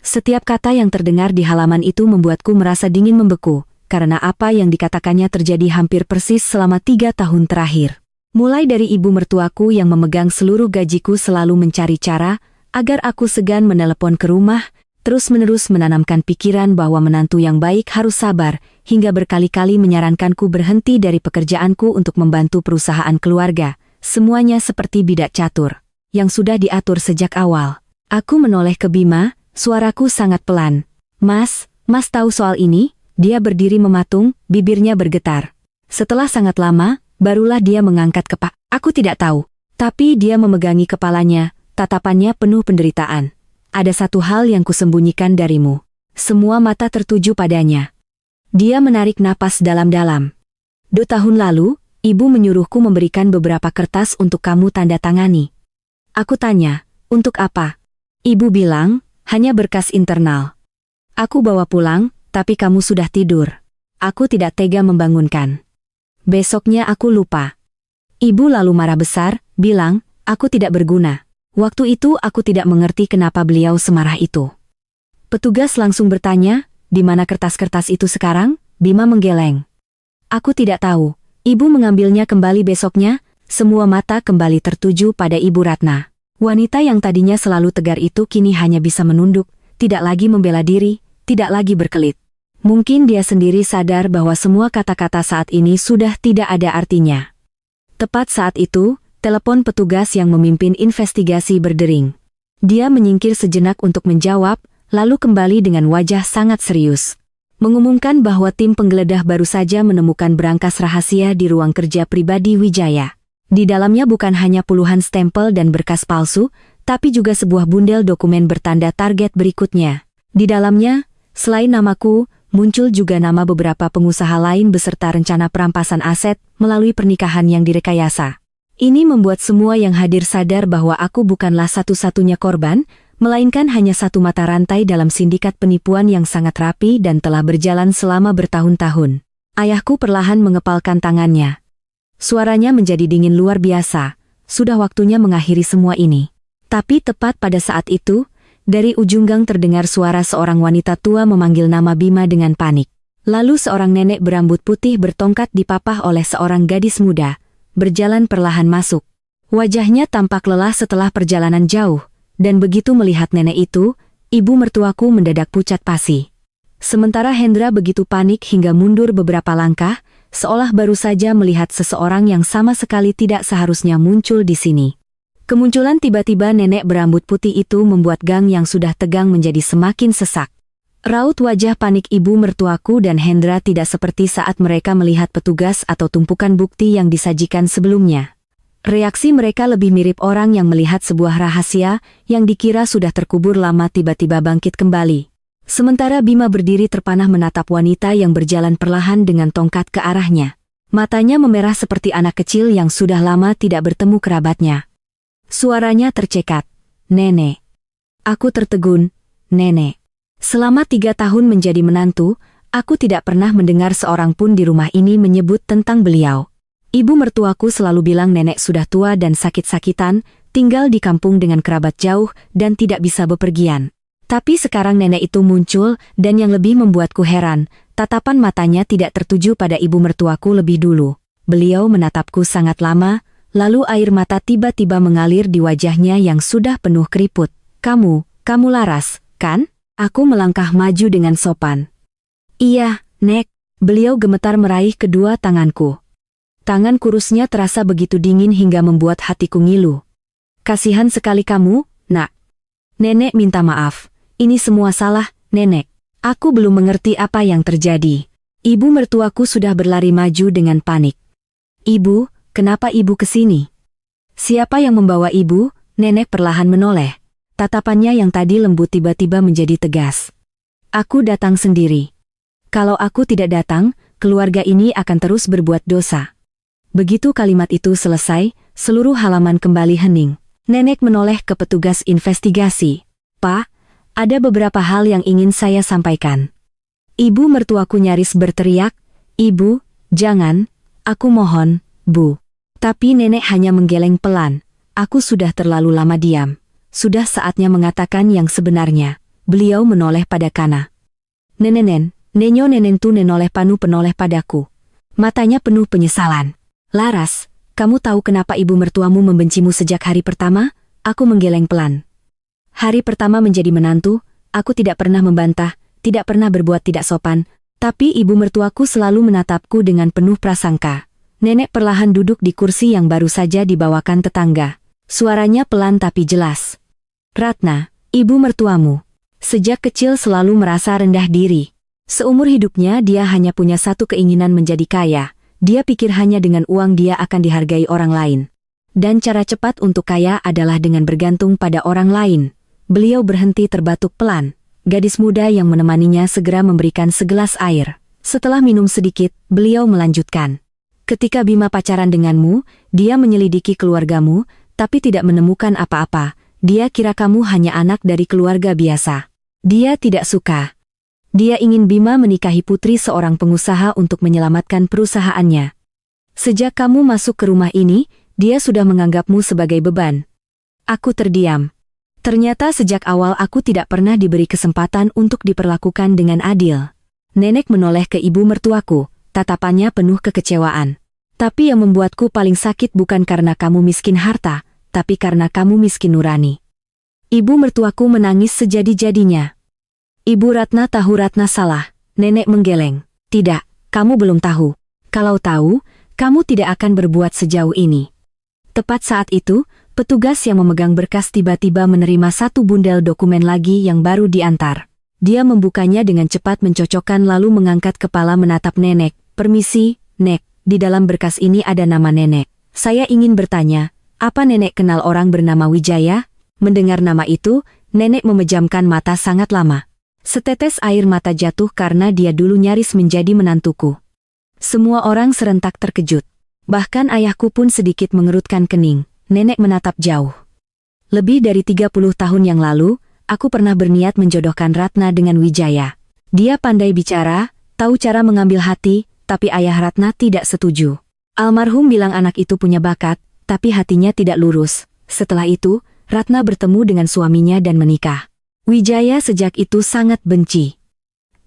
Setiap kata yang terdengar di halaman itu membuatku merasa dingin membeku, karena apa yang dikatakannya terjadi hampir persis selama 3 tahun terakhir. Mulai dari ibu mertuaku yang memegang seluruh gajiku selalu mencari cara agar aku segan menelepon ke rumah, terus-menerus menanamkan pikiran bahwa menantu yang baik harus sabar, hingga berkali-kali menyarankanku berhenti dari pekerjaanku untuk membantu perusahaan keluarga. Semuanya seperti bidak catur, yang sudah diatur sejak awal. Aku menoleh ke Bima, suaraku sangat pelan. Mas tahu soal ini? Dia berdiri mematung, bibirnya bergetar. Setelah sangat lama, barulah dia mengangkat kepala. Aku tidak tahu. Tapi dia memegangi kepalanya. Tatapannya penuh penderitaan. Ada satu hal yang kusembunyikan darimu. Semua mata tertuju padanya. Dia menarik napas dalam-dalam. 2 tahun lalu, ibu menyuruhku memberikan beberapa kertas untuk kamu tanda tangani. Aku tanya, untuk apa? Ibu bilang, hanya berkas internal. Aku bawa pulang, tapi kamu sudah tidur. Aku tidak tega membangunkan. Besoknya aku lupa. Ibu lalu marah besar, bilang, aku tidak berguna. Waktu itu aku tidak mengerti kenapa beliau semarah itu. Petugas langsung bertanya, di mana kertas-kertas itu sekarang? Bima menggeleng. Aku tidak tahu. Ibu mengambilnya kembali besoknya, semua mata kembali tertuju pada Ibu Ratna. Wanita yang tadinya selalu tegar itu kini hanya bisa menunduk, tidak lagi membela diri, tidak lagi berkelit. Mungkin dia sendiri sadar bahwa semua kata-kata saat ini sudah tidak ada artinya. Tepat saat itu, telepon petugas yang memimpin investigasi berdering. Dia menyingkir sejenak untuk menjawab, lalu kembali dengan wajah sangat serius. Mengumumkan bahwa tim penggeledah baru saja menemukan berangkas rahasia di ruang kerja pribadi Wijaya. Di dalamnya bukan hanya puluhan stempel dan berkas palsu, tapi juga sebuah bundel dokumen bertanda target berikutnya. Di dalamnya, selain namaku, muncul juga nama beberapa pengusaha lain beserta rencana perampasan aset melalui pernikahan yang direkayasa. Ini membuat semua yang hadir sadar bahwa aku bukanlah satu-satunya korban, melainkan hanya satu mata rantai dalam sindikat penipuan yang sangat rapi dan telah berjalan selama bertahun-tahun. Ayahku perlahan mengepalkan tangannya. Suaranya menjadi dingin luar biasa. Sudah waktunya mengakhiri semua ini. Tapi tepat pada saat itu, dari ujung gang terdengar suara seorang wanita tua memanggil nama Bima dengan panik. Lalu seorang nenek berambut putih bertongkat dipapah oleh seorang gadis muda, berjalan perlahan masuk. Wajahnya tampak lelah setelah perjalanan jauh, dan begitu melihat nenek itu, ibu mertuaku mendadak pucat pasi. Sementara Hendra begitu panik hingga mundur beberapa langkah, seolah baru saja melihat seseorang yang sama sekali tidak seharusnya muncul di sini. Kemunculan tiba-tiba nenek berambut putih itu membuat gang yang sudah tegang menjadi semakin sesak. Raut wajah panik ibu mertuaku dan Hendra tidak seperti saat mereka melihat petugas atau tumpukan bukti yang disajikan sebelumnya. Reaksi mereka lebih mirip orang yang melihat sebuah rahasia yang dikira sudah terkubur lama tiba-tiba bangkit kembali. Sementara Bima berdiri terpanah menatap wanita yang berjalan perlahan dengan tongkat ke arahnya. Matanya memerah seperti anak kecil yang sudah lama tidak bertemu kerabatnya. Suaranya tercekat. "Nenek." Aku tertegun. "Nenek. Selama 3 tahun menjadi menantu, aku tidak pernah mendengar seorang pun di rumah ini menyebut tentang beliau. Ibu mertuaku selalu bilang nenek sudah tua dan sakit-sakitan, tinggal di kampung dengan kerabat jauh dan tidak bisa bepergian. Tapi sekarang nenek itu muncul dan yang lebih membuatku heran, tatapan matanya tidak tertuju pada ibu mertuaku lebih dulu. Beliau menatapku sangat lama, lalu air mata tiba-tiba mengalir di wajahnya yang sudah penuh keriput. Kamu Laras, kan?" Aku melangkah maju dengan sopan. "Iya, Nek." Beliau gemetar meraih kedua tanganku. Tangan kurusnya terasa begitu dingin hingga membuat hatiku ngilu. "Kasihan sekali kamu, Nak." "Nenek minta maaf. Ini semua salah, Nenek. Aku belum mengerti apa yang terjadi." Ibu mertuaku sudah berlari maju dengan panik. "Ibu, kenapa ibu kesini?" "Siapa yang membawa ibu?" Nenek perlahan menoleh. Tatapannya yang tadi lembut tiba-tiba menjadi tegas. "Aku datang sendiri. Kalau aku tidak datang, keluarga ini akan terus berbuat dosa." Begitu kalimat itu selesai, seluruh halaman kembali hening. Nenek menoleh ke petugas investigasi. "Pak, ada beberapa hal yang ingin saya sampaikan." Ibu mertuaku nyaris berteriak, "Ibu, jangan, aku mohon, Bu." Tapi nenek hanya menggeleng pelan. Aku sudah terlalu lama diam. Sudah saatnya mengatakan yang sebenarnya. Beliau menoleh pada Kana. Nenyo nenen tu nenoleh penoleh padaku. Matanya penuh penyesalan. "Laras, kamu tahu kenapa ibu mertuamu membencimu sejak hari pertama?" Aku menggeleng pelan. "Hari pertama menjadi menantu, aku tidak pernah membantah, tidak pernah berbuat tidak sopan, tapi ibu mertuaku selalu menatapku dengan penuh prasangka." Nenek perlahan duduk di kursi yang baru saja dibawakan tetangga. Suaranya pelan tapi jelas. "Ratna, ibu mertuamu, sejak kecil selalu merasa rendah diri. Seumur hidupnya dia hanya punya satu keinginan menjadi kaya. Dia pikir hanya dengan uang dia akan dihargai orang lain. Dan cara cepat untuk kaya adalah dengan bergantung pada orang lain." Beliau berhenti terbatuk pelan. Gadis muda yang menemaninya segera memberikan segelas air. Setelah minum sedikit, beliau melanjutkan. "Ketika Bima pacaran denganmu, dia menyelidiki keluargamu, tapi tidak menemukan apa-apa. Dia kira kamu hanya anak dari keluarga biasa. Dia tidak suka. Dia ingin Bima menikahi putri seorang pengusaha untuk menyelamatkan perusahaannya. Sejak kamu masuk ke rumah ini, dia sudah menganggapmu sebagai beban." Aku terdiam. Ternyata sejak awal aku tidak pernah diberi kesempatan untuk diperlakukan dengan adil. Nenek menoleh ke ibu mertuaku, tatapannya penuh kekecewaan. "Tapi yang membuatku paling sakit bukan karena kamu miskin harta, tapi karena kamu miskin nurani." Ibu mertuaku menangis sejadi-jadinya. "Ibu Ratna tahu Ratna salah." Nenek menggeleng. "Tidak, kamu belum tahu. Kalau tahu, kamu tidak akan berbuat sejauh ini." Tepat saat itu, petugas yang memegang berkas tiba-tiba menerima satu bundel dokumen lagi yang baru diantar. Dia membukanya dengan cepat mencocokkan lalu mengangkat kepala menatap nenek. "Permisi, Nek, di dalam berkas ini ada nama nenek. Saya ingin bertanya, apa nenek kenal orang bernama Wijaya?" Mendengar nama itu, nenek memejamkan mata sangat lama. Setetes air mata jatuh karena dia dulu nyaris menjadi menantuku. Semua orang serentak terkejut. Bahkan ayahku pun sedikit mengerutkan kening. Nenek menatap jauh. Lebih dari 30 tahun yang lalu, aku pernah berniat menjodohkan Ratna dengan Wijaya. Dia pandai bicara, tahu cara mengambil hati, tapi ayah Ratna tidak setuju. Almarhum bilang anak itu punya bakat, tapi hatinya tidak lurus. Setelah itu, Ratna bertemu dengan suaminya dan menikah. Wijaya sejak itu sangat benci.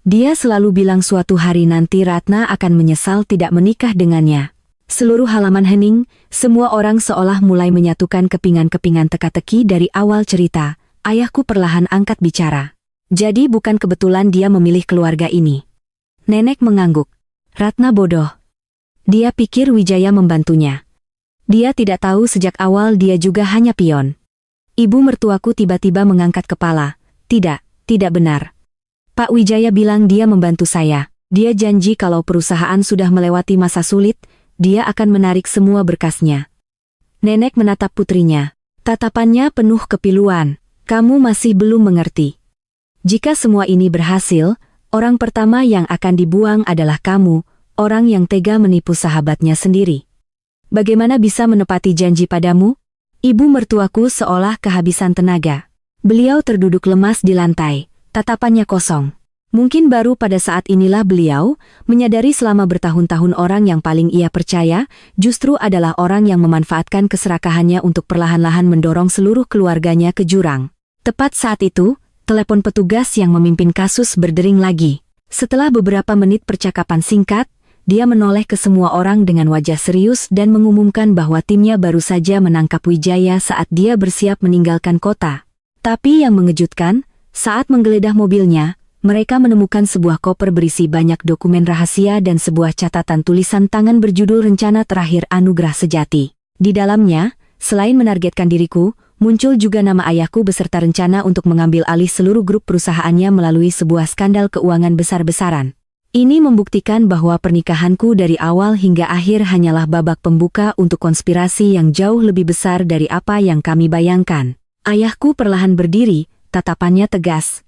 Dia selalu bilang suatu hari nanti Ratna akan menyesal tidak menikah dengannya. Seluruh halaman hening, semua orang seolah mulai menyatukan kepingan-kepingan teka-teki dari awal cerita. Ayahku perlahan angkat bicara. Jadi bukan kebetulan dia memilih keluarga ini. Nenek mengangguk. Ratna bodoh. Dia pikir Wijaya membantunya. Dia tidak tahu sejak awal dia juga hanya pion. Ibu mertuaku tiba-tiba mengangkat kepala. Tidak benar. Pak Wijaya bilang dia membantu saya. Dia janji kalau perusahaan sudah melewati masa sulit, dia akan menarik semua berkasnya. Nenek menatap putrinya. Tatapannya penuh kepiluan. Kamu masih belum mengerti. Jika semua ini berhasil, orang pertama yang akan dibuang adalah kamu, orang yang tega menipu sahabatnya sendiri. Bagaimana bisa menepati janji padamu? Ibu mertuaku seolah kehabisan tenaga. Beliau terduduk lemas di lantai, tatapannya kosong. Mungkin baru pada saat inilah beliau menyadari selama bertahun-tahun orang yang paling ia percaya justru adalah orang yang memanfaatkan keserakahannya untuk perlahan-lahan mendorong seluruh keluarganya ke jurang. Tepat saat itu, telepon petugas yang memimpin kasus berdering lagi. Setelah beberapa menit percakapan singkat, dia menoleh ke semua orang dengan wajah serius dan mengumumkan bahwa timnya baru saja menangkap Wijaya saat dia bersiap meninggalkan kota. Tapi yang mengejutkan, saat menggeledah mobilnya, mereka menemukan sebuah koper berisi banyak dokumen rahasia dan sebuah catatan tulisan tangan berjudul Rencana Terakhir Anugerah Sejati. Di dalamnya, selain menargetkan diriku, muncul juga nama ayahku beserta rencana untuk mengambil alih seluruh grup perusahaannya melalui sebuah skandal keuangan besar-besaran. Ini membuktikan bahwa pernikahanku dari awal hingga akhir hanyalah babak pembuka untuk konspirasi yang jauh lebih besar dari apa yang kami bayangkan. Ayahku perlahan berdiri, tatapannya tegas.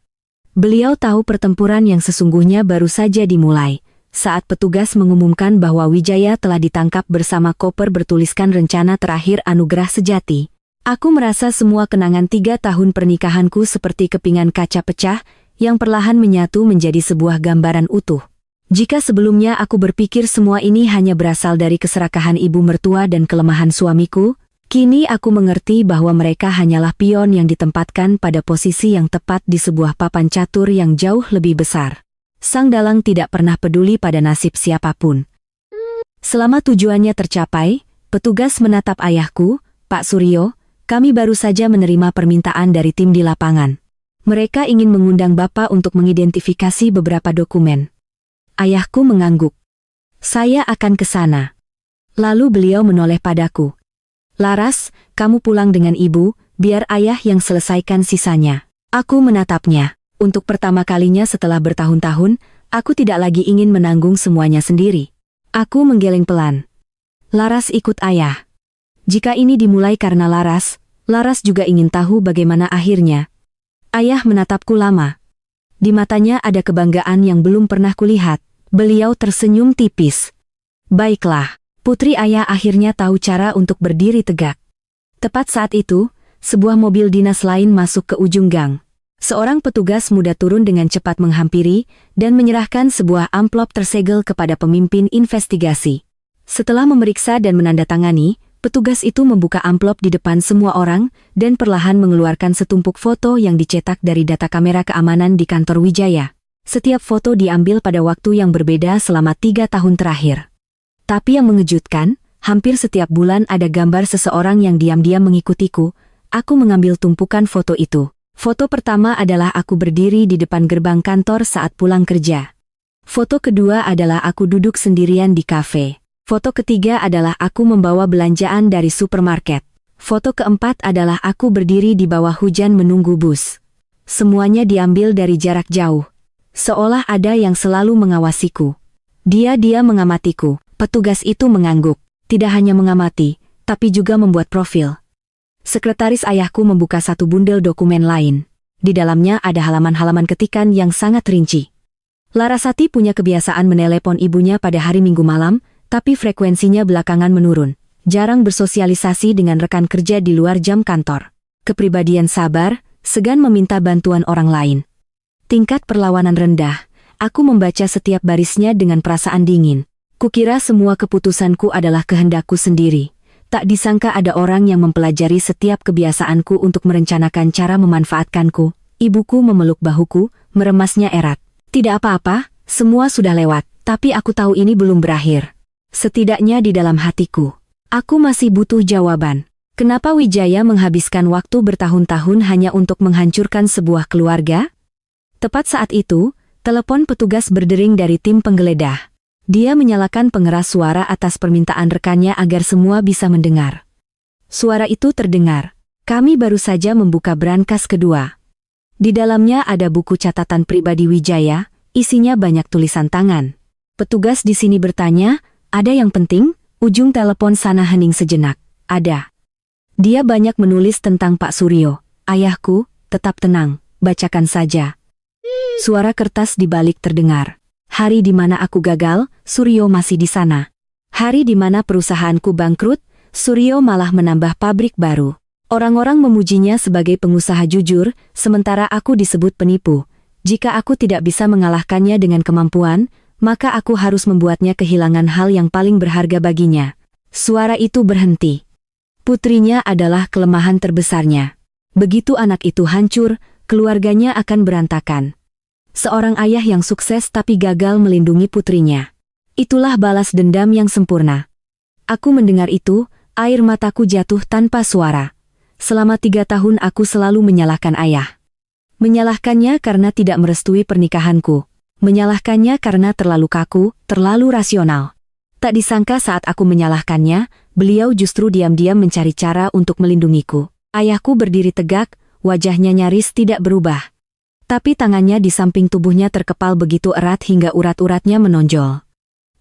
Beliau tahu pertempuran yang sesungguhnya baru saja dimulai, saat petugas mengumumkan bahwa Wijaya telah ditangkap bersama koper bertuliskan Rencana Terakhir Anugerah Sejati. Aku merasa semua kenangan 3 tahun pernikahanku seperti kepingan kaca pecah, yang perlahan menyatu menjadi sebuah gambaran utuh. Jika sebelumnya aku berpikir semua ini hanya berasal dari keserakahan ibu mertua dan kelemahan suamiku, kini aku mengerti bahwa mereka hanyalah pion yang ditempatkan pada posisi yang tepat di sebuah papan catur yang jauh lebih besar. Sang dalang tidak pernah peduli pada nasib siapapun. Selama tujuannya tercapai, petugas menatap ayahku, Pak Suryo, kami baru saja menerima permintaan dari tim di lapangan. Mereka ingin mengundang Bapak untuk mengidentifikasi beberapa dokumen. Ayahku mengangguk. Saya akan ke sana. Lalu beliau menoleh padaku. Laras, kamu pulang dengan ibu, biar ayah yang selesaikan sisanya. Aku menatapnya. Untuk pertama kalinya setelah bertahun-tahun, aku tidak lagi ingin menanggung semuanya sendiri. Aku menggeleng pelan. Laras ikut ayah. Jika ini dimulai karena Laras juga ingin tahu bagaimana akhirnya. Ayah menatapku lama. Di matanya ada kebanggaan yang belum pernah kulihat. Beliau tersenyum tipis. Baiklah. Putri ayah akhirnya tahu cara untuk berdiri tegak. Tepat saat itu, sebuah mobil dinas lain masuk ke ujung gang. Seorang petugas muda turun dengan cepat menghampiri dan menyerahkan sebuah amplop tersegel kepada pemimpin investigasi. Setelah memeriksa dan menandatangani, petugas itu membuka amplop di depan semua orang dan perlahan mengeluarkan setumpuk foto yang dicetak dari data kamera keamanan di kantor Wijaya. Setiap foto diambil pada waktu yang berbeda selama 3 tahun terakhir. Tapi yang mengejutkan, hampir setiap bulan ada gambar seseorang yang diam-diam mengikutiku. Aku mengambil tumpukan foto itu. Foto pertama adalah aku berdiri di depan gerbang kantor saat pulang kerja. Foto kedua adalah aku duduk sendirian di kafe. Foto ketiga adalah aku membawa belanjaan dari supermarket. Foto keempat adalah aku berdiri di bawah hujan menunggu bus. Semuanya diambil dari jarak jauh. Seolah ada yang selalu mengawasiku. Dia mengamatiku. Petugas itu mengangguk. Tidak hanya mengamati, tapi juga membuat profil. Sekretaris ayahku membuka satu bundel dokumen lain. Di dalamnya ada halaman-halaman ketikan yang sangat rinci. Larasati punya kebiasaan menelepon ibunya pada hari Minggu malam, tapi frekuensinya belakangan menurun. Jarang bersosialisasi dengan rekan kerja di luar jam kantor. Kepribadian sabar, segan meminta bantuan orang lain. Tingkat perlawanan rendah. Aku membaca setiap barisnya dengan perasaan dingin. Kukira semua keputusanku adalah kehendakku sendiri. Tak disangka ada orang yang mempelajari setiap kebiasaanku untuk merencanakan cara memanfaatkanku. Ibuku memeluk bahuku, meremasnya erat. Tidak apa-apa, semua sudah lewat, tapi aku tahu ini belum berakhir. Setidaknya di dalam hatiku. Aku masih butuh jawaban. Kenapa Wijaya menghabiskan waktu bertahun-tahun hanya untuk menghancurkan sebuah keluarga? Tepat saat itu, telepon petugas berdering dari tim penggeledah. Dia menyalakan pengeras suara atas permintaan rekannya agar semua bisa mendengar. Suara itu terdengar. Kami baru saja membuka brankas kedua. Di dalamnya ada buku catatan pribadi Wijaya, isinya banyak tulisan tangan. Petugas di sini bertanya, ada yang penting? Ujung telepon sana hening sejenak. Ada. Dia banyak menulis tentang Pak Suryo. Ayahku, tetap tenang, bacakan saja. Suara kertas di balik terdengar. Hari di mana aku gagal, Suryo masih di sana. Hari di mana perusahaanku bangkrut, Suryo malah menambah pabrik baru. Orang-orang memujinya sebagai pengusaha jujur, sementara aku disebut penipu. Jika aku tidak bisa mengalahkannya dengan kemampuan, maka aku harus membuatnya kehilangan hal yang paling berharga baginya. Suara itu berhenti. Putrinya adalah kelemahan terbesarnya. Begitu anak itu hancur, keluarganya akan berantakan. Seorang ayah yang sukses tapi gagal melindungi putrinya. Itulah balas dendam yang sempurna. Aku mendengar itu, air mataku jatuh tanpa suara. Selama 3 tahun aku selalu menyalahkan ayah. Menyalahkannya karena tidak merestui pernikahanku. Menyalahkannya karena terlalu kaku, terlalu rasional. Tak disangka saat aku menyalahkannya, beliau justru diam-diam mencari cara untuk melindungiku. Ayahku berdiri tegak, wajahnya nyaris tidak berubah. Tapi tangannya di samping tubuhnya terkepal begitu erat hingga urat-uratnya menonjol.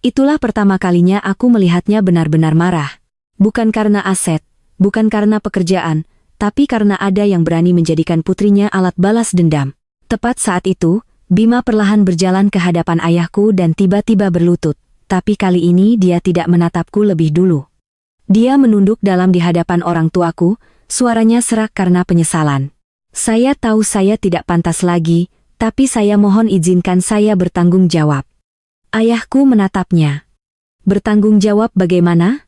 Itulah pertama kalinya aku melihatnya benar-benar marah. Bukan karena aset, bukan karena pekerjaan, tapi karena ada yang berani menjadikan putrinya alat balas dendam. Tepat saat itu, Bima perlahan berjalan ke hadapan ayahku dan tiba-tiba berlutut, tapi kali ini dia tidak menatapku lebih dulu. Dia menunduk dalam di hadapan orang tuaku, suaranya serak karena penyesalan. Saya tahu saya tidak pantas lagi, tapi saya mohon izinkan saya bertanggung jawab. Ayahku menatapnya. Bertanggung jawab bagaimana?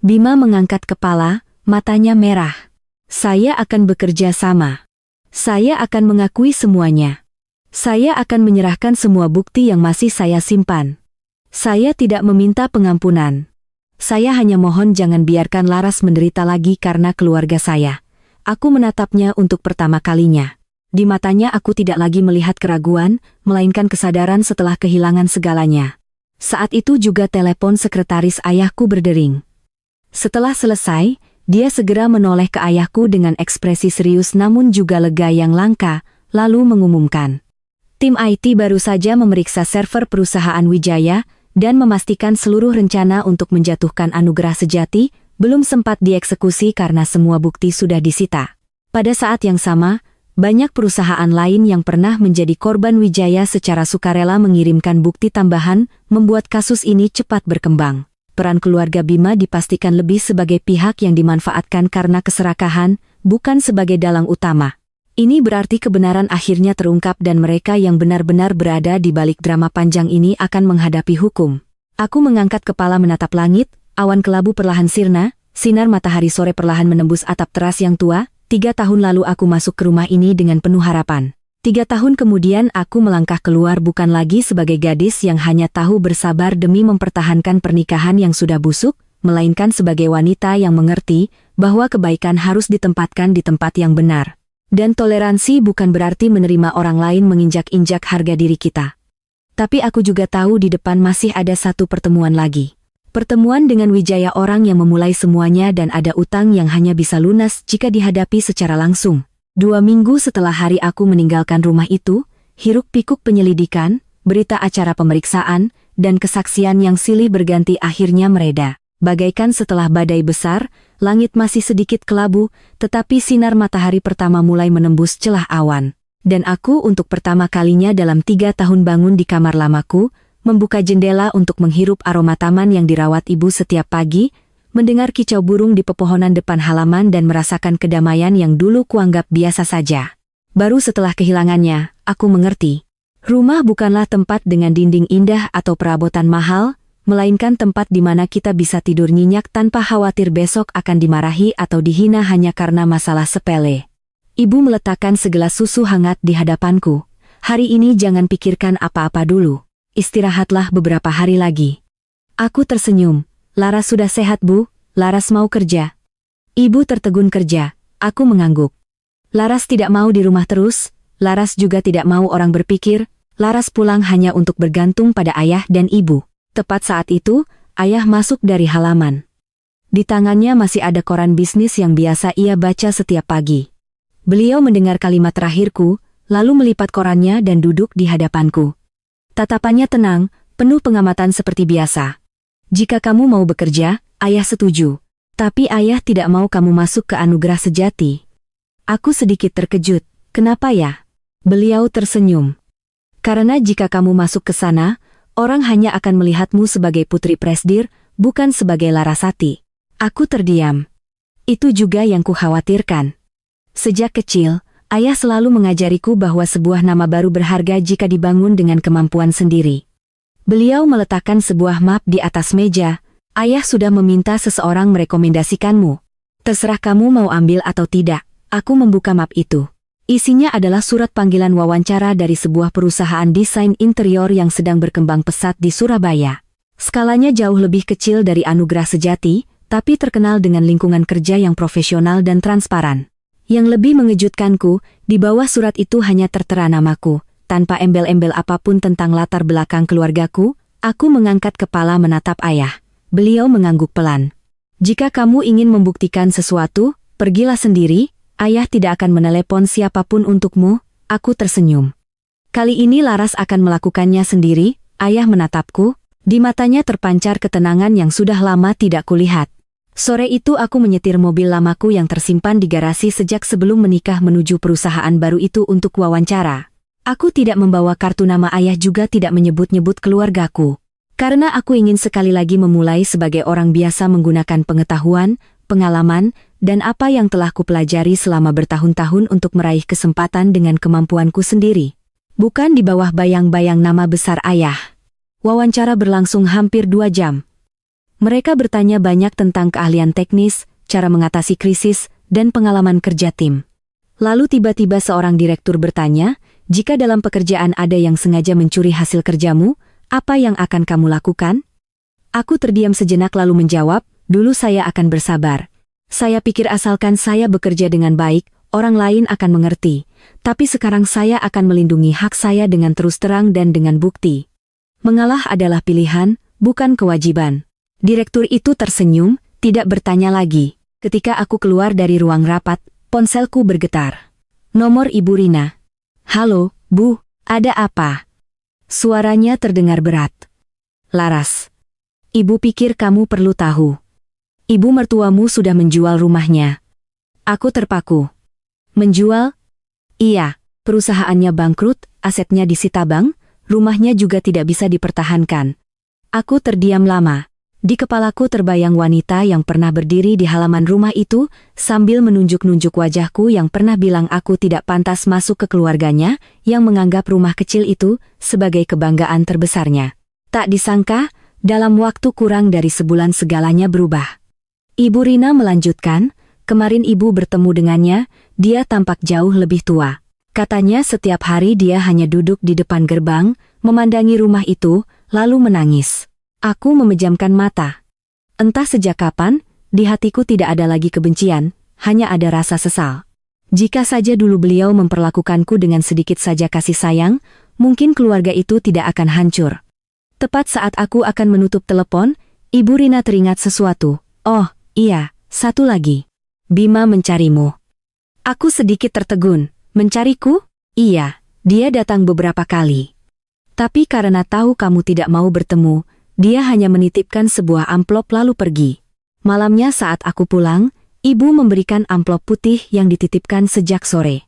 Bima mengangkat kepala, matanya merah. Saya akan bekerja sama. Saya akan mengakui semuanya. Saya akan menyerahkan semua bukti yang masih saya simpan. Saya tidak meminta pengampunan. Saya hanya mohon jangan biarkan Laras menderita lagi karena keluarga saya. Aku menatapnya untuk pertama kalinya. Di matanya aku tidak lagi melihat keraguan, melainkan kesadaran setelah kehilangan segalanya. Saat itu juga telepon sekretaris ayahku berdering. Setelah selesai, dia segera menoleh ke ayahku dengan ekspresi serius namun juga lega yang langka, lalu mengumumkan. Tim IT baru saja memeriksa server perusahaan Wijaya dan memastikan seluruh rencana untuk menjatuhkan Anugerah Sejati belum sempat dieksekusi karena semua bukti sudah disita. Pada saat yang sama, banyak perusahaan lain yang pernah menjadi korban Wijaya secara sukarela mengirimkan bukti tambahan, membuat kasus ini cepat berkembang. Peran keluarga Bima dipastikan lebih sebagai pihak yang dimanfaatkan karena keserakahan, bukan sebagai dalang utama. Ini berarti kebenaran akhirnya terungkap dan mereka yang benar-benar berada di balik drama panjang ini akan menghadapi hukum. Aku mengangkat kepala menatap langit, awan kelabu perlahan sirna, sinar matahari sore perlahan menembus atap teras yang tua. 3 tahun lalu aku masuk ke rumah ini dengan penuh harapan. 3 tahun kemudian aku melangkah keluar bukan lagi sebagai gadis yang hanya tahu bersabar demi mempertahankan pernikahan yang sudah busuk, melainkan sebagai wanita yang mengerti bahwa kebaikan harus ditempatkan di tempat yang benar. Dan toleransi bukan berarti menerima orang lain menginjak-injak harga diri kita. Tapi aku juga tahu di depan masih ada satu pertemuan lagi. Pertemuan dengan Wijaya, orang yang memulai semuanya dan ada utang yang hanya bisa lunas jika dihadapi secara langsung. 2 minggu setelah hari aku meninggalkan rumah itu, hiruk-pikuk penyelidikan, berita acara pemeriksaan, dan kesaksian yang silih berganti akhirnya mereda. Bagaikan setelah badai besar, langit masih sedikit kelabu, tetapi sinar matahari pertama mulai menembus celah awan. Dan aku untuk pertama kalinya dalam 3 tahun bangun di kamar lamaku, membuka jendela untuk menghirup aroma taman yang dirawat ibu setiap pagi, mendengar kicau burung di pepohonan depan halaman dan merasakan kedamaian yang dulu kuanggap biasa saja. Baru setelah kehilangannya, aku mengerti. Rumah bukanlah tempat dengan dinding indah atau perabotan mahal, melainkan tempat di mana kita bisa tidur nyenyak tanpa khawatir besok akan dimarahi atau dihina hanya karena masalah sepele. Ibu meletakkan segelas susu hangat di hadapanku. Hari ini jangan pikirkan apa-apa dulu. Istirahatlah beberapa hari lagi. Aku tersenyum. Laras sudah sehat, Bu. Laras mau kerja. Ibu tertegun kerja. Aku mengangguk. Laras tidak mau di rumah terus. Laras juga tidak mau orang berpikir Laras pulang hanya untuk bergantung pada ayah dan ibu. Tepat saat itu, ayah masuk dari halaman. Di tangannya masih ada koran bisnis yang biasa ia baca setiap pagi. Beliau mendengar kalimat terakhirku, lalu melipat korannya dan duduk di hadapanku. Tatapannya tenang, penuh pengamatan seperti biasa. Jika kamu mau bekerja, ayah setuju. Tapi ayah tidak mau kamu masuk ke anugerah sejati. Aku sedikit terkejut. Kenapa ya? Beliau tersenyum. Karena jika kamu masuk ke sana, orang hanya akan melihatmu sebagai putri presdir, bukan sebagai Larasati. Aku terdiam. Itu juga yang kukhawatirkan. Sejak kecil, ayah selalu mengajariku bahwa sebuah nama baru berharga jika dibangun dengan kemampuan sendiri. Beliau meletakkan sebuah map di atas meja. Ayah sudah meminta seseorang merekomendasikanmu. Terserah kamu mau ambil atau tidak. Aku membuka map itu. Isinya adalah surat panggilan wawancara dari sebuah perusahaan desain interior yang sedang berkembang pesat di Surabaya. Skalanya jauh lebih kecil dari anugerah sejati, tapi terkenal dengan lingkungan kerja yang profesional dan transparan. Yang lebih mengejutkanku, di bawah surat itu hanya tertera namaku. Tanpa embel-embel apapun tentang latar belakang keluargaku, aku mengangkat kepala menatap ayah. Beliau mengangguk pelan. Jika kamu ingin membuktikan sesuatu, pergilah sendiri, ayah tidak akan menelepon siapapun untukmu, aku tersenyum. Kali ini Laras akan melakukannya sendiri, ayah menatapku, di matanya terpancar ketenangan yang sudah lama tidak kulihat. Sore itu aku menyetir mobil lamaku yang tersimpan di garasi sejak sebelum menikah menuju perusahaan baru itu untuk wawancara. Aku tidak membawa kartu nama ayah juga tidak menyebut-nyebut keluargaku. Karena aku ingin sekali lagi memulai sebagai orang biasa menggunakan pengetahuan, pengalaman, dan apa yang telah kupelajari selama bertahun-tahun untuk meraih kesempatan dengan kemampuanku sendiri. Bukan di bawah bayang-bayang nama besar ayah. Wawancara berlangsung hampir 2 jam. Mereka bertanya banyak tentang keahlian teknis, cara mengatasi krisis, dan pengalaman kerja tim. Lalu tiba-tiba seorang direktur bertanya, jika dalam pekerjaan ada yang sengaja mencuri hasil kerjamu, apa yang akan kamu lakukan? Aku terdiam sejenak lalu menjawab, dulu saya akan bersabar. Saya pikir asalkan saya bekerja dengan baik, orang lain akan mengerti. Tapi sekarang saya akan melindungi hak saya dengan terus terang dan dengan bukti. Mengalah adalah pilihan, bukan kewajiban. Direktur itu tersenyum, tidak bertanya lagi. Ketika aku keluar dari ruang rapat, ponselku bergetar. Nomor Ibu Rina. Halo, Bu, ada apa? Suaranya terdengar berat. Laras. Ibu pikir kamu perlu tahu. Ibu mertuamu sudah menjual rumahnya. Aku terpaku. Menjual? Iya, perusahaannya bangkrut, asetnya disita bank, rumahnya juga tidak bisa dipertahankan. Aku terdiam lama. Di kepalaku terbayang wanita yang pernah berdiri di halaman rumah itu, sambil menunjuk-nunjuk wajahku yang pernah bilang aku tidak pantas masuk ke keluarganya, yang menganggap rumah kecil itu sebagai kebanggaan terbesarnya. Tak disangka, dalam waktu kurang dari sebulan segalanya berubah. Ibu Rina melanjutkan, kemarin ibu bertemu dengannya, dia tampak jauh lebih tua. Katanya setiap hari dia hanya duduk di depan gerbang, memandangi rumah itu, lalu menangis. Aku memejamkan mata. Entah sejak kapan, di hatiku tidak ada lagi kebencian, hanya ada rasa sesal. Jika saja dulu beliau memperlakukanku dengan sedikit saja kasih sayang, mungkin keluarga itu tidak akan hancur. Tepat saat aku akan menutup telepon, Ibu Rina teringat sesuatu. Oh, iya, satu lagi. Bima mencarimu. Aku sedikit tertegun. Mencariku? Iya, dia datang beberapa kali. Tapi karena tahu kamu tidak mau bertemu, dia hanya menitipkan sebuah amplop lalu pergi. Malamnya saat aku pulang, ibu memberikan amplop putih yang dititipkan sejak sore.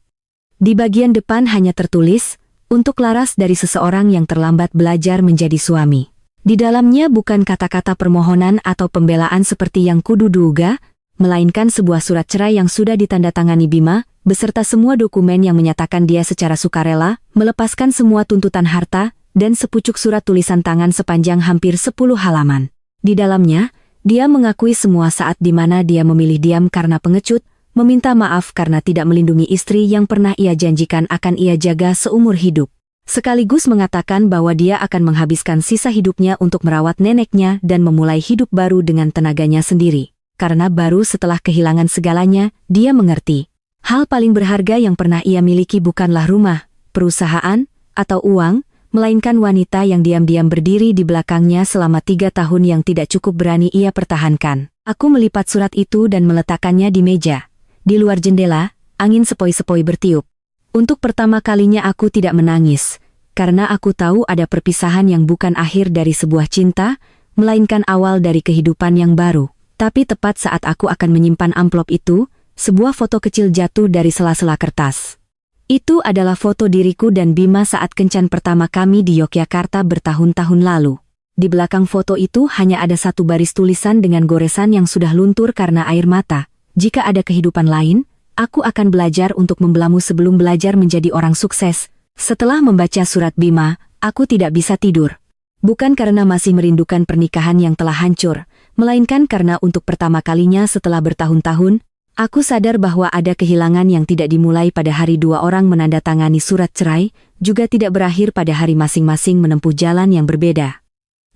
Di bagian depan hanya tertulis, Untuk Laras dari seseorang yang terlambat belajar menjadi suami. Di dalamnya bukan kata-kata permohonan atau pembelaan seperti yang kuduga, melainkan sebuah surat cerai yang sudah ditandatangani Bima, beserta semua dokumen yang menyatakan dia secara sukarela, melepaskan semua tuntutan harta, dan sepucuk surat tulisan tangan sepanjang hampir 10 halaman. Di dalamnya, dia mengakui semua saat di mana dia memilih diam karena pengecut, meminta maaf karena tidak melindungi istri yang pernah ia janjikan akan ia jaga seumur hidup. Sekaligus mengatakan bahwa dia akan menghabiskan sisa hidupnya untuk merawat neneknya dan memulai hidup baru dengan tenaganya sendiri. Karena baru setelah kehilangan segalanya, dia mengerti. Hal paling berharga yang pernah ia miliki bukanlah rumah, perusahaan, atau uang, melainkan wanita yang diam-diam berdiri di belakangnya selama 3 tahun yang tidak cukup berani ia pertahankan. Aku melipat surat itu dan meletakkannya di meja. Di luar jendela, angin sepoi-sepoi bertiup. Untuk pertama kalinya aku tidak menangis, karena aku tahu ada perpisahan yang bukan akhir dari sebuah cinta, melainkan awal dari kehidupan yang baru. Tapi tepat saat aku akan menyimpan amplop itu, sebuah foto kecil jatuh dari sela-sela kertas. Itu adalah foto diriku dan Bima saat kencan pertama kami di Yogyakarta bertahun-tahun lalu. Di belakang foto itu hanya ada satu baris tulisan dengan goresan yang sudah luntur karena air mata. Jika ada kehidupan lain, aku akan belajar untuk membelamu sebelum belajar menjadi orang sukses. Setelah membaca surat Bima, aku tidak bisa tidur. Bukan karena masih merindukan pernikahan yang telah hancur, melainkan karena untuk pertama kalinya setelah bertahun-tahun, aku sadar bahwa ada kehilangan yang tidak dimulai pada hari 2 orang menandatangani surat cerai, juga tidak berakhir pada hari masing-masing menempuh jalan yang berbeda.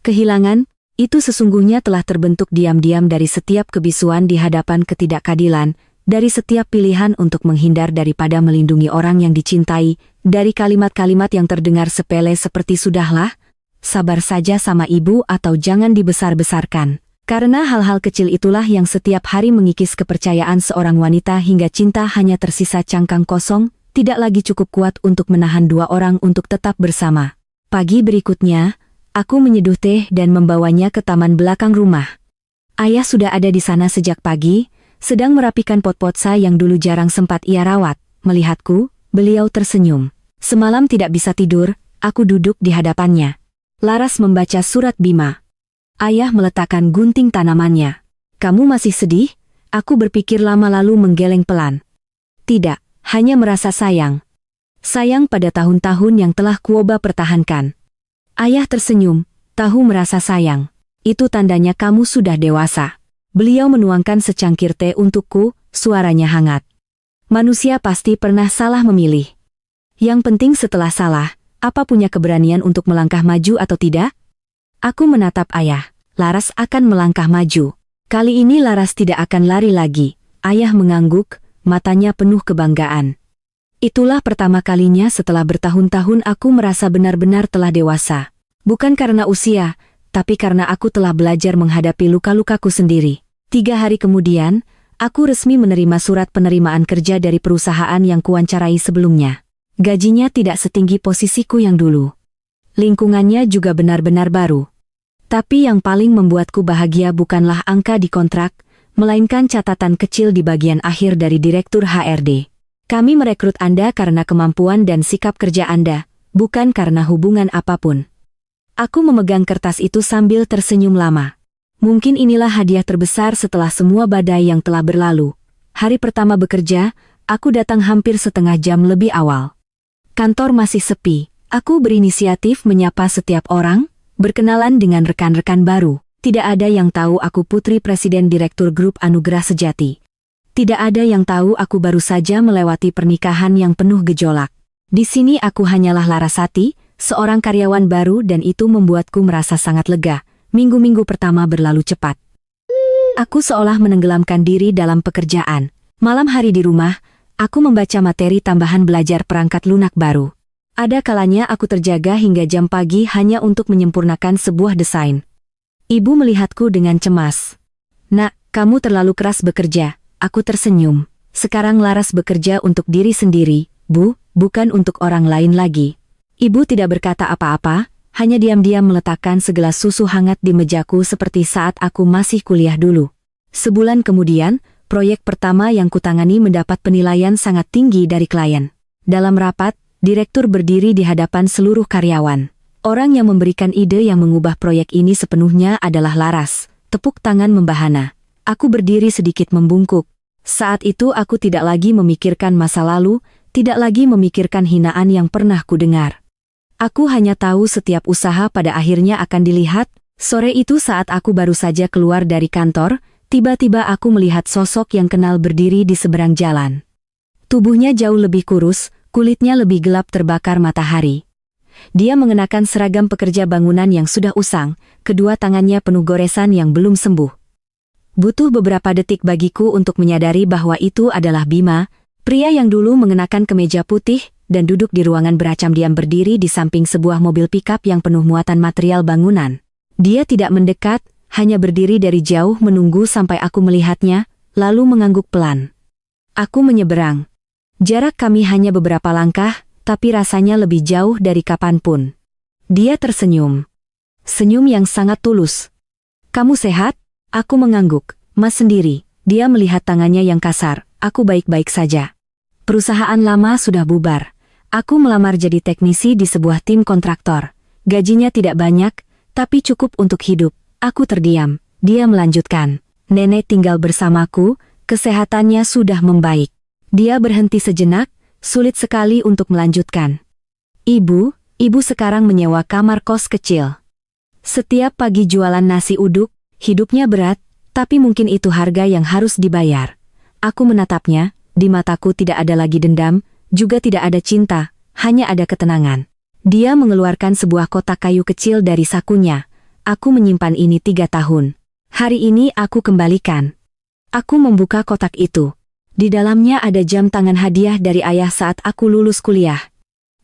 Kehilangan itu sesungguhnya telah terbentuk diam-diam dari setiap kebisuan di hadapan ketidakadilan, dari setiap pilihan untuk menghindar daripada melindungi orang yang dicintai, dari kalimat-kalimat yang terdengar sepele seperti sudahlah, sabar saja sama ibu atau jangan dibesar-besarkan. Karena hal-hal kecil itulah yang setiap hari mengikis kepercayaan seorang wanita hingga cinta hanya tersisa cangkang kosong, tidak lagi cukup kuat untuk menahan 2 orang untuk tetap bersama. Pagi berikutnya, aku menyeduh teh dan membawanya ke taman belakang rumah. Ayah sudah ada di sana sejak pagi, sedang merapikan pot-pot saya yang dulu jarang sempat ia rawat. Melihatku, beliau tersenyum. Semalam tidak bisa tidur, aku duduk di hadapannya. Laras membaca surat Bima. Ayah meletakkan gunting tanamannya. Kamu masih sedih? Aku berpikir lama lalu menggeleng pelan. Tidak, hanya merasa sayang. Sayang pada tahun-tahun yang telah kuoba pertahankan. Ayah tersenyum, tahu merasa sayang. Itu tandanya kamu sudah dewasa. Beliau menuangkan secangkir teh untukku, suaranya hangat. Manusia pasti pernah salah memilih. Yang penting setelah salah, apa punya keberanian untuk melangkah maju atau tidak? Aku menatap ayah. Laras akan melangkah maju. Kali ini Laras tidak akan lari lagi. Ayah mengangguk, matanya penuh kebanggaan. Itulah pertama kalinya setelah bertahun-tahun aku merasa benar-benar telah dewasa. Bukan karena usia, tapi karena aku telah belajar menghadapi luka-lukaku sendiri. 3 hari kemudian, aku resmi menerima surat penerimaan kerja dari perusahaan yang kuwancarai sebelumnya. Gajinya tidak setinggi posisiku yang dulu. Lingkungannya juga benar-benar baru. Tapi yang paling membuatku bahagia bukanlah angka di kontrak, melainkan catatan kecil di bagian akhir dari Direktur HRD. Kami merekrut Anda karena kemampuan dan sikap kerja Anda, bukan karena hubungan apapun. Aku memegang kertas itu sambil tersenyum lama. Mungkin inilah hadiah terbesar setelah semua badai yang telah berlalu. Hari pertama bekerja, aku datang hampir setengah jam lebih awal. Kantor masih sepi. Aku berinisiatif menyapa setiap orang, berkenalan dengan rekan-rekan baru. Tidak ada yang tahu aku putri Presiden Direktur Grup Anugerah Sejati. Tidak ada yang tahu aku baru saja melewati pernikahan yang penuh gejolak. Di sini aku hanyalah Larasati, seorang karyawan baru dan itu membuatku merasa sangat lega. Minggu-minggu pertama berlalu cepat. Aku seolah menenggelamkan diri dalam pekerjaan. Malam hari di rumah, aku membaca materi tambahan belajar perangkat lunak baru. Ada kalanya aku terjaga hingga jam pagi hanya untuk menyempurnakan sebuah desain. Ibu melihatku dengan cemas. Nak, kamu terlalu keras bekerja. Aku tersenyum. Sekarang Laras bekerja untuk diri sendiri, Bu, bukan untuk orang lain lagi. Ibu tidak berkata apa-apa, hanya diam-diam meletakkan segelas susu hangat di mejaku seperti saat aku masih kuliah dulu. Sebulan kemudian, proyek pertama yang kutangani mendapat penilaian sangat tinggi dari klien. Dalam rapat, Direktur berdiri di hadapan seluruh karyawan. Orang yang memberikan ide yang mengubah proyek ini sepenuhnya adalah Laras. Tepuk tangan membahana. Aku berdiri sedikit membungkuk. Saat itu aku tidak lagi memikirkan masa lalu, tidak lagi memikirkan hinaan yang pernah kudengar. Aku hanya tahu setiap usaha pada akhirnya akan dilihat. Sore itu saat aku baru saja keluar dari kantor, tiba-tiba aku melihat sosok yang kenal berdiri di seberang jalan. Tubuhnya jauh lebih kurus, kulitnya lebih gelap terbakar matahari. Dia mengenakan seragam pekerja bangunan yang sudah usang, kedua tangannya penuh goresan yang belum sembuh. Butuh beberapa detik bagiku untuk menyadari bahwa itu adalah Bima, pria yang dulu mengenakan kemeja putih dan duduk di ruangan beracam diam berdiri di samping sebuah mobil pikap yang penuh muatan material bangunan. Dia tidak mendekat, hanya berdiri dari jauh menunggu sampai aku melihatnya, lalu mengangguk pelan. Aku menyeberang. Jarak kami hanya beberapa langkah, tapi rasanya lebih jauh dari kapanpun. Dia tersenyum. Senyum yang sangat tulus. "Kamu sehat?" Aku mengangguk. "Mas sendiri." Dia melihat tangannya yang kasar. "Aku baik-baik saja. Perusahaan lama sudah bubar. Aku melamar jadi teknisi di sebuah tim kontraktor. Gajinya tidak banyak, tapi cukup untuk hidup." Aku terdiam. Dia melanjutkan. "Nenek tinggal bersamaku, kesehatannya sudah membaik." Dia berhenti sejenak, sulit sekali untuk melanjutkan. Ibu sekarang menyewa kamar kos kecil. Setiap pagi jualan nasi uduk, hidupnya berat, tapi mungkin itu harga yang harus dibayar. Aku menatapnya, di mataku tidak ada lagi dendam, juga tidak ada cinta, hanya ada ketenangan. Dia mengeluarkan sebuah kotak kayu kecil dari sakunya. Aku menyimpan ini 3 tahun. Hari ini aku kembalikan. Aku membuka kotak itu. Di dalamnya ada jam tangan hadiah dari ayah saat aku lulus kuliah.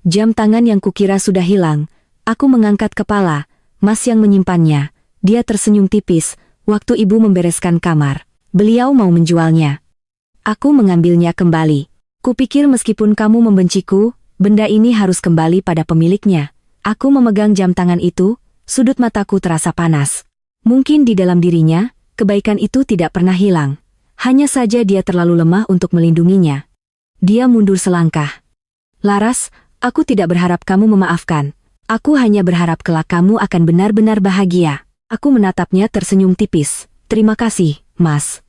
Jam tangan yang kukira sudah hilang. Aku mengangkat kepala. Mas yang menyimpannya. Dia tersenyum tipis. Waktu ibu membereskan kamar, beliau mau menjualnya. Aku mengambilnya kembali. Kupikir meskipun kamu membenciku, benda ini harus kembali pada pemiliknya. Aku memegang jam tangan itu, sudut mataku terasa panas. Mungkin di dalam dirinya, kebaikan itu tidak pernah hilang. Hanya saja dia terlalu lemah untuk melindunginya. Dia mundur selangkah. "Laras, aku tidak berharap kamu memaafkan. Aku hanya berharap kelak kamu akan benar-benar bahagia." Aku menatapnya tersenyum tipis. "Terima kasih, Mas.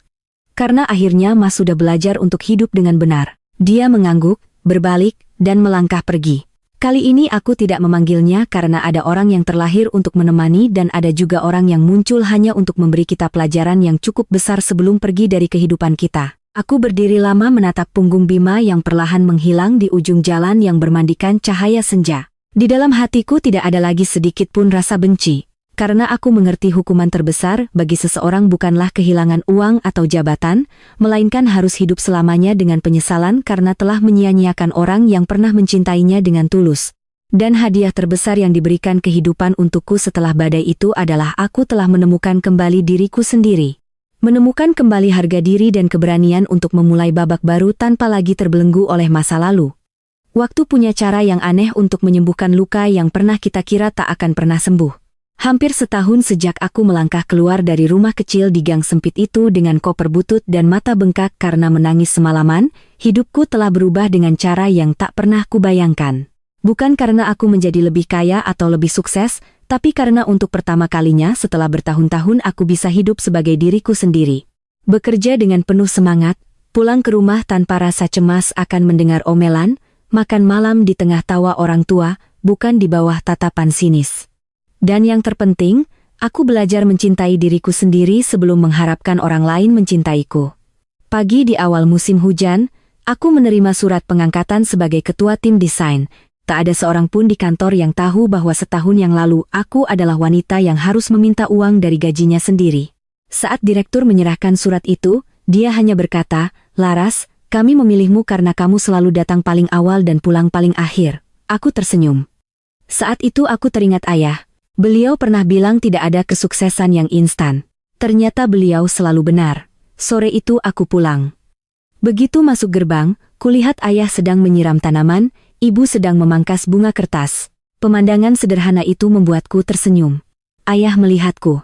Karena akhirnya Mas sudah belajar untuk hidup dengan benar." Dia mengangguk, berbalik, dan melangkah pergi. Kali ini aku tidak memanggilnya karena ada orang yang terlahir untuk menemani dan ada juga orang yang muncul hanya untuk memberi kita pelajaran yang cukup besar sebelum pergi dari kehidupan kita. Aku berdiri lama menatap punggung Bima yang perlahan menghilang di ujung jalan yang bermandikan cahaya senja. Di dalam hatiku tidak ada lagi sedikit pun rasa benci. Karena aku mengerti hukuman terbesar bagi seseorang bukanlah kehilangan uang atau jabatan, melainkan harus hidup selamanya dengan penyesalan karena telah menyia-nyiakan orang yang pernah mencintainya dengan tulus. Dan hadiah terbesar yang diberikan kehidupan untukku setelah badai itu adalah aku telah menemukan kembali diriku sendiri. Menemukan kembali harga diri dan keberanian untuk memulai babak baru tanpa lagi terbelenggu oleh masa lalu. Waktu punya cara yang aneh untuk menyembuhkan luka yang pernah kita kira tak akan pernah sembuh. Hampir setahun sejak aku melangkah keluar dari rumah kecil di gang sempit itu dengan koper butut dan mata bengkak karena menangis semalaman, hidupku telah berubah dengan cara yang tak pernah kubayangkan. Bukan karena aku menjadi lebih kaya atau lebih sukses, tapi karena untuk pertama kalinya setelah bertahun-tahun aku bisa hidup sebagai diriku sendiri. Bekerja dengan penuh semangat, pulang ke rumah tanpa rasa cemas akan mendengar omelan, makan malam di tengah tawa orang tua, bukan di bawah tatapan sinis. Dan yang terpenting, aku belajar mencintai diriku sendiri sebelum mengharapkan orang lain mencintaiku. Pagi di awal musim hujan, aku menerima surat pengangkatan sebagai ketua tim desain. Tak ada seorang pun di kantor yang tahu bahwa setahun yang lalu aku adalah wanita yang harus meminta uang dari gajinya sendiri. Saat direktur menyerahkan surat itu, dia hanya berkata, "Laras, kami memilihmu karena kamu selalu datang paling awal dan pulang paling akhir." Aku tersenyum. Saat itu aku teringat ayah. Beliau pernah bilang tidak ada kesuksesan yang instan. Ternyata beliau selalu benar. Sore itu aku pulang. Begitu masuk gerbang, kulihat ayah sedang menyiram tanaman, ibu sedang memangkas bunga kertas. Pemandangan sederhana itu membuatku tersenyum. Ayah melihatku.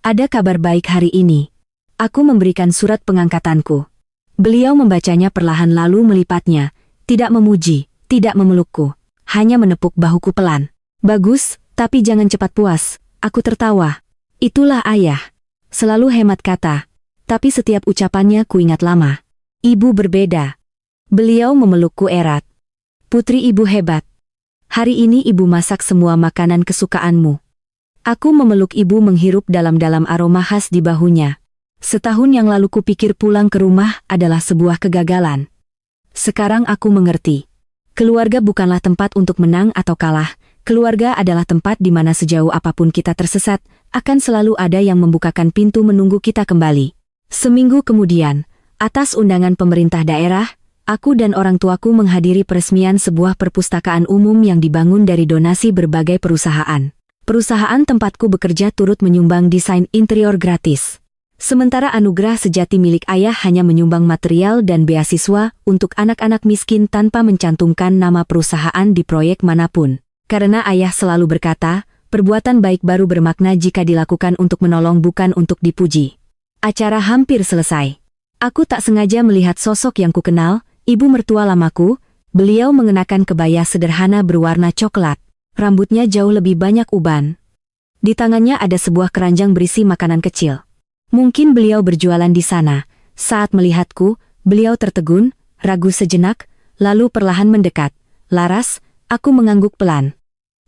"Ada kabar baik hari ini." Aku memberikan surat pengangkatanku. Beliau membacanya perlahan lalu melipatnya, tidak memuji, tidak memelukku. hanya menepuk bahuku pelan. Bagus, tapi jangan cepat puas. Aku tertawa. Itulah ayah. Selalu hemat kata. Tapi setiap ucapannya kuingat lama. Ibu berbeda. Beliau memelukku erat. Putri ibu hebat. Hari ini ibu masak semua makanan kesukaanmu. Aku memeluk ibu menghirup dalam-dalam aroma khas di bahunya. Setahun yang lalu kupikir pulang ke rumah adalah sebuah kegagalan. Sekarang aku mengerti. Keluarga bukanlah tempat untuk menang atau kalah. Keluarga adalah tempat di mana sejauh apapun kita tersesat, akan selalu ada yang membukakan pintu menunggu kita kembali. Seminggu kemudian, atas undangan pemerintah daerah, aku dan orang tuaku menghadiri peresmian sebuah perpustakaan umum yang dibangun dari donasi berbagai perusahaan. Perusahaan tempatku bekerja turut menyumbang desain interior gratis. Sementara anugerah sejati milik ayah hanya menyumbang material dan beasiswa untuk anak-anak miskin tanpa mencantumkan nama perusahaan di proyek manapun. Karena ayah selalu berkata, perbuatan baik baru bermakna jika dilakukan untuk menolong bukan untuk dipuji. Acara hampir selesai. Aku tak sengaja melihat sosok yang kukenal, ibu mertua lamaku. Beliau mengenakan kebaya sederhana berwarna coklat. Rambutnya jauh lebih banyak uban. Di tangannya ada sebuah keranjang berisi makanan kecil. Mungkin beliau berjualan di sana. Saat melihatku, beliau tertegun, ragu sejenak, lalu perlahan mendekat. Laras, aku mengangguk pelan.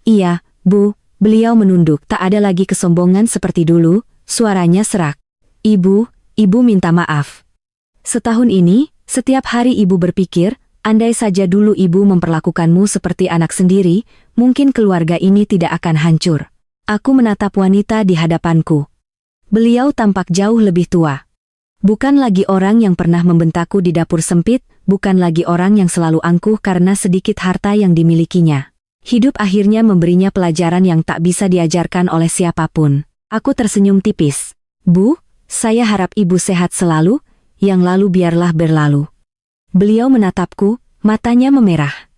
Iya, Bu, beliau menunduk. Tak ada lagi kesombongan seperti dulu, suaranya serak. Ibu minta maaf. Setahun ini, setiap hari ibu berpikir, andai saja dulu ibu memperlakukanmu seperti anak sendiri, mungkin keluarga ini tidak akan hancur. Aku menatap wanita di hadapanku. Beliau tampak jauh lebih tua. Bukan lagi orang yang pernah membentakku di dapur sempit, bukan lagi orang yang selalu angkuh karena sedikit harta yang dimilikinya. Hidup akhirnya memberinya pelajaran yang tak bisa diajarkan oleh siapapun. Aku tersenyum tipis. Bu, saya harap ibu sehat selalu, yang lalu biarlah berlalu. Beliau menatapku, matanya memerah.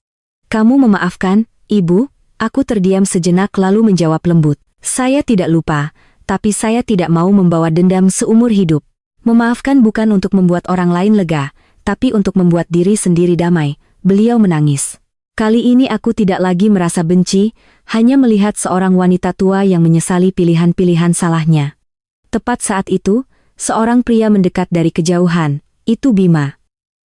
Kamu memaafkan, ibu? Aku terdiam sejenak lalu menjawab lembut. Saya tidak lupa, tapi saya tidak mau membawa dendam seumur hidup. Memaafkan bukan untuk membuat orang lain lega, tapi untuk membuat diri sendiri damai. Beliau menangis. Kali ini aku tidak lagi merasa benci, hanya melihat seorang wanita tua yang menyesali pilihan-pilihan salahnya. Tepat saat itu, seorang pria mendekat dari kejauhan. Itu Bima.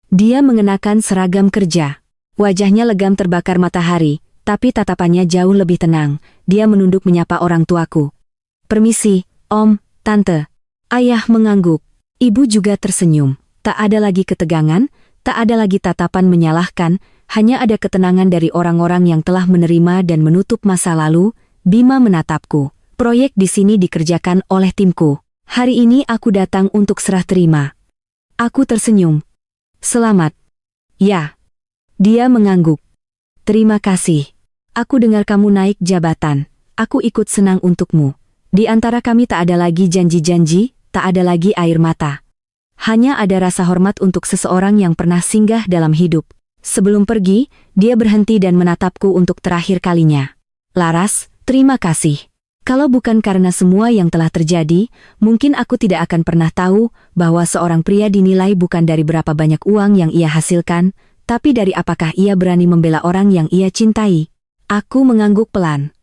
Dia mengenakan seragam kerja. Wajahnya legam terbakar matahari, tapi tatapannya jauh lebih tenang. Dia menunduk menyapa orang tuaku. Permisi, Om, Tante. Ayah mengangguk. Ibu juga tersenyum. Tak ada lagi ketegangan, tak ada lagi tatapan menyalahkan, hanya ada ketenangan dari orang-orang yang telah menerima dan menutup masa lalu. Bima menatapku. Proyek di sini dikerjakan oleh timku. Hari ini aku datang untuk serah terima. Aku tersenyum. Selamat. Ya. Dia mengangguk. Terima kasih. Aku dengar kamu naik jabatan. Aku ikut senang untukmu. Di antara kami tak ada lagi janji-janji, tak ada lagi air mata. Hanya ada rasa hormat untuk seseorang yang pernah singgah dalam hidup. Sebelum pergi, dia berhenti dan menatapku untuk terakhir kalinya. Laras, terima kasih. Kalau bukan karena semua yang telah terjadi, mungkin aku tidak akan pernah tahu bahwa seorang pria dinilai bukan dari berapa banyak uang yang ia hasilkan, tapi dari apakah ia berani membela orang yang ia cintai. Aku mengangguk pelan.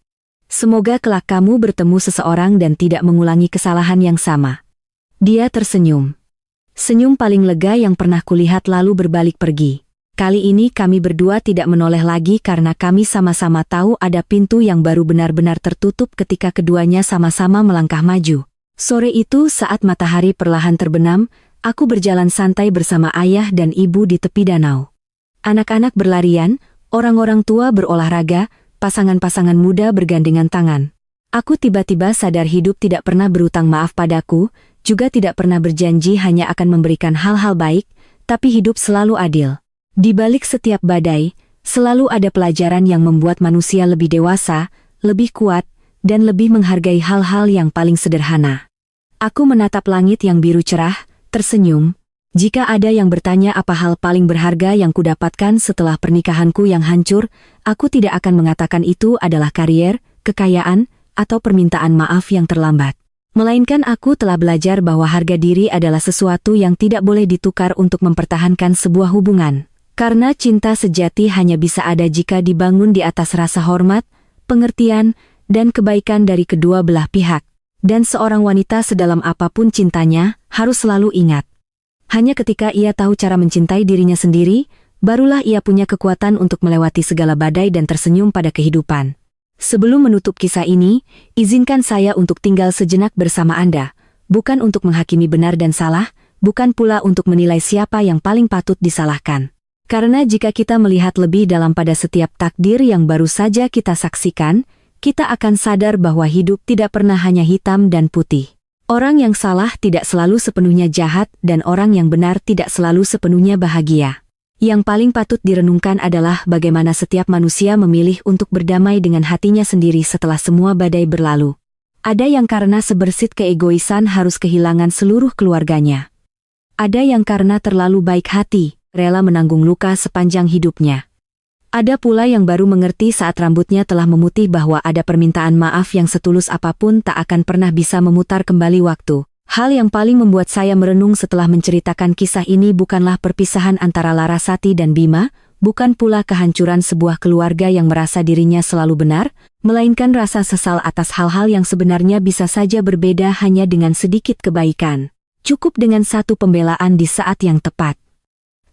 Semoga kelak kamu bertemu seseorang dan tidak mengulangi kesalahan yang sama. Dia tersenyum. Senyum paling lega yang pernah kulihat lalu berbalik pergi. Kali ini kami berdua tidak menoleh lagi karena kami sama-sama tahu ada pintu yang baru benar-benar tertutup ketika keduanya sama-sama melangkah maju. Sore itu saat matahari perlahan terbenam, aku berjalan santai bersama ayah dan ibu di tepi danau. Anak-anak berlarian, orang-orang tua berolahraga, pasangan-pasangan muda bergandengan tangan. Aku tiba-tiba sadar hidup tidak pernah berutang maaf padaku, juga tidak pernah berjanji hanya akan memberikan hal-hal baik, tapi hidup selalu adil. Di balik setiap badai, selalu ada pelajaran yang membuat manusia lebih dewasa, lebih kuat, dan lebih menghargai hal-hal yang paling sederhana. Aku menatap langit yang biru cerah, tersenyum. Jika ada yang bertanya apa hal paling berharga yang kudapatkan setelah pernikahanku yang hancur, aku tidak akan mengatakan itu adalah karier, kekayaan, atau permintaan maaf yang terlambat. Melainkan aku telah belajar bahwa harga diri adalah sesuatu yang tidak boleh ditukar untuk mempertahankan sebuah hubungan. Karena cinta sejati hanya bisa ada jika dibangun di atas rasa hormat, pengertian, dan kebaikan dari kedua belah pihak. Dan seorang wanita sedalam apapun cintanya, harus selalu ingat. Hanya ketika ia tahu cara mencintai dirinya sendiri, barulah ia punya kekuatan untuk melewati segala badai dan tersenyum pada kehidupan. Sebelum menutup kisah ini, izinkan saya untuk tinggal sejenak bersama Anda, bukan untuk menghakimi benar dan salah, bukan pula untuk menilai siapa yang paling patut disalahkan. Karena jika kita melihat lebih dalam pada setiap takdir yang baru saja kita saksikan, kita akan sadar bahwa hidup tidak pernah hanya hitam dan putih. Orang yang salah tidak selalu sepenuhnya jahat dan orang yang benar tidak selalu sepenuhnya bahagia. Yang paling patut direnungkan adalah bagaimana setiap manusia memilih untuk berdamai dengan hatinya sendiri setelah semua badai berlalu. Ada yang karena sebersit keegoisan harus kehilangan seluruh keluarganya. Ada yang karena terlalu baik hati, rela menanggung luka sepanjang hidupnya. Ada pula yang baru mengerti saat rambutnya telah memutih bahwa ada permintaan maaf yang setulus apapun tak akan pernah bisa memutar kembali waktu. Hal yang paling membuat saya merenung setelah menceritakan kisah ini bukanlah perpisahan antara Larasati dan Bima, bukan pula kehancuran sebuah keluarga yang merasa dirinya selalu benar, melainkan rasa sesal atas hal-hal yang sebenarnya bisa saja berbeda hanya dengan sedikit kebaikan. Cukup dengan satu pembelaan di saat yang tepat.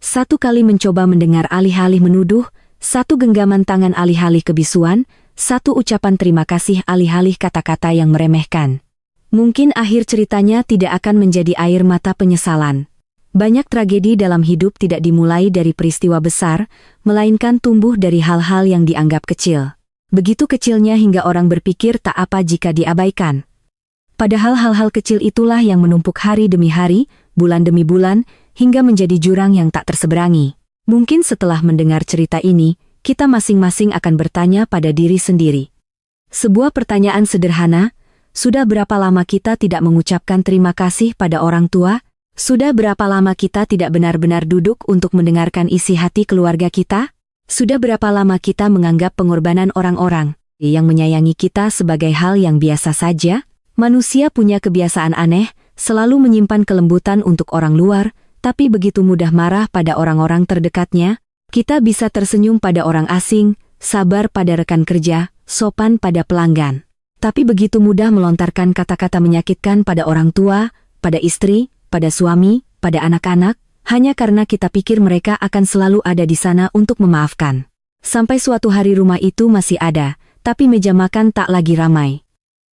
Satu kali mencoba mendengar alih-alih menuduh, satu genggaman tangan alih-alih kebisuan, satu ucapan terima kasih alih-alih kata-kata yang meremehkan. Mungkin akhir ceritanya tidak akan menjadi air mata penyesalan. Banyak tragedi dalam hidup tidak dimulai dari peristiwa besar, melainkan tumbuh dari hal-hal yang dianggap kecil. Begitu kecilnya hingga orang berpikir tak apa jika diabaikan. Padahal hal-hal kecil itulah yang menumpuk hari demi hari, bulan demi bulan, hingga menjadi jurang yang tak terseberangi. Mungkin setelah mendengar cerita ini, kita masing-masing akan bertanya pada diri sendiri. Sebuah pertanyaan sederhana, sudah berapa lama kita tidak mengucapkan terima kasih pada orang tua? Sudah berapa lama kita tidak benar-benar duduk untuk mendengarkan isi hati keluarga kita? Sudah berapa lama kita menganggap pengorbanan orang-orang yang menyayangi kita sebagai hal yang biasa saja? Manusia punya kebiasaan aneh, selalu menyimpan kelembutan untuk orang luar, tapi begitu mudah marah pada orang-orang terdekatnya. Kita bisa tersenyum pada orang asing, sabar pada rekan kerja, sopan pada pelanggan. Tapi begitu mudah melontarkan kata-kata menyakitkan pada orang tua, pada istri, pada suami, pada anak-anak, hanya karena kita pikir mereka akan selalu ada di sana untuk memaafkan. Sampai suatu hari rumah itu masih ada, tapi meja makan tak lagi ramai.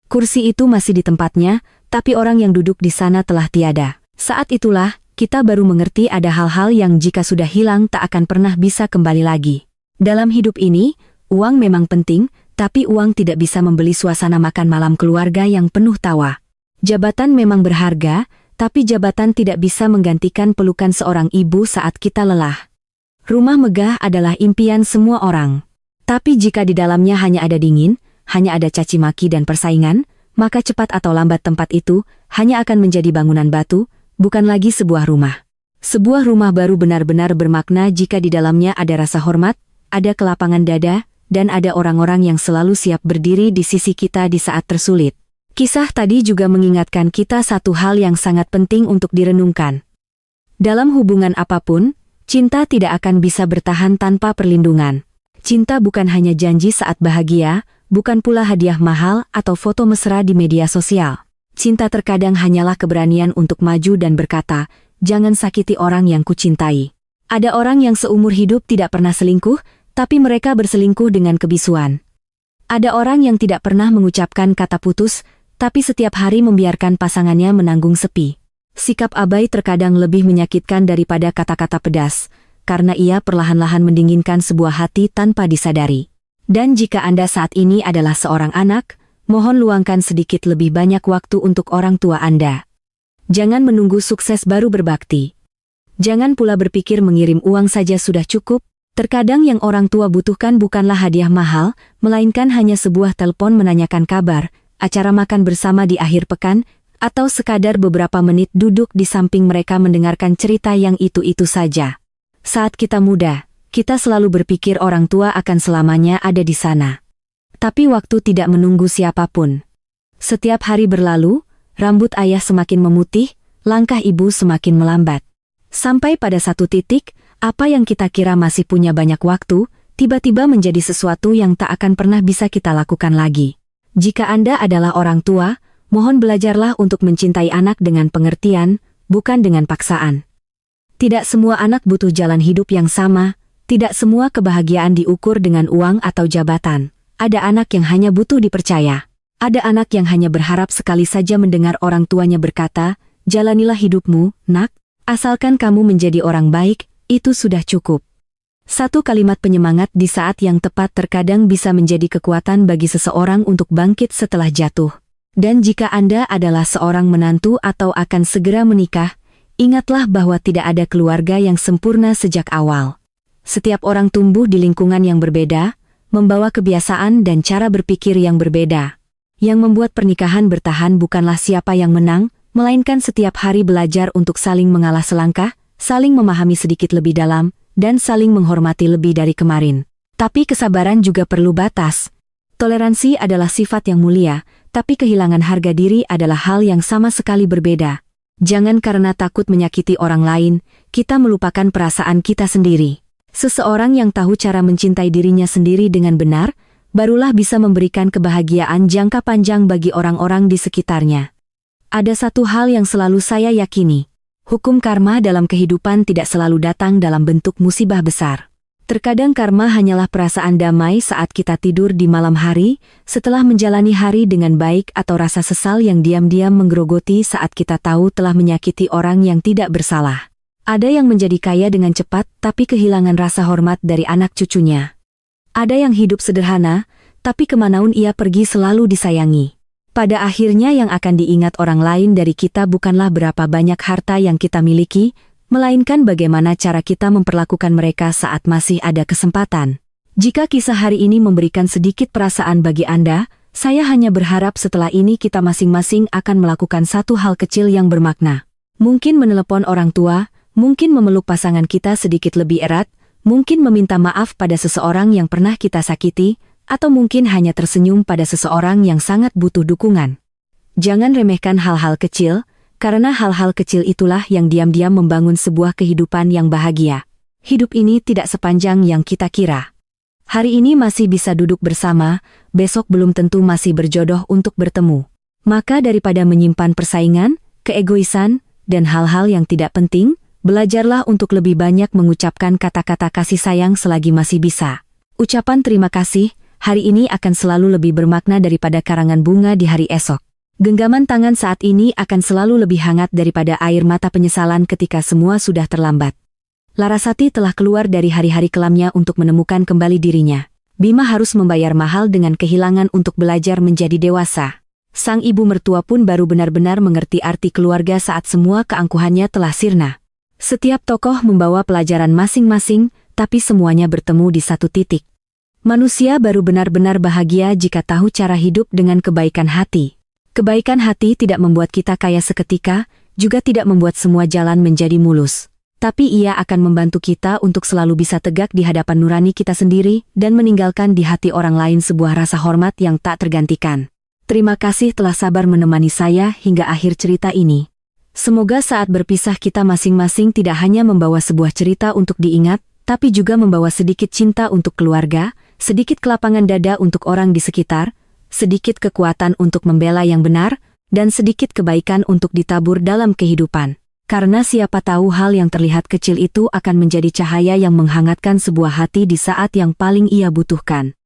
Kursi itu masih di tempatnya, tapi orang yang duduk di sana telah tiada. Saat itulah, kita baru mengerti ada hal-hal yang jika sudah hilang tak akan pernah bisa kembali lagi. Dalam hidup ini, uang memang penting, tapi uang tidak bisa membeli suasana makan malam keluarga yang penuh tawa. Jabatan memang berharga, tapi jabatan tidak bisa menggantikan pelukan seorang ibu saat kita lelah. Rumah megah adalah impian semua orang. Tapi jika di dalamnya hanya ada dingin, hanya ada caci maki dan persaingan, maka cepat atau lambat tempat itu hanya akan menjadi bangunan batu, bukan lagi sebuah rumah. Sebuah rumah baru benar-benar bermakna jika di dalamnya ada rasa hormat, ada kelapangan dada, dan ada orang-orang yang selalu siap berdiri di sisi kita di saat tersulit. Kisah tadi juga mengingatkan kita satu hal yang sangat penting untuk direnungkan. Dalam hubungan apapun, cinta tidak akan bisa bertahan tanpa perlindungan. Cinta bukan hanya janji saat bahagia, bukan pula hadiah mahal atau foto mesra di media sosial. Cinta terkadang hanyalah keberanian untuk maju dan berkata, jangan sakiti orang yang kucintai. Ada orang yang seumur hidup tidak pernah selingkuh, tapi mereka berselingkuh dengan kebisuan. Ada orang yang tidak pernah mengucapkan kata putus, tapi setiap hari membiarkan pasangannya menanggung sepi. Sikap abai terkadang lebih menyakitkan daripada kata-kata pedas, karena ia perlahan-lahan mendinginkan sebuah hati tanpa disadari. Dan jika Anda saat ini adalah seorang anak, mohon luangkan sedikit lebih banyak waktu untuk orang tua Anda. Jangan menunggu sukses baru berbakti. Jangan pula berpikir mengirim uang saja sudah cukup. Terkadang yang orang tua butuhkan bukanlah hadiah mahal, melainkan hanya sebuah telepon menanyakan kabar, acara makan bersama di akhir pekan, atau sekadar beberapa menit duduk di samping mereka mendengarkan cerita yang itu-itu saja. Saat kita muda, kita selalu berpikir orang tua akan selamanya ada di sana. Tapi waktu tidak menunggu siapapun. Setiap hari berlalu, rambut ayah semakin memutih, langkah ibu semakin melambat. Sampai pada satu titik, Apa yang kita kira masih punya banyak waktu, tiba-tiba menjadi sesuatu yang tak akan pernah bisa kita lakukan lagi. Jika Anda adalah orang tua, mohon belajarlah untuk mencintai anak dengan pengertian, bukan dengan paksaan. Tidak semua anak butuh jalan hidup yang sama, tidak semua kebahagiaan diukur dengan uang atau jabatan. Ada anak yang hanya butuh dipercaya. Ada anak yang hanya berharap sekali saja mendengar orang tuanya berkata, "Jalanilah hidupmu, nak, asalkan kamu menjadi orang baik, itu sudah cukup." Satu kalimat penyemangat di saat yang tepat terkadang bisa menjadi kekuatan bagi seseorang untuk bangkit setelah jatuh. Dan jika Anda adalah seorang menantu atau akan segera menikah, ingatlah bahwa tidak ada keluarga yang sempurna sejak awal. Setiap orang tumbuh di lingkungan yang berbeda, membawa kebiasaan dan cara berpikir yang berbeda. Yang membuat pernikahan bertahan bukanlah siapa yang menang, melainkan setiap hari belajar untuk saling mengalah selangkah, saling memahami sedikit lebih dalam, dan saling menghormati lebih dari kemarin. Tapi kesabaran juga perlu batas. Toleransi adalah sifat yang mulia, tapi kehilangan harga diri adalah hal yang sama sekali berbeda. Jangan karena takut menyakiti orang lain, kita melupakan perasaan kita sendiri. Seseorang yang tahu cara mencintai dirinya sendiri dengan benar, barulah bisa memberikan kebahagiaan jangka panjang bagi orang-orang di sekitarnya. Ada satu hal yang selalu saya yakini. Hukum karma dalam kehidupan tidak selalu datang dalam bentuk musibah besar. Terkadang karma hanyalah perasaan damai saat kita tidur di malam hari, setelah menjalani hari dengan baik atau rasa sesal yang diam-diam menggerogoti saat kita tahu telah menyakiti orang yang tidak bersalah. Ada yang menjadi kaya dengan cepat tapi kehilangan rasa hormat dari anak cucunya. Ada yang hidup sederhana, tapi kemanaun ia pergi selalu disayangi. Pada akhirnya yang akan diingat orang lain dari kita bukanlah berapa banyak harta yang kita miliki, melainkan bagaimana cara kita memperlakukan mereka saat masih ada kesempatan. Jika kisah hari ini memberikan sedikit perasaan bagi Anda, saya hanya berharap setelah ini kita masing-masing akan melakukan satu hal kecil yang bermakna. Mungkin menelepon orang tua, mungkin memeluk pasangan kita sedikit lebih erat, mungkin meminta maaf pada seseorang yang pernah kita sakiti, atau mungkin hanya tersenyum pada seseorang yang sangat butuh dukungan. Jangan remehkan hal-hal kecil, karena hal-hal kecil itulah yang diam-diam membangun sebuah kehidupan yang bahagia. Hidup ini tidak sepanjang yang kita kira. Hari ini masih bisa duduk bersama, besok belum tentu masih berjodoh untuk bertemu. Maka daripada menyimpan persaingan, keegoisan, dan hal-hal yang tidak penting, belajarlah untuk lebih banyak mengucapkan kata-kata kasih sayang selagi masih bisa. Ucapan terima kasih hari ini akan selalu lebih bermakna daripada karangan bunga di hari esok. Genggaman tangan saat ini akan selalu lebih hangat daripada air mata penyesalan ketika semua sudah terlambat. Larasati telah keluar dari hari-hari kelamnya untuk menemukan kembali dirinya. Bima harus membayar mahal dengan kehilangan untuk belajar menjadi dewasa. Sang ibu mertua pun baru benar-benar mengerti arti keluarga saat semua keangkuhannya telah sirna. Setiap tokoh membawa pelajaran masing-masing, tapi semuanya bertemu di satu titik. Manusia baru benar-benar bahagia jika tahu cara hidup dengan kebaikan hati. Kebaikan hati tidak membuat kita kaya seketika, juga tidak membuat semua jalan menjadi mulus. Tapi ia akan membantu kita untuk selalu bisa tegak di hadapan nurani kita sendiri dan meninggalkan di hati orang lain sebuah rasa hormat yang tak tergantikan. Terima kasih telah sabar menemani saya hingga akhir cerita ini. Semoga saat berpisah kita masing-masing tidak hanya membawa sebuah cerita untuk diingat, tapi juga membawa sedikit cinta untuk keluarga, sedikit kelapangan dada untuk orang di sekitar, sedikit kekuatan untuk membela yang benar, dan sedikit kebaikan untuk ditabur dalam kehidupan. Karena siapa tahu hal yang terlihat kecil itu akan menjadi cahaya yang menghangatkan sebuah hati di saat yang paling ia butuhkan.